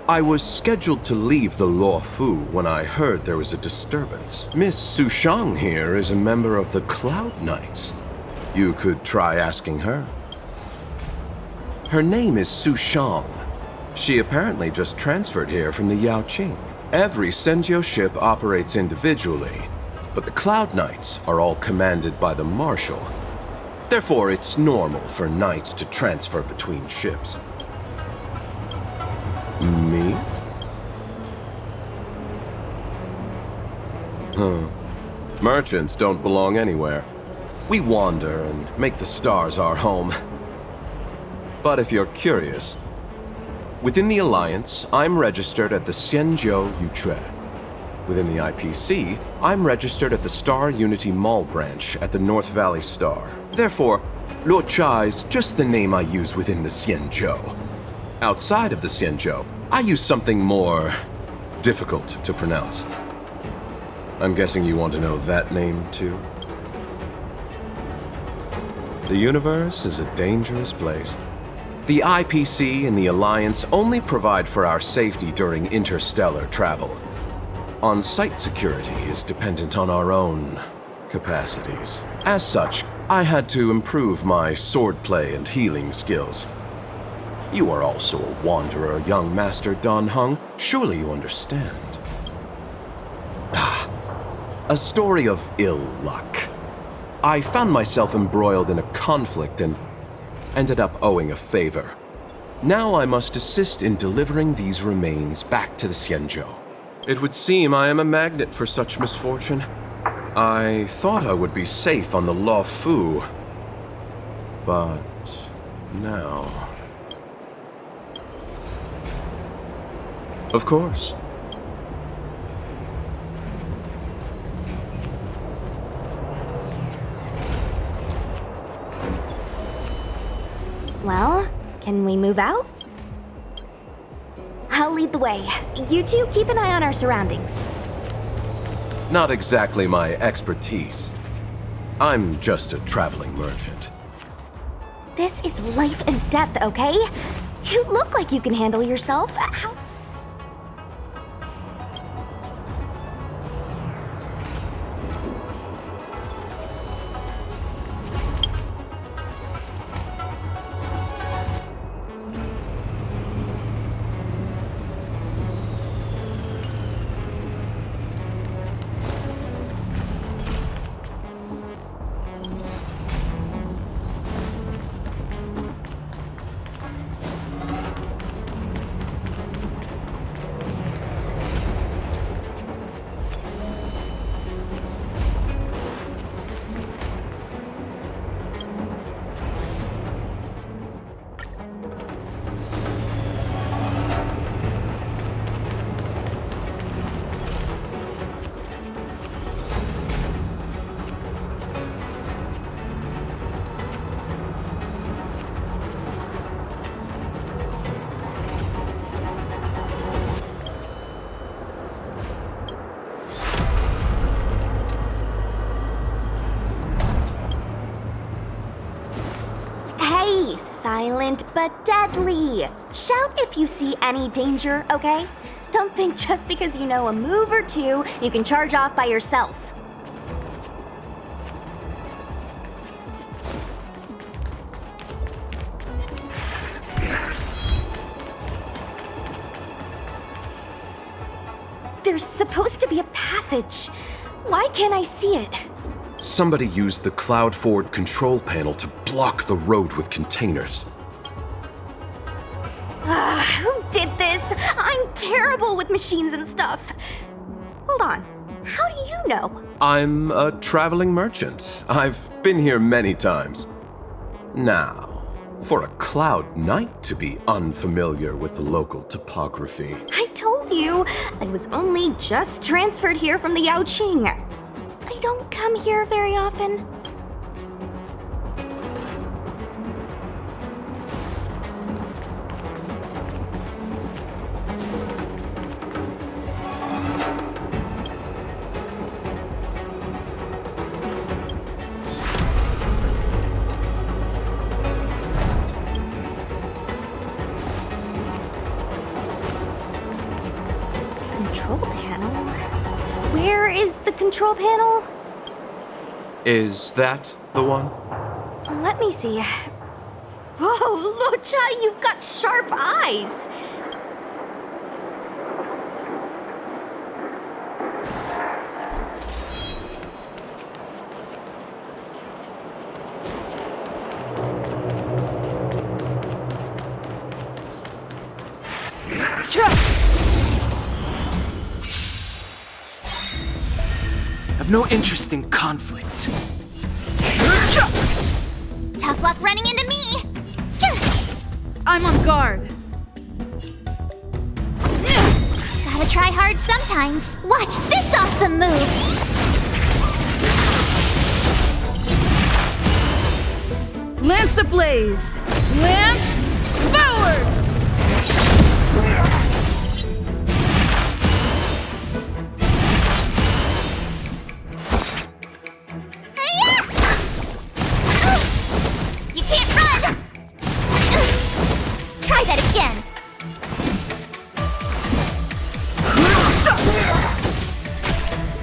I was scheduled to leave the Luofu when I heard there was a disturbance. Miss Sushang here is a member of the Cloud Knights. You could try asking her. Her name is Sushang. She apparently just transferred here from the Yaoqing. Every Senjo ship operates individually, but the Cloud Knights are all commanded by the Marshal. Therefore, it's normal for knights to transfer between ships. Me? Merchants don't belong anywhere. We wander and make the stars our home. But if you're curious, within the Alliance, I'm registered at the Xianzhou Yutre. Within the IPC, I'm registered at the Star Unity Mall branch at the North Valley Star. Therefore, Luocha is just the name I use within the Xianzhou. Outside of the Xianzhou, I use something more difficult to pronounce. I'm guessing you want to know that name, too? The universe is a dangerous place. The IPC and the Alliance only provide for our safety during interstellar travel. On-site security is dependent on our own capacities. As such, I had to improve my swordplay and healing skills. You are also a wanderer, young Master Dan Heng. Surely you understand. A story of ill luck. I found myself embroiled in a conflict and ended up owing a favor. Now I must assist in delivering these remains back to the Xianzhou. It would seem I am a magnet for such misfortune. I thought I would be safe on the Luofu, but now... Of course. Well, can we move out? I'll lead the way. You two keep an eye on our surroundings. Not exactly my expertise. I'm just a traveling merchant. This is life and death, okay? You look like you can handle yourself. How... silent but deadly. Shout if you see any danger, okay? Don't think just because you know a move or two, you can charge off by yourself. There's supposed to be a passage. Why can't I see it? Somebody used the cloud forward control panel to block the road with containers. Who did this? I'm terrible with machines and stuff. Hold on. How do you know? I'm a traveling merchant. I've been here many times. Now, for a Cloud Knight to be unfamiliar with the local topography. I told you, I was only just transferred here from the Yaoqing. I don't come here very often. Control panel? Where is the control panel? Is that the one? Let me see. Whoa, Locha, you've got sharp eyes. I've no interest in conflict. Tough luck running into me! I'm on guard. Gotta try hard sometimes. Watch this awesome move! Lance ablaze! Lance forward! You can't run! Try that again!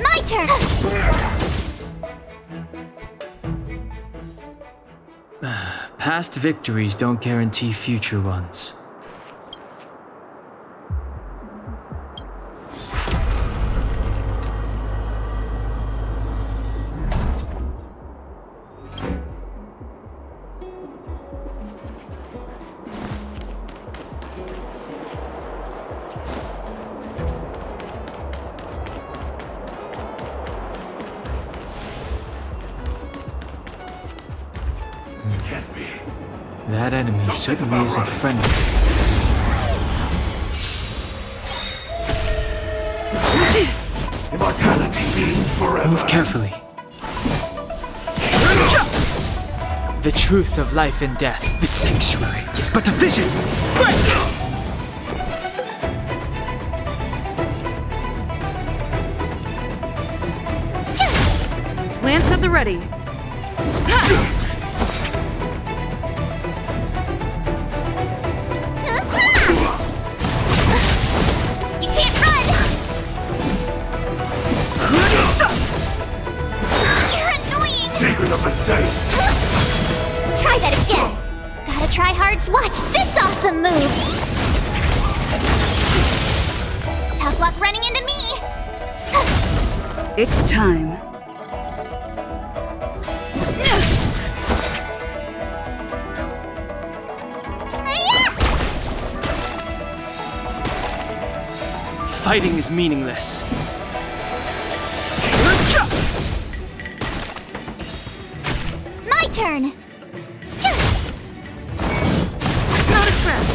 My turn! Past victories don't guarantee future ones. That enemy certainly isn't friendly. Immortality means forever. Move carefully. The truth of life and death. The sanctuary is but a vision. Lance at the ready. You can't run! You're annoying! Secret of the state. Try that again! Gotta try hard. Watch this awesome move! Tough luck running into me! It's time. Fighting is meaningless. My turn! Not a threat.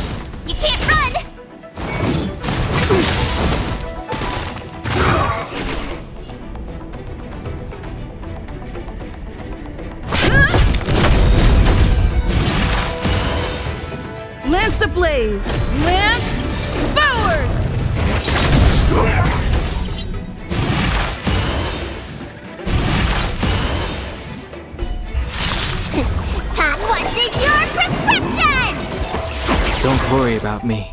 You can't run! Lance ablaze! Lance forward! Time what's in your prescription! worry about me.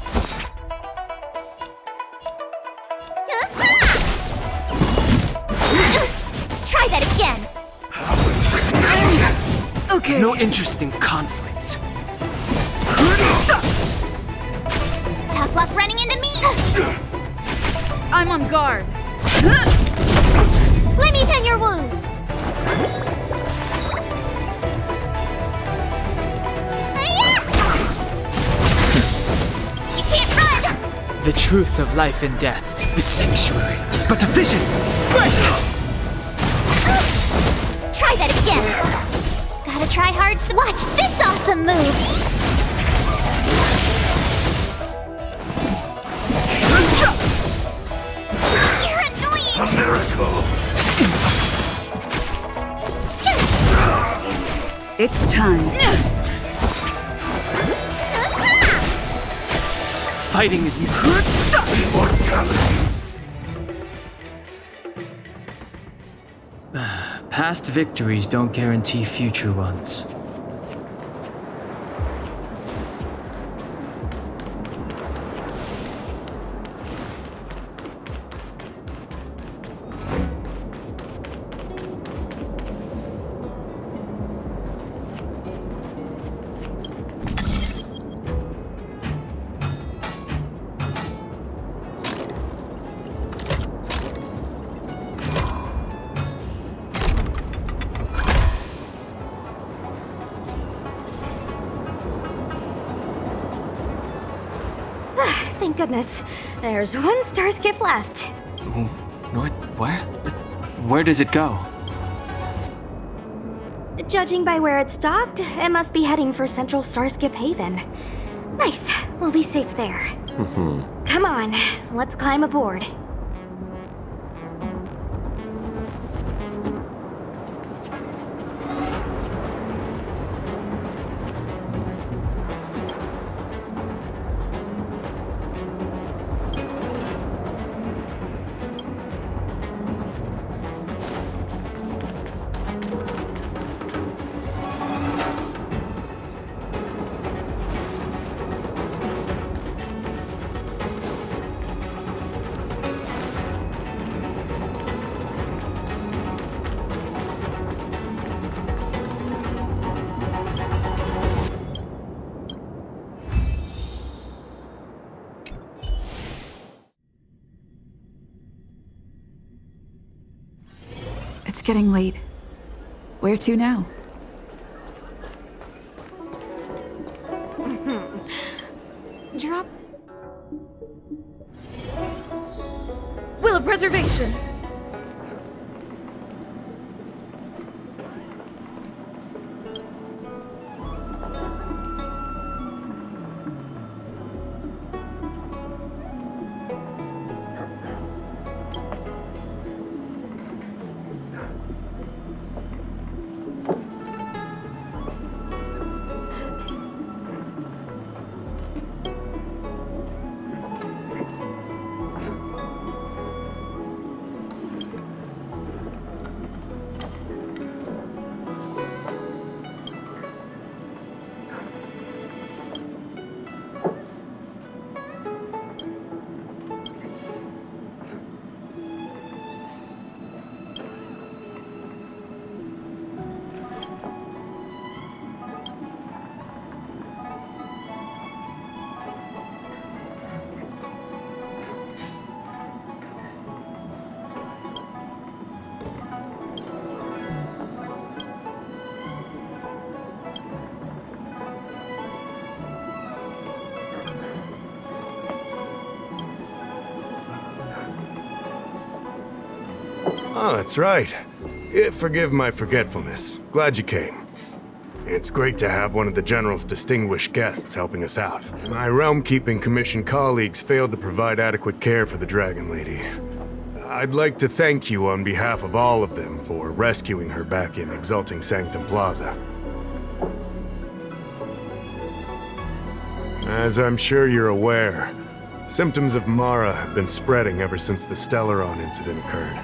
Try that again. Okay. No interest in conflict. Tough luck running into me. I'm on guard. Let me tend your wounds. You can't run. The truth of life and death. The sanctuary is but a vision. Try that again. Gotta try hard. Watch this awesome move. You're annoying. A miracle. It's time. Fighting is Immortality. Past victories don't guarantee future ones. Thank goodness. There's one star skiff left. Where? Where does it go? Judging by where it's docked, it must be heading for Central Starskiff Haven. Nice. We'll be safe there. Come on, let's climb aboard. It's getting late. Where to now? Drop. Will of preservation. Oh, that's right. Forgive my forgetfulness. Glad you came. It's great to have one of the General's distinguished guests helping us out. My Realm-Keeping Commission colleagues failed to provide adequate care for the Dragon Lady. I'd like to thank you on behalf of all of them for rescuing her back in Exalting Sanctum Plaza. As I'm sure you're aware, symptoms of Mara have been spreading ever since the Stellaron incident occurred.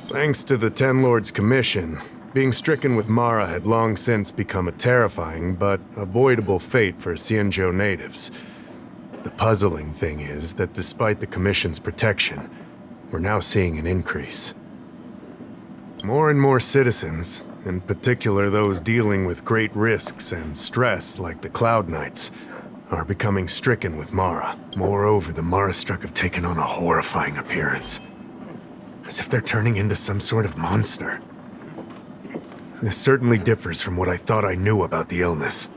Thanks to the Ten Lords Commission, Being stricken with Mara had long since become a terrifying but avoidable fate for Xianzhou natives. The puzzling thing is that despite the Commission's protection, we're now seeing an increase. More and more citizens, in particular those dealing with great risks and stress like the Cloud Knights, are becoming stricken with Mara. Moreover, the Mara-struck have taken on a horrifying appearance. As if they're turning into some sort of monster. This certainly differs from what I thought I knew about the illness.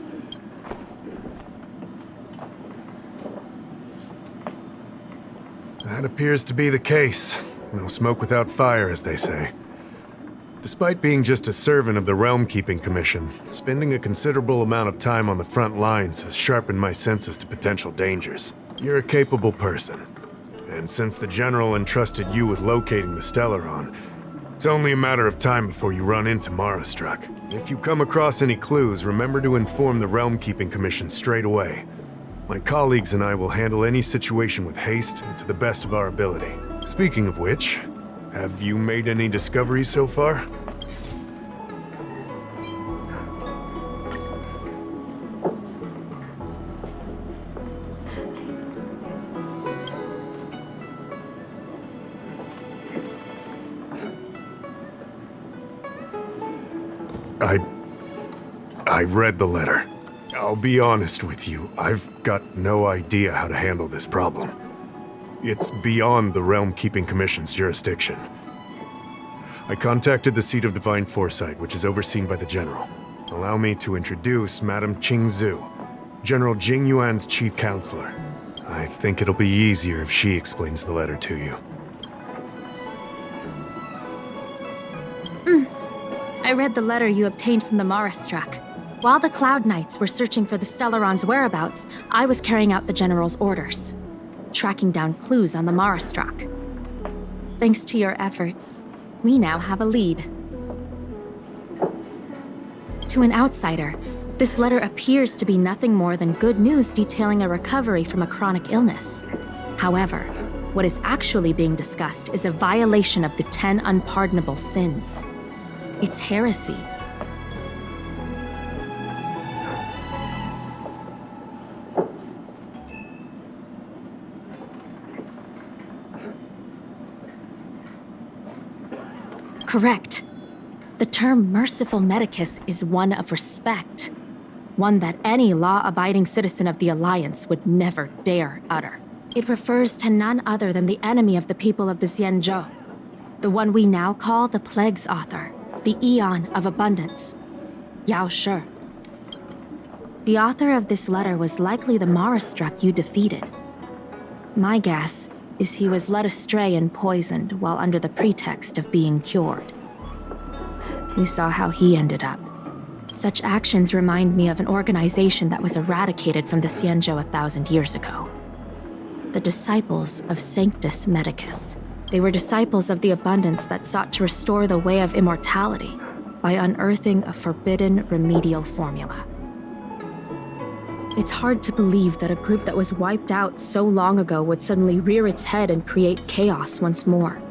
That appears to be the case. No smoke without fire, as they say. Despite being just a servant of the Realm Keeping Commission, spending a considerable amount of time on the front lines has sharpened my senses to potential dangers. You're a capable person, and since the General entrusted you with locating the Stellaron, it's only a matter of time before you run into Mara-struck. If you come across any clues, remember to inform the Realm Keeping Commission straight away. My colleagues and I will handle any situation with haste and to the best of our ability. Speaking of which, have you made any discoveries so far? I read the letter. I'll be honest with you, I've got no idea how to handle this problem. It's beyond the Realm Keeping Commission's jurisdiction. I contacted the Seat of Divine Foresight, which is overseen by the General. Allow me to introduce Madame Qingzhu, General Jing Yuan's chief counselor. I think it'll be easier if she explains the letter to you. I read the letter you obtained from the Mara-struck. While the Cloud Knights were searching for the Stellaron's whereabouts, I was carrying out the General's orders, tracking down clues on the Mara-struck. Thanks to your efforts, we now have a lead. To an outsider, this letter appears to be nothing more than good news detailing a recovery from a chronic illness. However, what is actually being discussed is a violation of the 10 unpardonable sins. It's heresy. Correct. The term merciful medicus is one of respect, one that any law-abiding citizen of the Alliance would never dare utter. It refers to none other than the enemy of the people of the Xianzhou, the one we now call the Plague's author, the Eon of Abundance, Yao Shi. The author of this letter was likely the Mara-struck you defeated. My guess is he was led astray and poisoned while under the pretext of being cured. You saw how he ended up. Such actions remind me of an organization that was eradicated from the Xianzhou 1,000 years ago. The Disciples of Sanctus Medicus. They were disciples of the Abundance that sought to restore the way of immortality by unearthing a forbidden remedial formula. It's hard to believe that a group that was wiped out so long ago would suddenly rear its head and create chaos once more.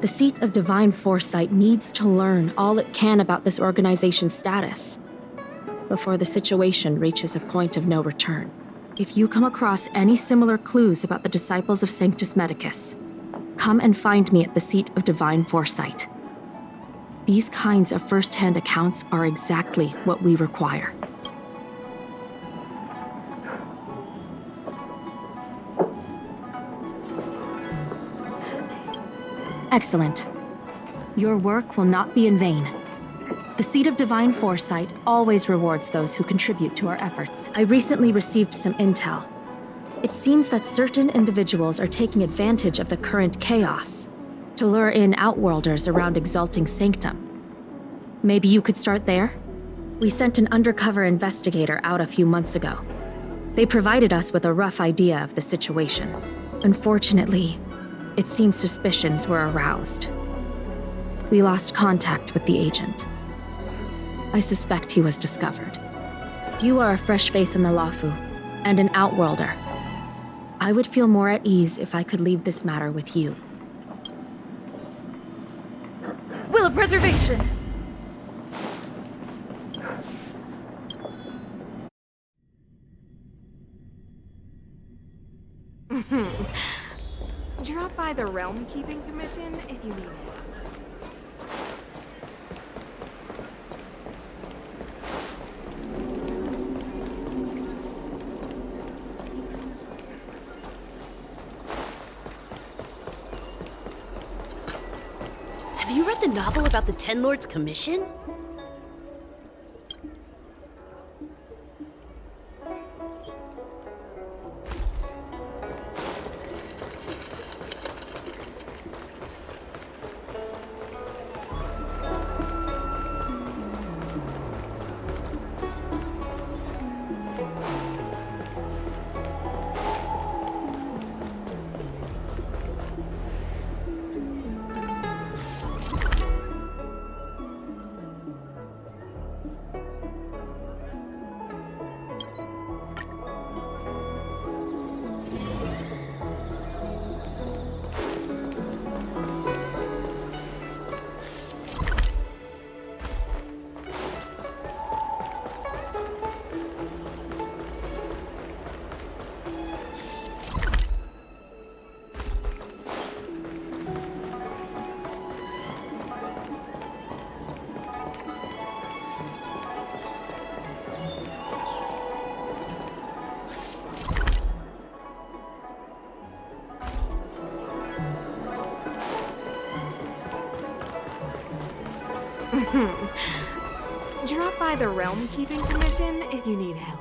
The Seat of Divine Foresight needs to learn all it can about this organization's status before the situation reaches a point of no return. If you come across any similar clues about the Disciples of Sanctus Medicus, come and find me at the Seat of Divine Foresight. These kinds of first-hand accounts are exactly what we require. Excellent. Your work will not be in vain. The Seat of Divine Foresight always rewards those who contribute to our efforts. I recently received some intel. It seems that certain individuals are taking advantage of the current chaos to lure in Outworlders around Exalting Sanctum. Maybe you could start there? We sent an undercover investigator out a few months ago. They provided us with a rough idea of the situation. Unfortunately, it seems suspicions were aroused. We lost contact with the agent. I suspect he was discovered. You are a fresh face in the Luofu, and an Outworlder. I would feel more at ease if I could leave this matter with you. Will of Preservation! Realm Keeping Commission if you need it. Have you read the novel about the Ten Lords Commission? Drop by the Realm Keeping Commission if you need help.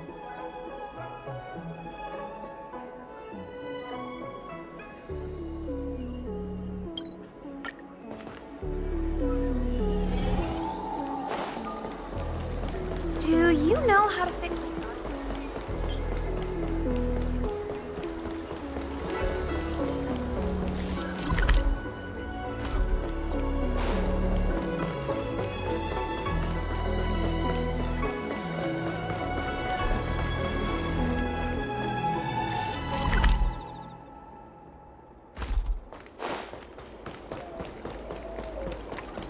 Do you know how to fix a star?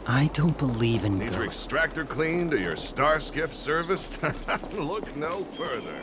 I don't believe in Need your extractor cleaned or your star skiff serviced? Look no further.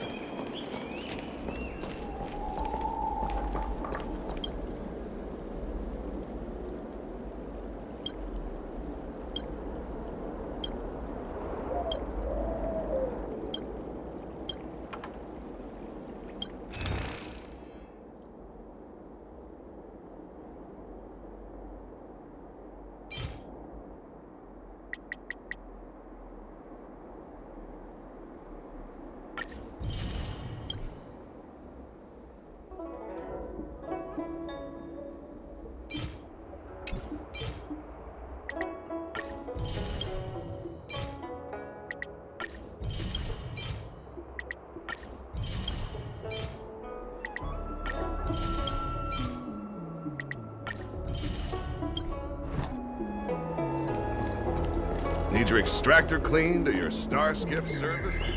Need your extractor cleaned or your star skiff serviced?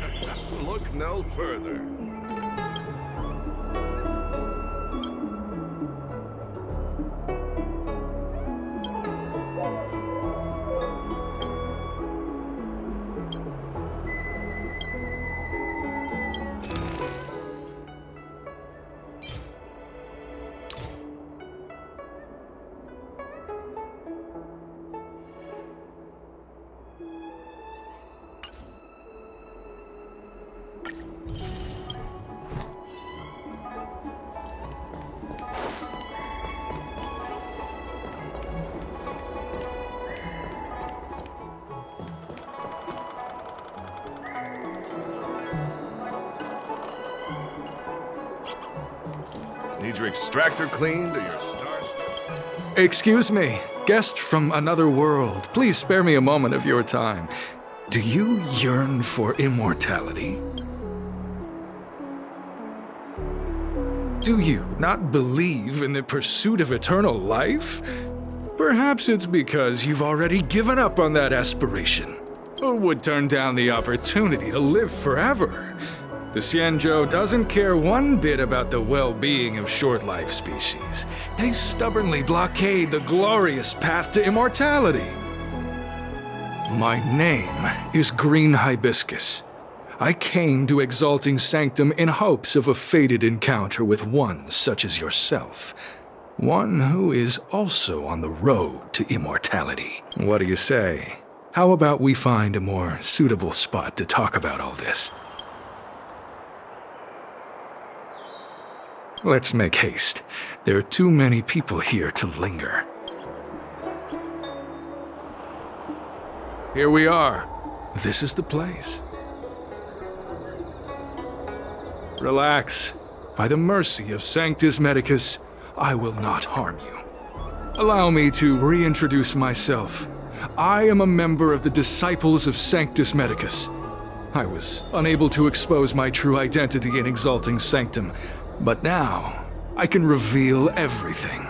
Look no further. Need your extractor cleaned or your star skiff? Excuse me, guest from another world. Please spare me a moment of your time. Do you yearn for immortality? Do you not believe in the pursuit of eternal life? Perhaps it's because you've already given up on that aspiration, or would turn down the opportunity to live forever. The Xianzhou doesn't care one bit about the well-being of short-life species. They stubbornly blockade the glorious path to immortality. My name is Green Hibiscus. I came to Exalting Sanctum in hopes of a fated encounter with one such as yourself. One who is also on the road to immortality. What do you say? How about we find a more suitable spot to talk about all this? Let's make haste. There are too many people here to linger. Here we are. This is the place. Relax. By the mercy of Sanctus Medicus, I will not harm you. Allow me to reintroduce myself. I am a member of the Disciples of Sanctus Medicus. I was unable to expose my true identity in Exalting Sanctum, but now I can reveal everything.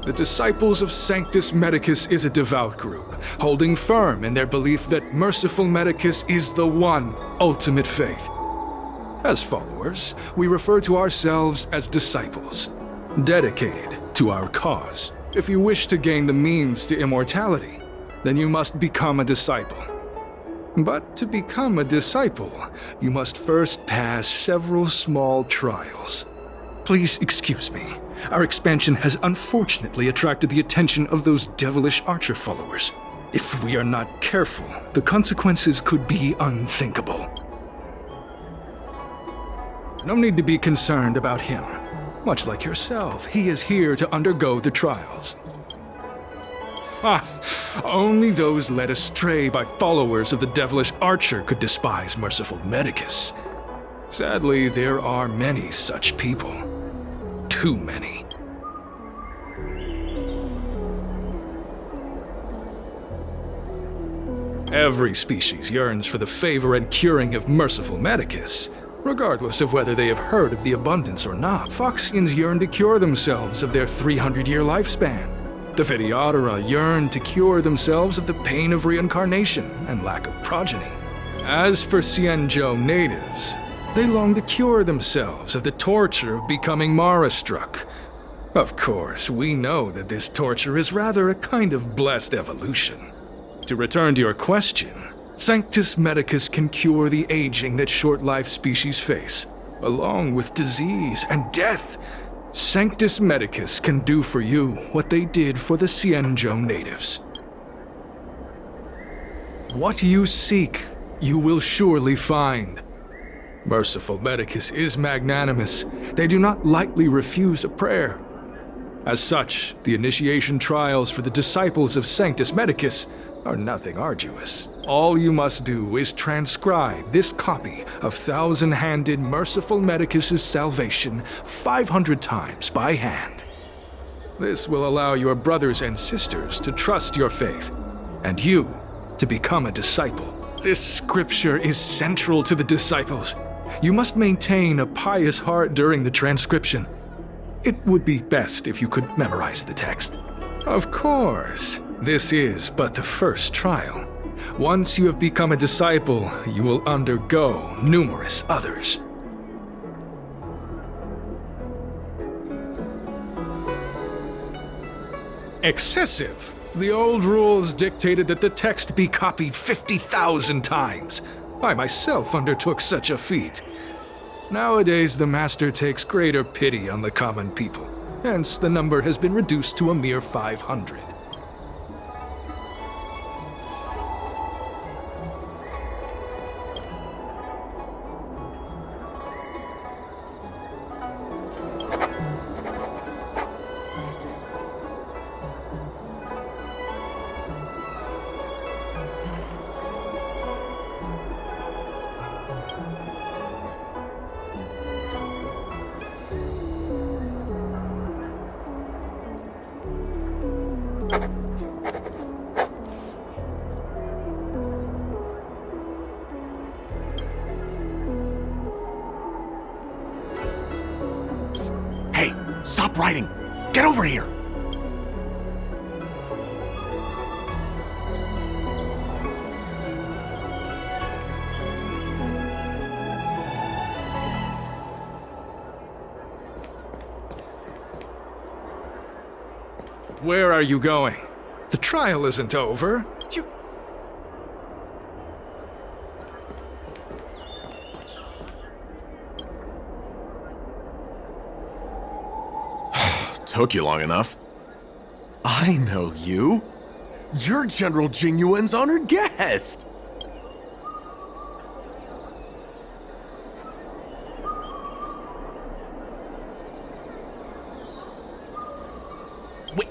The Disciples of Sanctus Medicus is a devout group, holding firm in their belief that Merciful Medicus is the one ultimate faith. As followers, we refer to ourselves as disciples, dedicated to our cause. If you wish to gain the means to immortality, then you must become a disciple. But to become a disciple, you must first pass several small trials. Please excuse me. Our expansion has unfortunately attracted the attention of those devilish archer followers. If we are not careful, the consequences could be unthinkable. No need to be concerned about him. Much like yourself, he is here to undergo the trials. Only those led astray by followers of the devilish archer could despise Merciful Medicus. Sadly, there are many such people. Too many. Every species yearns for the favor and curing of Merciful Medicus, regardless of whether they have heard of the abundance or not. Foxians yearn to cure themselves of their 300-year lifespan. The Videodora yearn to cure themselves of the pain of reincarnation and lack of progeny. As for Xianzhou natives, they long to cure themselves of the torture of becoming Mara-struck. Of course, we know that this torture is rather a kind of blessed evolution. To return to your question, Sanctus Medicus can cure the aging that short-lived species face, along with disease and death. Sanctus Medicus can do for you what they did for the Xianzhou natives. What you seek, you will surely find. Merciful Medicus is magnanimous. They do not lightly refuse a prayer. As such, the initiation trials for the disciples of Sanctus Medicus are nothing arduous. All you must do is transcribe this copy of thousand-handed Merciful Medicus's salvation 500 times by hand. This will allow your brothers and sisters to trust your faith, and you to become a disciple. This scripture is central to the disciples. You must maintain a pious heart during the transcription. It would be best if you could memorize the text. Of course, this is but the first trial. Once you have become a disciple, you will undergo numerous others. Excessive! The old rules dictated that the text be copied 50,000 times. I myself undertook such a feat. Nowadays, the Master takes greater pity on the common people. Hence, the number has been reduced to a mere 500. Hey, stop writing! Get over here! Where are you going? The trial isn't over. You... Took you long enough. I know you. You're General Jingyuan's honored guest.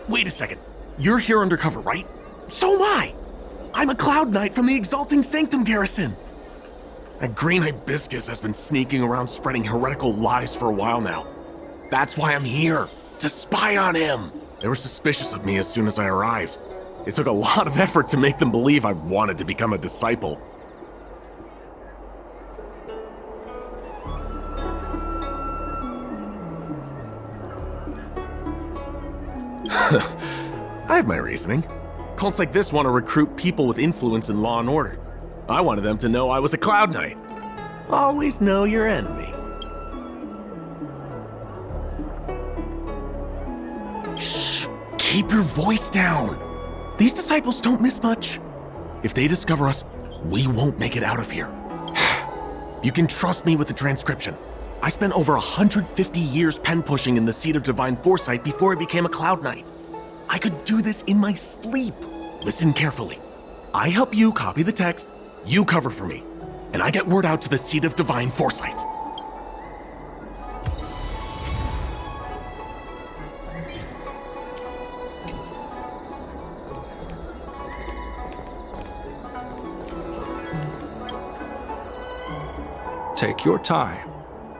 Wait a second. You're here undercover, right? So am I. I'm a Cloud Knight from the Exalting Sanctum garrison. That green hibiscus has been sneaking around spreading heretical lies for a while now. That's why I'm here, to spy on him. They were suspicious of me as soon as I arrived. It took a lot of effort to make them believe I wanted to become a disciple. I have my reasoning. Cults like this want to recruit people with influence in law and order. I wanted them to know I was a Cloud Knight. Always know your enemy. Shh! Keep your voice down. These disciples don't miss much. If they discover us, we won't make it out of here. You can trust me with the transcription. I spent over 150 years pen pushing in the seat of divine foresight before I became a Cloud Knight. I could do this in my sleep. Listen carefully. I help you copy the text, you cover for me, and I get word out to the seat of divine foresight. Take your time,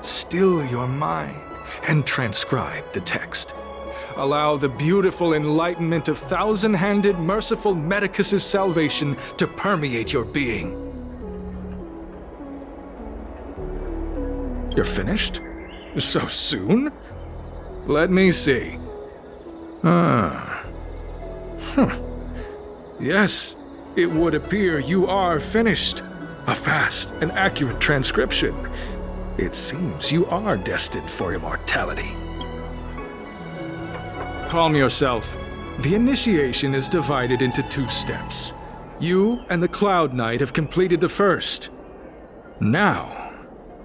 still your mind, and transcribe the text. Allow the beautiful enlightenment of thousand-handed, merciful Medicus's salvation to permeate your being. You're finished? So soon? Let me see. Yes, it would appear you are finished. A fast and accurate transcription. It seems you are destined for immortality. Calm yourself. The initiation is divided into 2 steps. You and the Cloud Knight have completed the first. Now,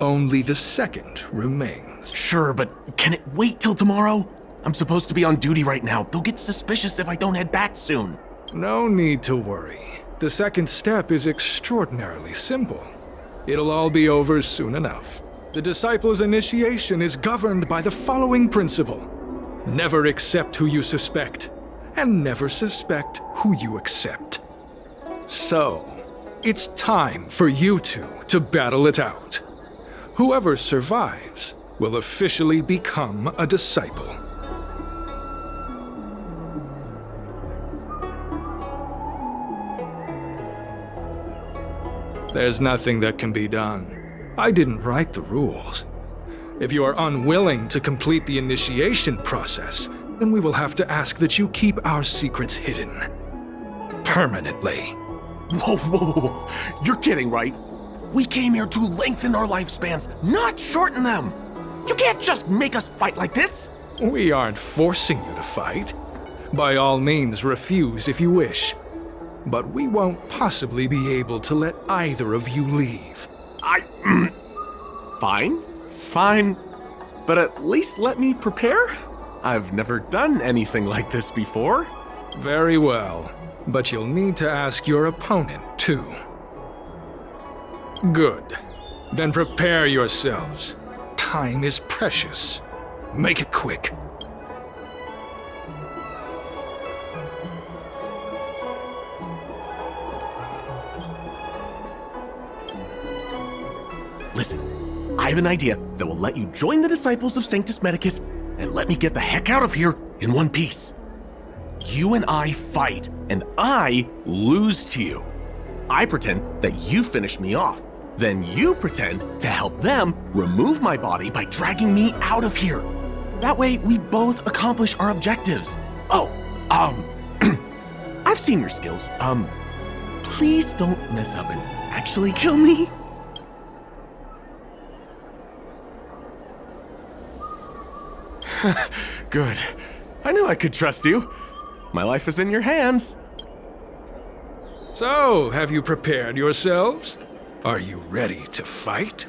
only the second remains. Sure, but can it wait till tomorrow? I'm supposed to be on duty right now. They'll get suspicious if I don't head back soon. No need to worry. The second step is extraordinarily simple. It'll all be over soon enough. The disciple's initiation is governed by the following principle. Never accept who you suspect, and never suspect who you accept. So, it's time for you two to battle it out. Whoever survives will officially become a disciple. There's nothing that can be done. I didn't write the rules. If you are unwilling to complete the initiation process, then we will have to ask that you keep our secrets hidden. Permanently. Whoa. You're kidding, right? We came here to lengthen our lifespans, not shorten them. You can't just make us fight like this. We aren't forcing you to fight. By all means, refuse if you wish. But we won't possibly be able to let either of you leave. Fine. But at least let me prepare. I've never done anything like this before. Very well. But you'll need to ask your opponent, too. Good. Then prepare yourselves. Time is precious. Make it quick. Listen, I have an idea that will let you join the disciples of Sanctus Medicus and let me get the heck out of here in one piece. You and I fight, and I lose to you. I pretend that you finish me off. Then you pretend to help them remove my body by dragging me out of here. That way, we both accomplish our objectives. I've seen your skills. Please don't mess up and actually kill me. Good. I knew I could trust you. My life is in your hands. So, have you prepared yourselves? Are you ready to fight?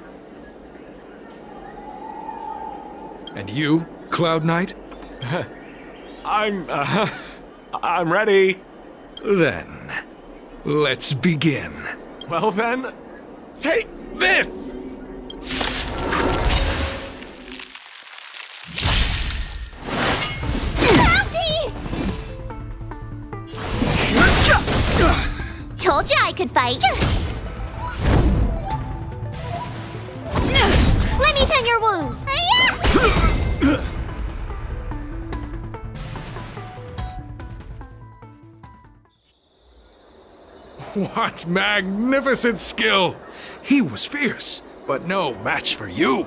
And you, Cloud Knight? I'm ready. Then, let's begin. Well then, take this! Told you I could fight. Let me tend your wounds. What magnificent skill! He was fierce, but no match for you.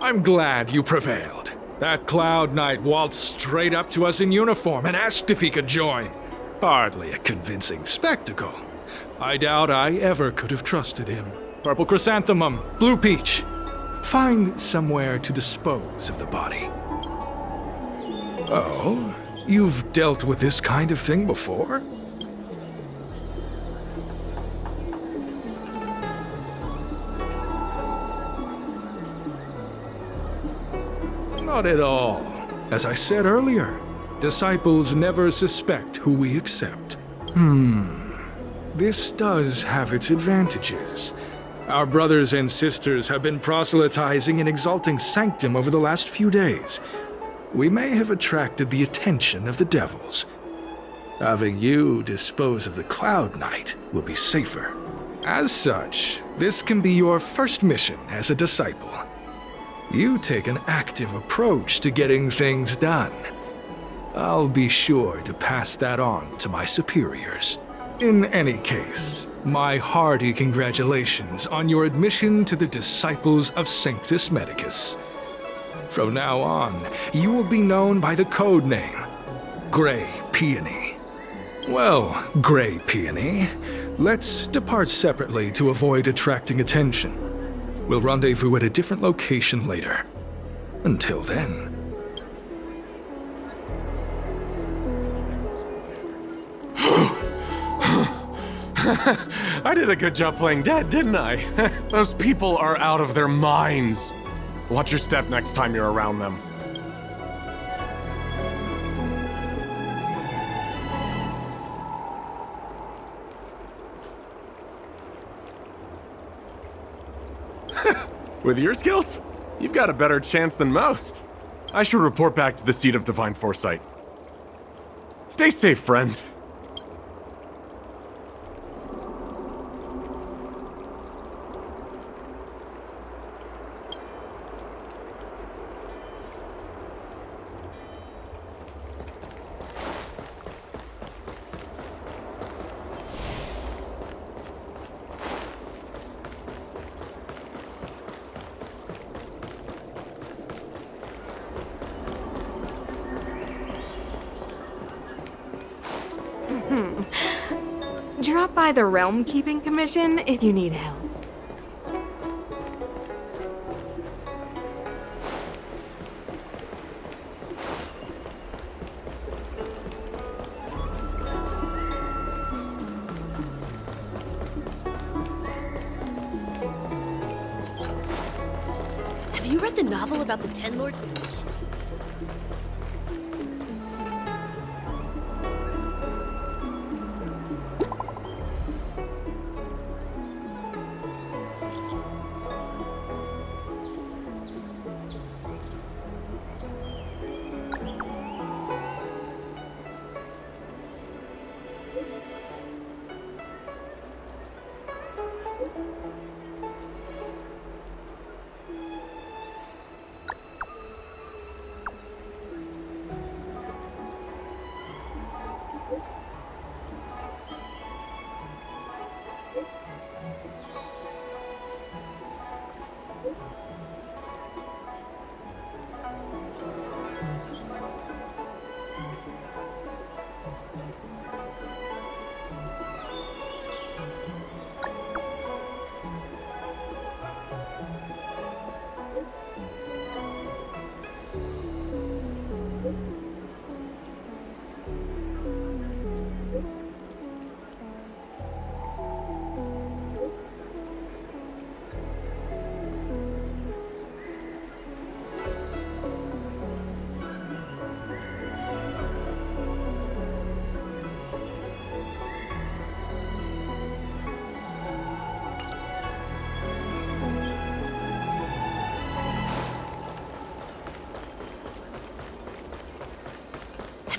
I'm glad you prevailed. That Cloud Knight waltzed straight up to us in uniform and asked if he could join. Hardly a convincing spectacle. I doubt I ever could have trusted him. Purple chrysanthemum, blue peach. Find somewhere to dispose of the body. Oh, you've dealt with this kind of thing before? Not at all. As I said earlier, disciples never suspect who we accept. This does have its advantages. Our brothers and sisters have been proselytizing and exalting Sanctum over the last few days. We may have attracted the attention of the devils. Having you dispose of the Cloud Knight will be safer. As such, this can be your first mission as a disciple. You take an active approach to getting things done. I'll be sure to pass that on to my superiors. In any case, my hearty congratulations on your admission to the Disciples of Sanctus Medicus. From now on, you will be known by the code name, Grey Peony. Well, Grey Peony, let's depart separately to avoid attracting attention. We'll rendezvous at a different location later. Until then. I did a good job playing dead, didn't I? Those people are out of their minds. Watch your step next time you're around them. With your skills, you've got a better chance than most. I should report back to the seat of Divine Foresight. Stay safe, friend. Drop by the Realm Keeping Commission if you need help. Have you read the novel about the Ten Lords?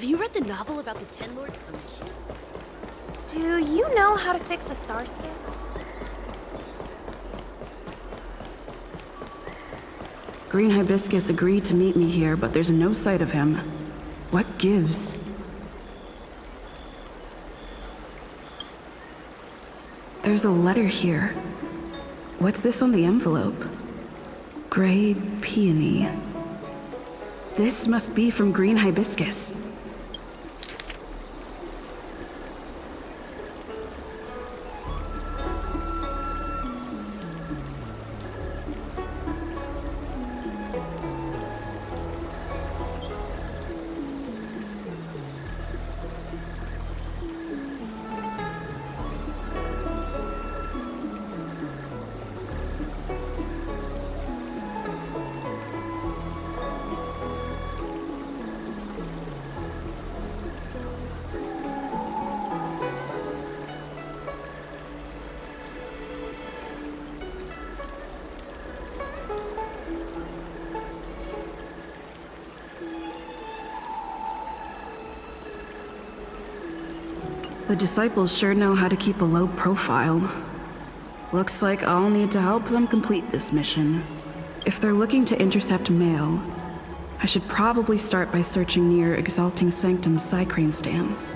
you read the novel about the Ten Lords Commission? Do you know how to fix a star skiff? Green Hibiscus agreed to meet me here, but there's no sight of him. What gives? There's a letter here. What's this on the envelope? Gray peony. This must be from Green Hibiscus. The disciples sure know how to keep a low profile. Looks like I'll need to help them complete this mission. If they're looking to intercept mail, I should probably start by searching near Exalting Sanctum Psycrane stands.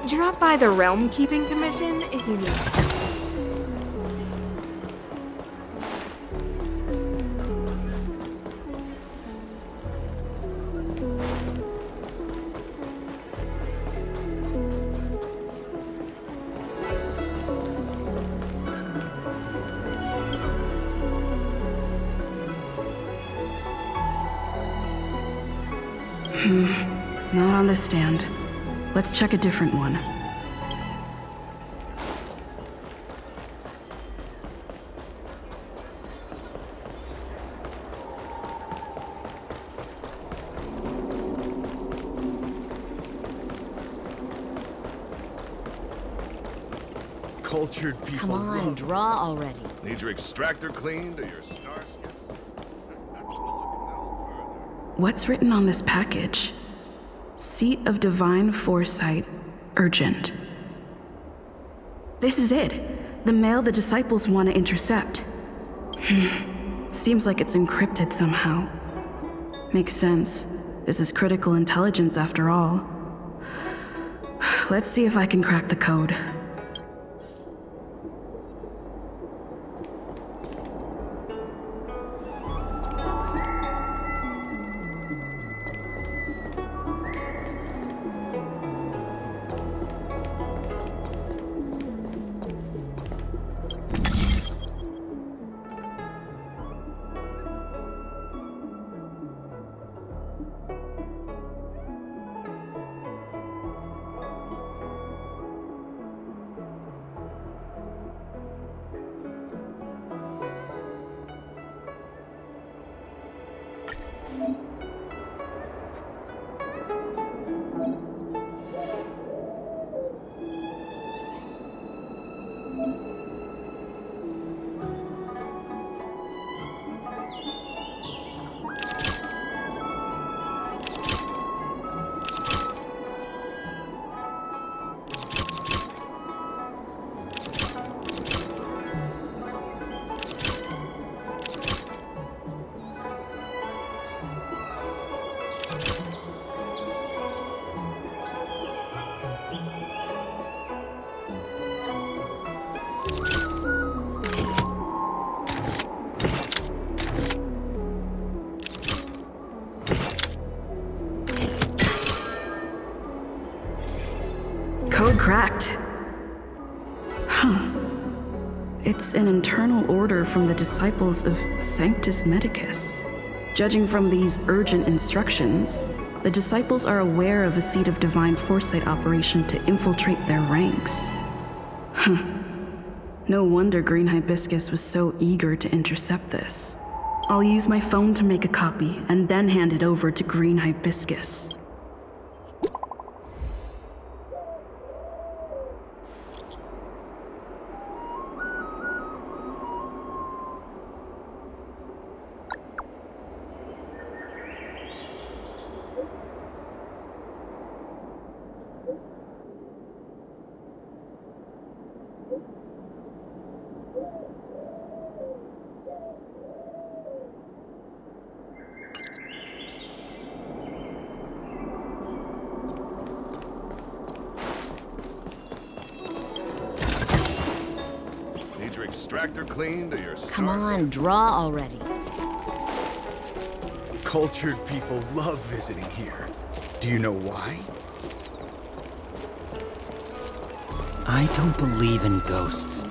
Drop by the Realm Keeping Commission if you need help. Not on this stand. Let's check a different one. Cultured people. Come on, draw already. Need your extractor cleaned or your star skiff? What's written on this package? Seat of Divine Foresight, urgent. This is it. The mail the disciples want to intercept. Seems like it's encrypted somehow. Makes sense. This is critical intelligence after all. Let's see if I can crack the code. Code cracked. Huh. It's an internal order from the disciples of Sanctus Medicus. Judging from these urgent instructions, the disciples are aware of a Seat of Divine Foresight operation to infiltrate their ranks. Huh. No wonder Green Hibiscus was so eager to intercept this. I'll use my phone to make a copy and then hand it over to Green Hibiscus. Need your extractor cleaned or your Come on, draw already. Cultured people love visiting here. Do you know why? I don't believe in ghosts.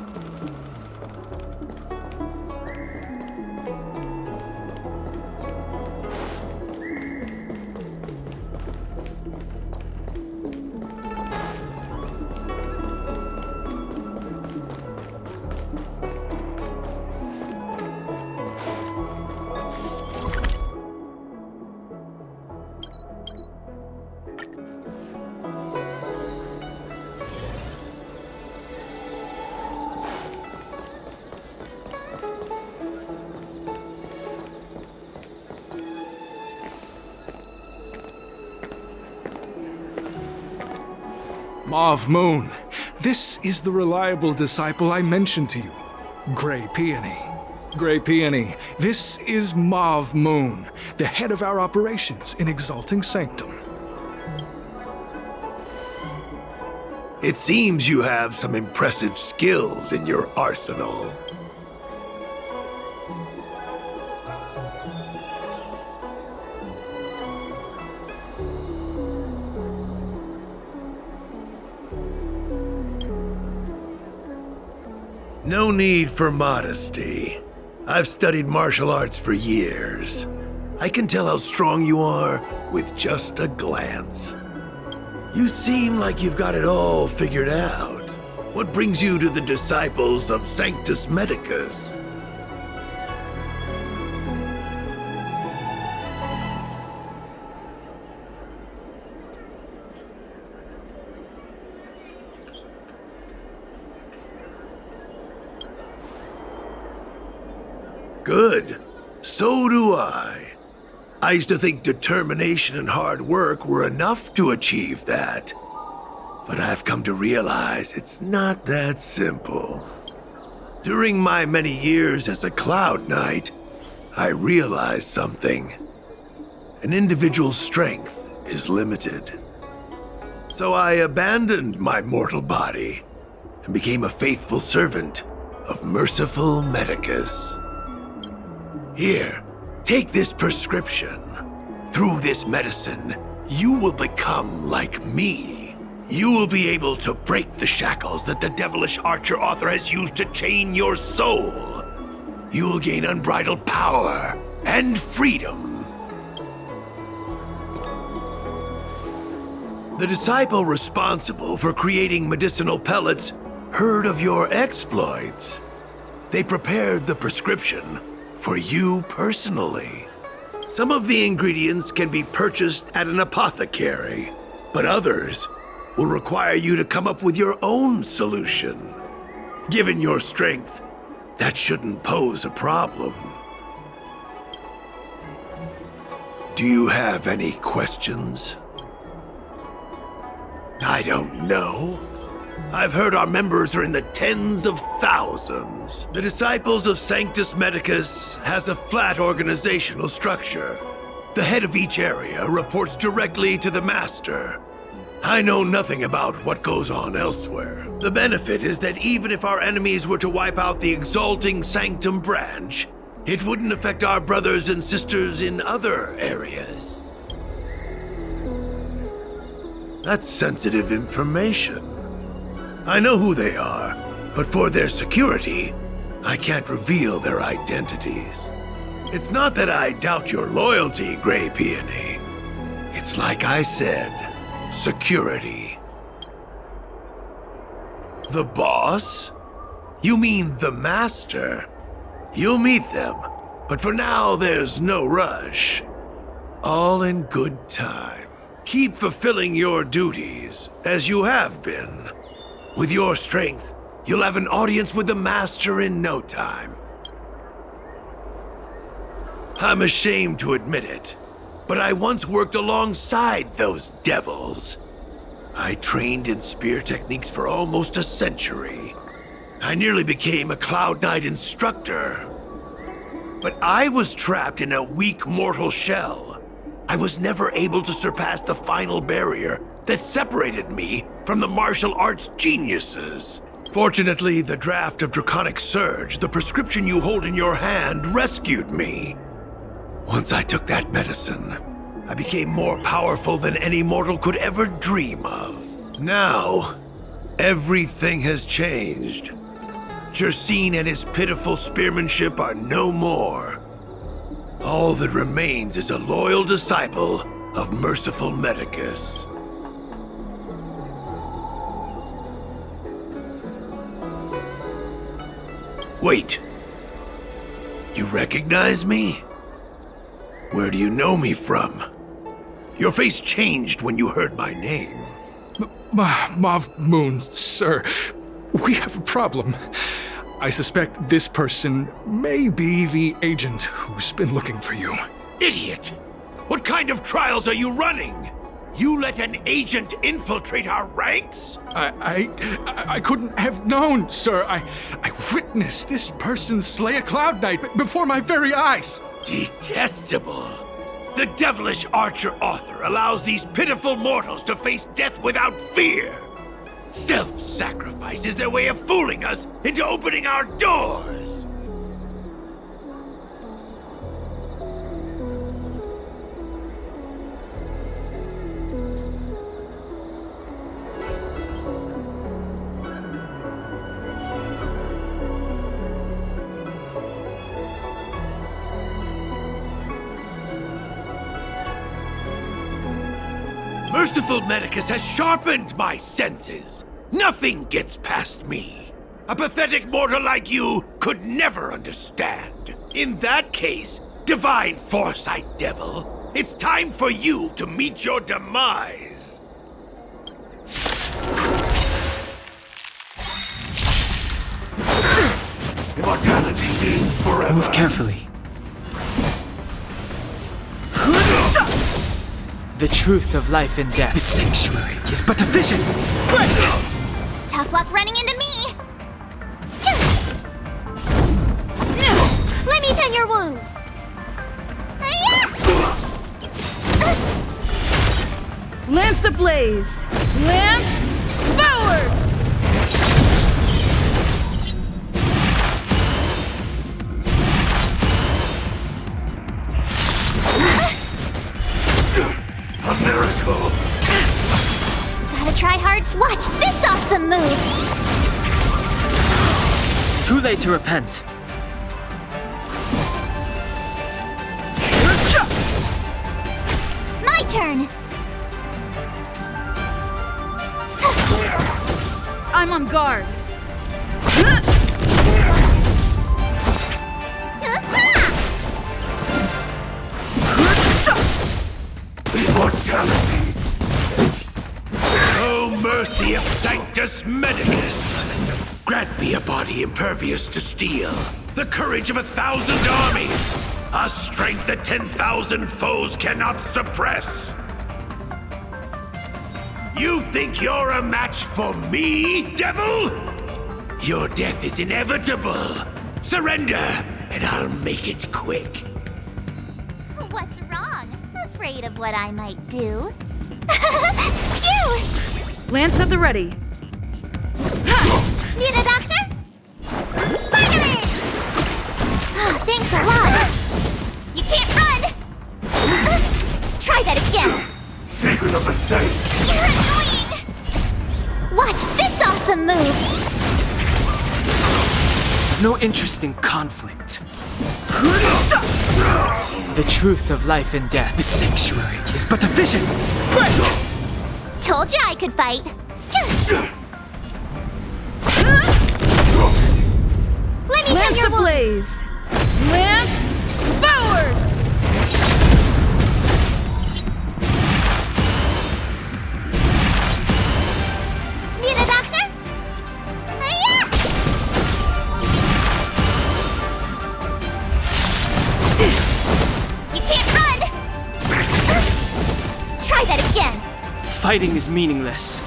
Mauve Moon, this is the reliable disciple I mentioned to you, Grey Peony. Grey Peony, this is Mauve Moon, the head of our operations in Exalting Sanctum. It seems you have some impressive skills in your arsenal. No need for modesty. I've studied martial arts for years. I can tell how strong you are with just a glance. You seem like you've got it all figured out. What brings you to the disciples of Sanctus Medicus? Good. So do I. I used to think determination and hard work were enough to achieve that. But I've come to realize it's not that simple. During my many years as a Cloud Knight, I realized something. An individual's strength is limited. So I abandoned my mortal body and became a faithful servant of merciful Medicus. Here, take this prescription. Through this medicine, you will become like me. You will be able to break the shackles that the devilish archer author has used to chain your soul. You will gain unbridled power and freedom. The disciple responsible for creating medicinal pellets heard of your exploits. They prepared the prescription for you personally. Some of the ingredients can be purchased at an apothecary, but others will require you to come up with your own solution. Given your strength, that shouldn't pose a problem. Do you have any questions? I don't know. I've heard our members are in the tens of thousands. The Disciples of Sanctus Medicus has a flat organizational structure. The head of each area reports directly to the Master. I know nothing about what goes on elsewhere. The benefit is that even if our enemies were to wipe out the Exalting Sanctum branch, it wouldn't affect our brothers and sisters in other areas. That's sensitive information. I know who they are, but for their security, I can't reveal their identities. It's not that I doubt your loyalty, Grey Peony. It's like I said, security. The boss? You mean the Master? You'll meet them, but for now there's no rush. All in good time. Keep fulfilling your duties, as you have been. With your strength, you'll have an audience with the Master in no time. I'm ashamed to admit it, but I once worked alongside those devils. I trained in spear techniques for almost a century. I nearly became a Cloud Knight instructor. But I was trapped in a weak mortal shell. I was never able to surpass the final barrier that separated me from the martial arts geniuses. Fortunately, the draft of Draconic Surge, the prescription you hold in your hand, rescued me. Once I took that medicine, I became more powerful than any mortal could ever dream of. Now, everything has changed. Jersine and his pitiful spearmanship are no more. All that remains is a loyal disciple of merciful Medicus. Wait. You recognize me? Where do you know me from? Your face changed when you heard my name. Mav Moons, sir. We have a problem. I suspect this person may be the agent who's been looking for you. Idiot! What kind of trials are you running? You let an agent infiltrate our ranks? I couldn't have known, sir. I witnessed this person slay a Cloud Knight before my very eyes. Detestable. The devilish archer author allows these pitiful mortals to face death without fear. Self-sacrifice is their way of fooling us into opening our doors. Merciful Medicus has sharpened my senses. Nothing gets past me. A pathetic mortal like you could never understand. In that case, divine foresight devil, it's time for you to meet your demise. Immortality means forever. Move carefully. The truth of life and death. The sanctuary is but a vision. Tough luck running into me. Let me tend your wounds. Lance ablaze! Lance forward! A miracle! Gotta try hard to watch this awesome move! Too late to repent. My turn! I'm on guard. Immortality! Oh, mercy of Sanctus Medicus! Grant me a body impervious to steel, the courage of 1,000 armies, a strength that 10,000 foes cannot suppress. You think you're a match for me, devil? Your death is inevitable. Surrender, and I'll make it quick. What's wrong? Afraid of what I might do? Phew! Lance at the ready. Need a doctor? Spider-Man! Thanks a lot. You can't run! Try that again. Secret of the saints. You're annoying! Watch this awesome move! No interest in conflict. The truth of life and death. The sanctuary is but a vision. Told you I could fight. Let me tend Lance your wounds. ablaze! Lance forward! Need a doctor? You can't run! Try that again. Fighting is meaningless.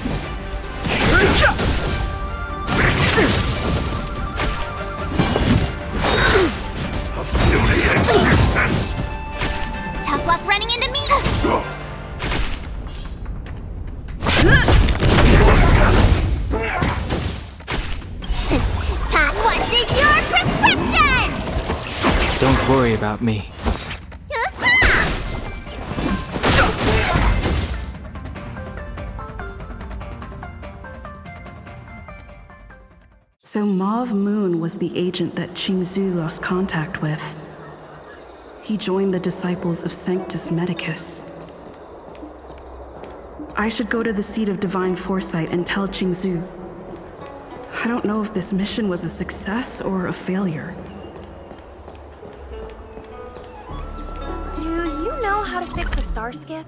Don't worry about me. So Mauve Moon was the agent that Qingzhu lost contact with. He joined the disciples of Sanctus Medicus. I should go to the seat of divine foresight and tell Qingzhu. I don't know if this mission was a success or a failure. Do you know how to fix a star skiff?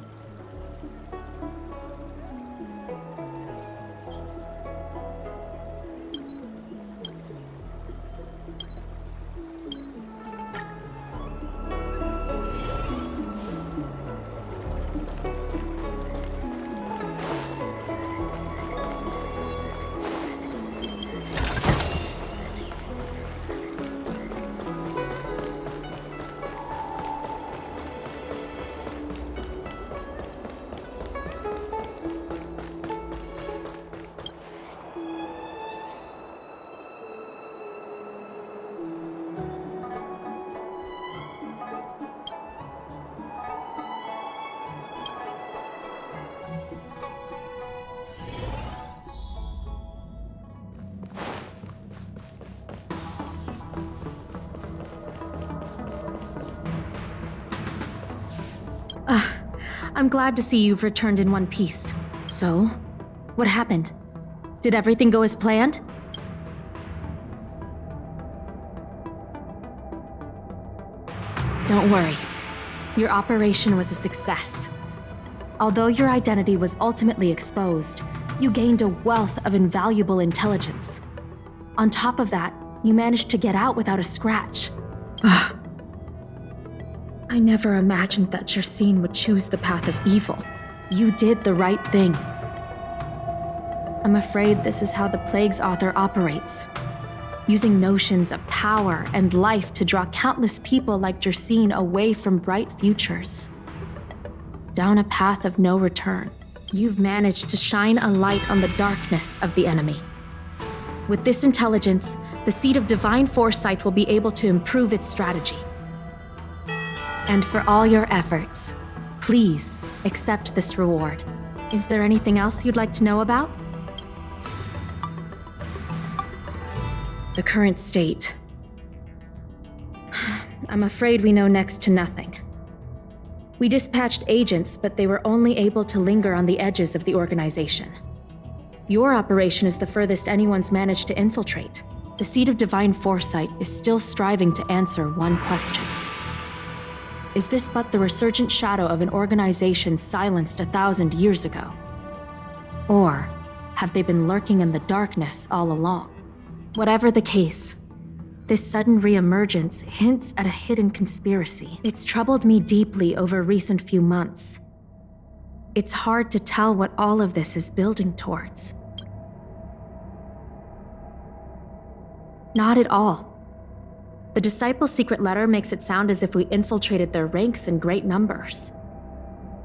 I'm glad to see you've returned in one piece. So, what happened? Did everything go as planned? Don't worry. Your operation was a success. Although your identity was ultimately exposed, you gained a wealth of invaluable intelligence. On top of that, you managed to get out without a scratch. I never imagined that Jersine would choose the path of evil. You did the right thing. I'm afraid this is how the Plague's author operates, using notions of power and life to draw countless people like Jersine away from bright futures. Down a path of no return, you've managed to shine a light on the darkness of the enemy. With this intelligence, the Seed of Divine Foresight will be able to improve its strategy. And for all your efforts, please accept this reward. Is there anything else you'd like to know about? The current state. I'm afraid we know next to nothing. We dispatched agents, but they were only able to linger on the edges of the organization. Your operation is the furthest anyone's managed to infiltrate. The Seed of Divine Foresight is still striving to answer one question. Is this but the resurgent shadow of an organization silenced 1,000 years ago? Or have they been lurking in the darkness all along? Whatever the case, this sudden reemergence hints at a hidden conspiracy. It's troubled me deeply over recent few months. It's hard to tell what all of this is building towards. Not at all. The Disciples' secret letter makes it sound as if we infiltrated their ranks in great numbers.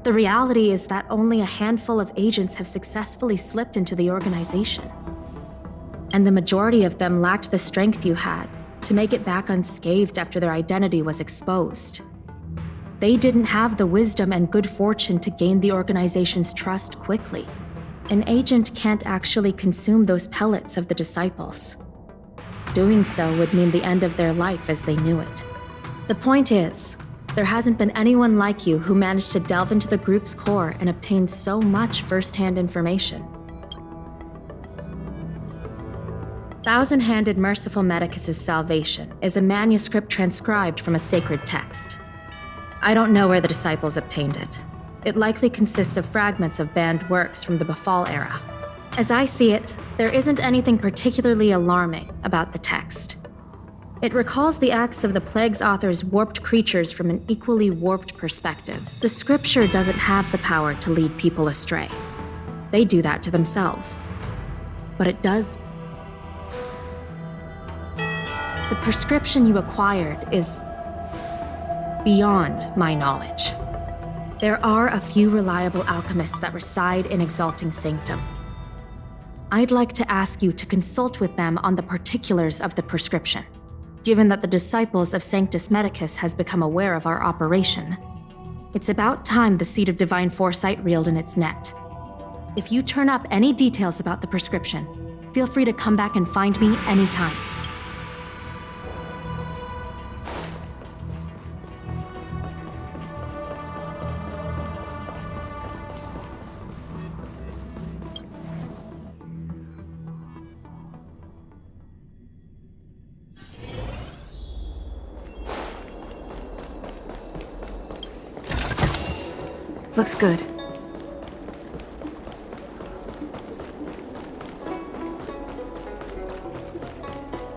The reality is that only a handful of agents have successfully slipped into the organization. And the majority of them lacked the strength you had to make it back unscathed after their identity was exposed. They didn't have the wisdom and good fortune to gain the organization's trust quickly. An agent can't actually consume those pellets of the Disciples. Doing so would mean the end of their life as they knew it. The point is, there hasn't been anyone like you who managed to delve into the group's core and obtain so much first-hand information. Thousand-Handed Merciful Medicus' Salvation is a manuscript transcribed from a sacred text. I don't know where the Disciples obtained it. It likely consists of fragments of banned works from the Befall era. As I see it, there isn't anything particularly alarming about the text. It recalls the acts of the Plague's author's warped creatures from an equally warped perspective. The scripture doesn't have the power to lead people astray. They do that to themselves. But it does. The prescription you acquired is beyond my knowledge. There are a few reliable alchemists that reside in Exalting Sanctum. I'd like to ask you to consult with them on the particulars of the prescription. given that the disciples of Sanctus Medicus has become aware of our operation. It's about time the Seed of Divine Foresight reeled in its net. If you turn up any details about the prescription, feel free to come back and find me anytime. Looks good.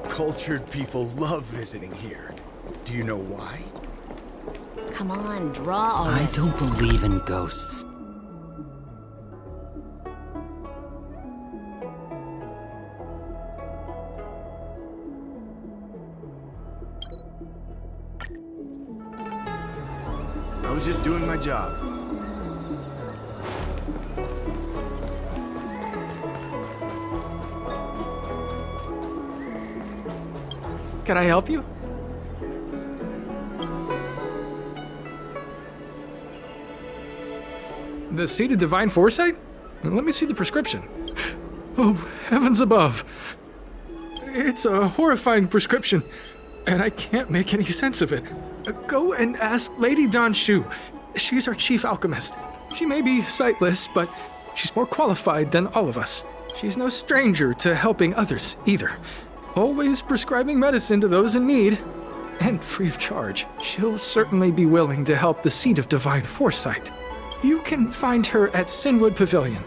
Cultured people love visiting here. Do you know why? Come on, draw already. I don't believe in ghosts. I was just doing my job. Can I help you? The Seed of Divine Foresight? Let me see the prescription. Oh, heavens above. It's a horrifying prescription, and I can't make any sense of it. Go and ask Lady Dan Shu. She's our chief alchemist. She may be sightless, but she's more qualified than all of us. She's no stranger to helping others, either. Always prescribing medicine to those in need, and free of charge. She'll certainly be willing to help the Seed of Divine Foresight. You can find her at Sinwood Pavilion.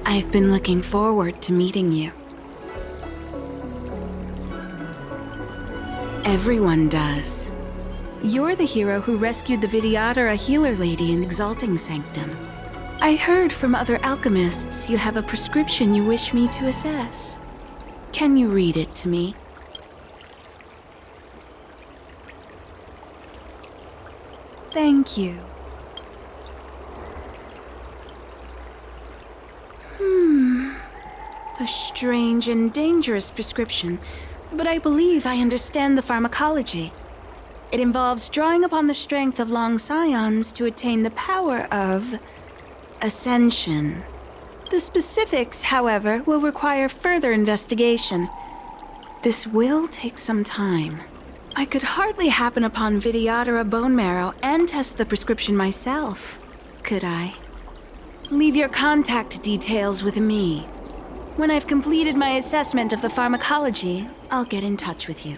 I've been looking forward to meeting you. Everyone does. You're the hero who rescued the Vidyadhara healer lady in Exalting Sanctum. I heard from other alchemists you have a prescription you wish me to assess. Can you read it to me? Thank you. A strange and dangerous prescription, but I believe I understand the pharmacology. It involves drawing upon the strength of long scions to attain the power of ascension. The specifics, however, will require further investigation. This will take some time. I could hardly happen upon Vidyadhara bone marrow and test the prescription myself, could I? Leave your contact details with me. When I've completed my assessment of the pharmacology, I'll get in touch with you.